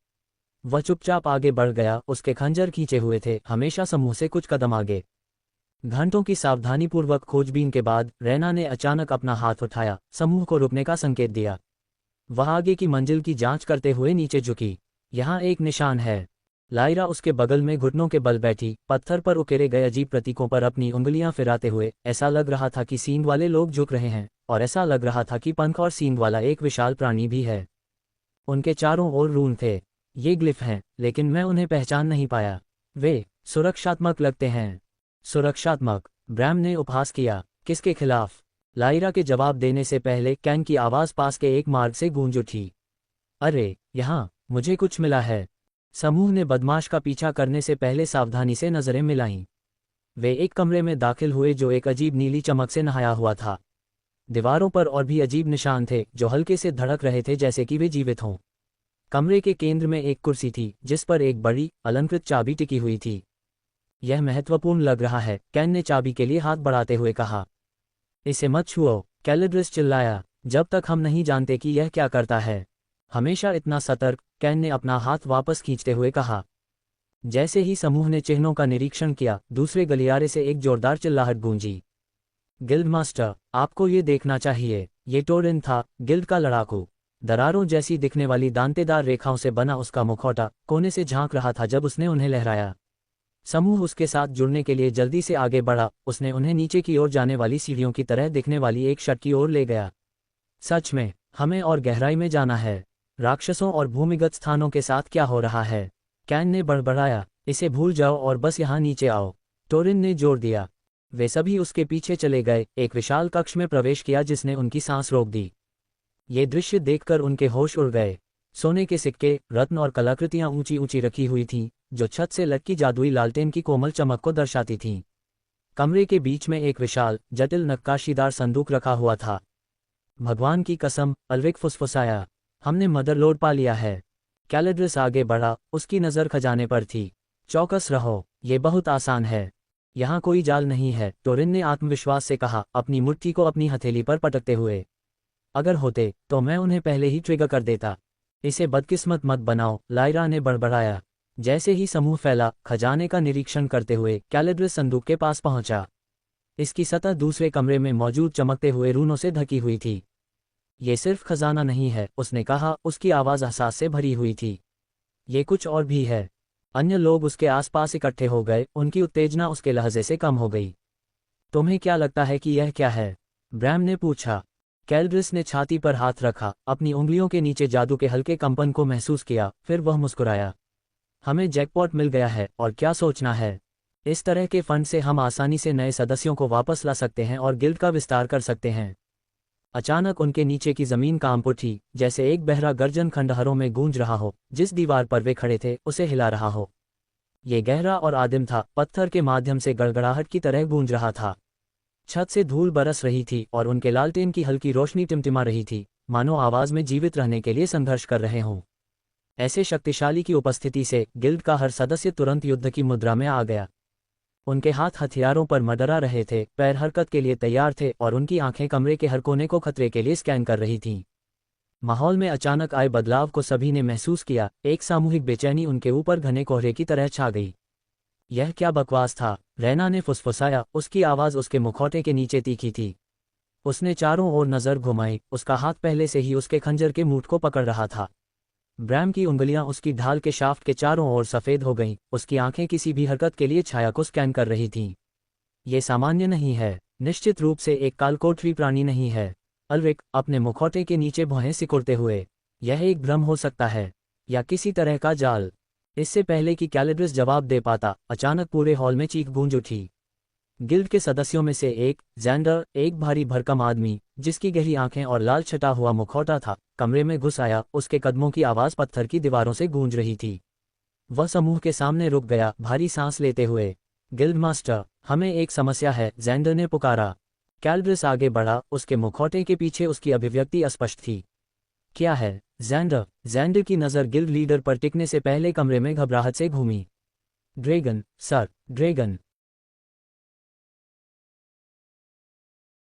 वह चुपचाप आगे बढ़ गया। उसके खंजर खींचे हुए थे, हमेशा समूह से कुछ कदम आगे। घंटों की सावधानीपूर्वक खोजबीन के बाद रैना ने अचानक अपना हाथ उठाया, समूह को रुकने का संकेत दिया। वह आगे की मंजिल की जांच करते हुए नीचे झुकी। यहाँ एक निशान है। लायरा उसके बगल में घुटनों के बल बैठी, पत्थर पर उकेरे गए अजीब प्रतीकों पर अपनी उंगलियां फिराते हुए। ऐसा लग रहा था कि सींग वाले लोग झुक रहे हैं, और ऐसा लग रहा था कि पंख और सींग वाला एक विशाल प्राणी भी है। उनके चारों ओर रून थे। ये ग्लिफ हैं, लेकिन मैं उन्हें पहचान नहीं पाया। वे सुरक्षात्मक लगते हैं। सुरक्षात्मक, ब्रैम ने उपहास किया। किसके खिलाफ? लायरा के जवाब देने से पहले कैन की आवाज पास के एक मार्ग से गूंज उठी। अरे, यहाँ मुझे कुछ मिला है। समूह ने बदमाश का पीछा करने से पहले सावधानी से नजरें मिलाईं। वे एक कमरे में दाखिल हुए जो एक अजीब नीली चमक से नहाया हुआ था। दीवारों पर और भी अजीब निशान थे जो हल्के से धड़क रहे थे, जैसे कि वे जीवित हों। कमरे के केंद्र में एक कुर्सी थी जिस पर एक बड़ी अलंकृत चाबी टिकी हुई थी। यह महत्वपूर्ण लग रहा है, कैन ने चाबी के लिए हाथ बढ़ाते हुए कहा। इसे मत छुओ, कैलिड्रस चिल्लाया, जब तक हम नहीं जानते कि यह क्या करता है। हमेशा इतना सतर्क, कैन ने अपना हाथ वापस खींचते हुए कहा। जैसे ही समूह ने चिन्हों का निरीक्षण किया, दूसरे गलियारे से एक जोरदार चिल्लाहट गूंजी। गिल्ड मास्टर, आपको ये देखना चाहिए। ये टोरिन था, गिल्ड का लड़ाकू। दरारों जैसी दिखने वाली दांतेदार रेखाओं से बना उसका मुखौटा कोने से झांक रहा था जब उसने उन्हें लहराया। समूह उसके साथ जुड़ने के लिए जल्दी से आगे बढ़ा। उसने उन्हें नीचे की ओर जाने वाली सीढ़ियों की तरह दिखने वाली एक शट की ओर ले गया। सच में, हमें और गहराई में जाना है। राक्षसों और भूमिगत स्थानों के साथ क्या हो रहा है? कैन ने बड़बड़ाया। इसे भूल जाओ और बस यहाँ नीचे आओ, टोरिन ने जोर दिया। वे सभी उसके पीछे चले गए, एक विशाल कक्ष में प्रवेश किया जिसने उनकी सांस रोक दी। ये दृश्य देखकर उनके होश उड़ गए। सोने के सिक्के, रत्न और कलाकृतियां ऊंची ऊंची रखी हुई थीं, जो छत से लटकी जादुई लालटेन की कोमल चमक को दर्शाती थीं। कमरे के बीच में एक विशाल, जटिल नक्काशीदार संदूक रखा हुआ था। भगवान की कसम, अल्रिक फुसफुसाया, हमने मदरलोड पा लिया है। कैलिड्रस आगे बढ़ा, उसकी नज़र खजाने पर थी। चौकस रहो, ये बहुत आसान है। यहाँ कोई जाल नहीं है, टोरिन ने आत्मविश्वास से कहा, अपनी मुट्ठी को अपनी हथेली पर पटकते हुए। अगर होते तो मैं उन्हें पहले ही ट्रिगर कर देता। इसे बदकिस्मत मत बनाओ, लायरा ने बड़बड़ाया। जैसे ही समूह फैला, खजाने का निरीक्षण करते हुए कैलिड्रस संदूक के पास पहुंचा। इसकी सतह दूसरे कमरे में मौजूद चमकते हुए रूनों से ढकी हुई थी। ये सिर्फ खजाना नहीं है, उसने कहा, उसकी आवाज़ एहसास से भरी हुई थी। ये कुछ और भी है। अन्य लोग उसके आसपास इकट्ठे हो गए, उनकी उत्तेजना उसके लहजे से कम हो गई। तुम्हें क्या लगता है कि यह क्या है? ब्रैम ने पूछा। कैलिड्रस ने छाती पर हाथ रखा, अपनी उंगलियों के नीचे जादू के हल्के कंपन को महसूस किया, फिर वह मुस्कुराया। हमें जैकपॉट मिल गया है, और क्या सोचना है? इस तरह के फंड से हम आसानी से नए सदस्यों को वापस ला सकते हैं और गिल्ड का विस्तार कर सकते हैं। अचानक उनके नीचे की जमीन कांप उठी, जैसे एक बहरा गर्जन खंडहरों में गूंज रहा हो। जिस दीवार पर वे खड़े थे उसे हिला रहा हो। ये गहरा और आदिम था, पत्थर के माध्यम से गड़गड़ाहट की तरह गूंज रहा था। छत से धूल बरस रही थी और उनके लालटेन की हल्की रोशनी टिमटिमा रही थी, मानो आवाज में जीवित रहने के लिए संघर्ष कर रहे हों। ऐसे शक्तिशाली की उपस्थिति से गिल्ड का हर सदस्य तुरंत युद्ध की मुद्रा में आ गया। उनके हाथ हथियारों पर मडरा रहे थे, पैर हरकत के लिए तैयार थे और उनकी आंखें कमरे के हर कोने को खतरे के लिए स्कैन कर रही थीं। माहौल में अचानक आए बदलाव को सभी ने महसूस किया, एक सामूहिक बेचैनी उनके ऊपर घने कोहरे की तरह छा गई। यह क्या बकवास था? रैना ने फुसफुसाया, उसकी आवाज़ उसके मुखौटे के नीचे तीखी थी। उसने चारों ओर नज़र घुमाई, उसका हाथ पहले से ही उसके खंजर के मूठ को पकड़ रहा था। ब्रैम की उंगलियां उसकी ढाल के शाफ्ट के चारों ओर सफ़ेद हो गईं, उसकी आंखें किसी भी हरकत के लिए छाया को स्कैन कर रही थीं। ये सामान्य नहीं है, निश्चित रूप से एक कालकोठवी प्राणी नहीं है। अल्रिक अपने मुखौटे के नीचे भौहें सिकुड़ते हुए, यह एक भ्रम हो सकता है, या किसी तरह का जाल। इससे पहले कि कैलिड्रस जवाब दे पाता, अचानक पूरे हॉल में चीख गूंज उठी। गिल्ड के सदस्यों में से एक, जैंडर, एक भारी भरकम आदमी जिसकी गहरी आंखें और लाल छटा हुआ मुखौटा था, कमरे में घुस आया। उसके कदमों की आवाज़ पत्थर की दीवारों से गूंज रही थी। वह समूह के सामने रुक गया, भारी सांस लेते हुए। गिल्ड मास्टर, हमें एक समस्या है, जैंडर ने पुकारा। कैलिड्रस आगे बढ़ा, उसके मुखौटे के पीछे उसकी अभिव्यक्ति अस्पष्ट थी। क्या है? जैंडर की नज़र गिल्ड लीडर पर टिकने से पहले कमरे में घबराहट से घूमी। Dragon, sir, dragon.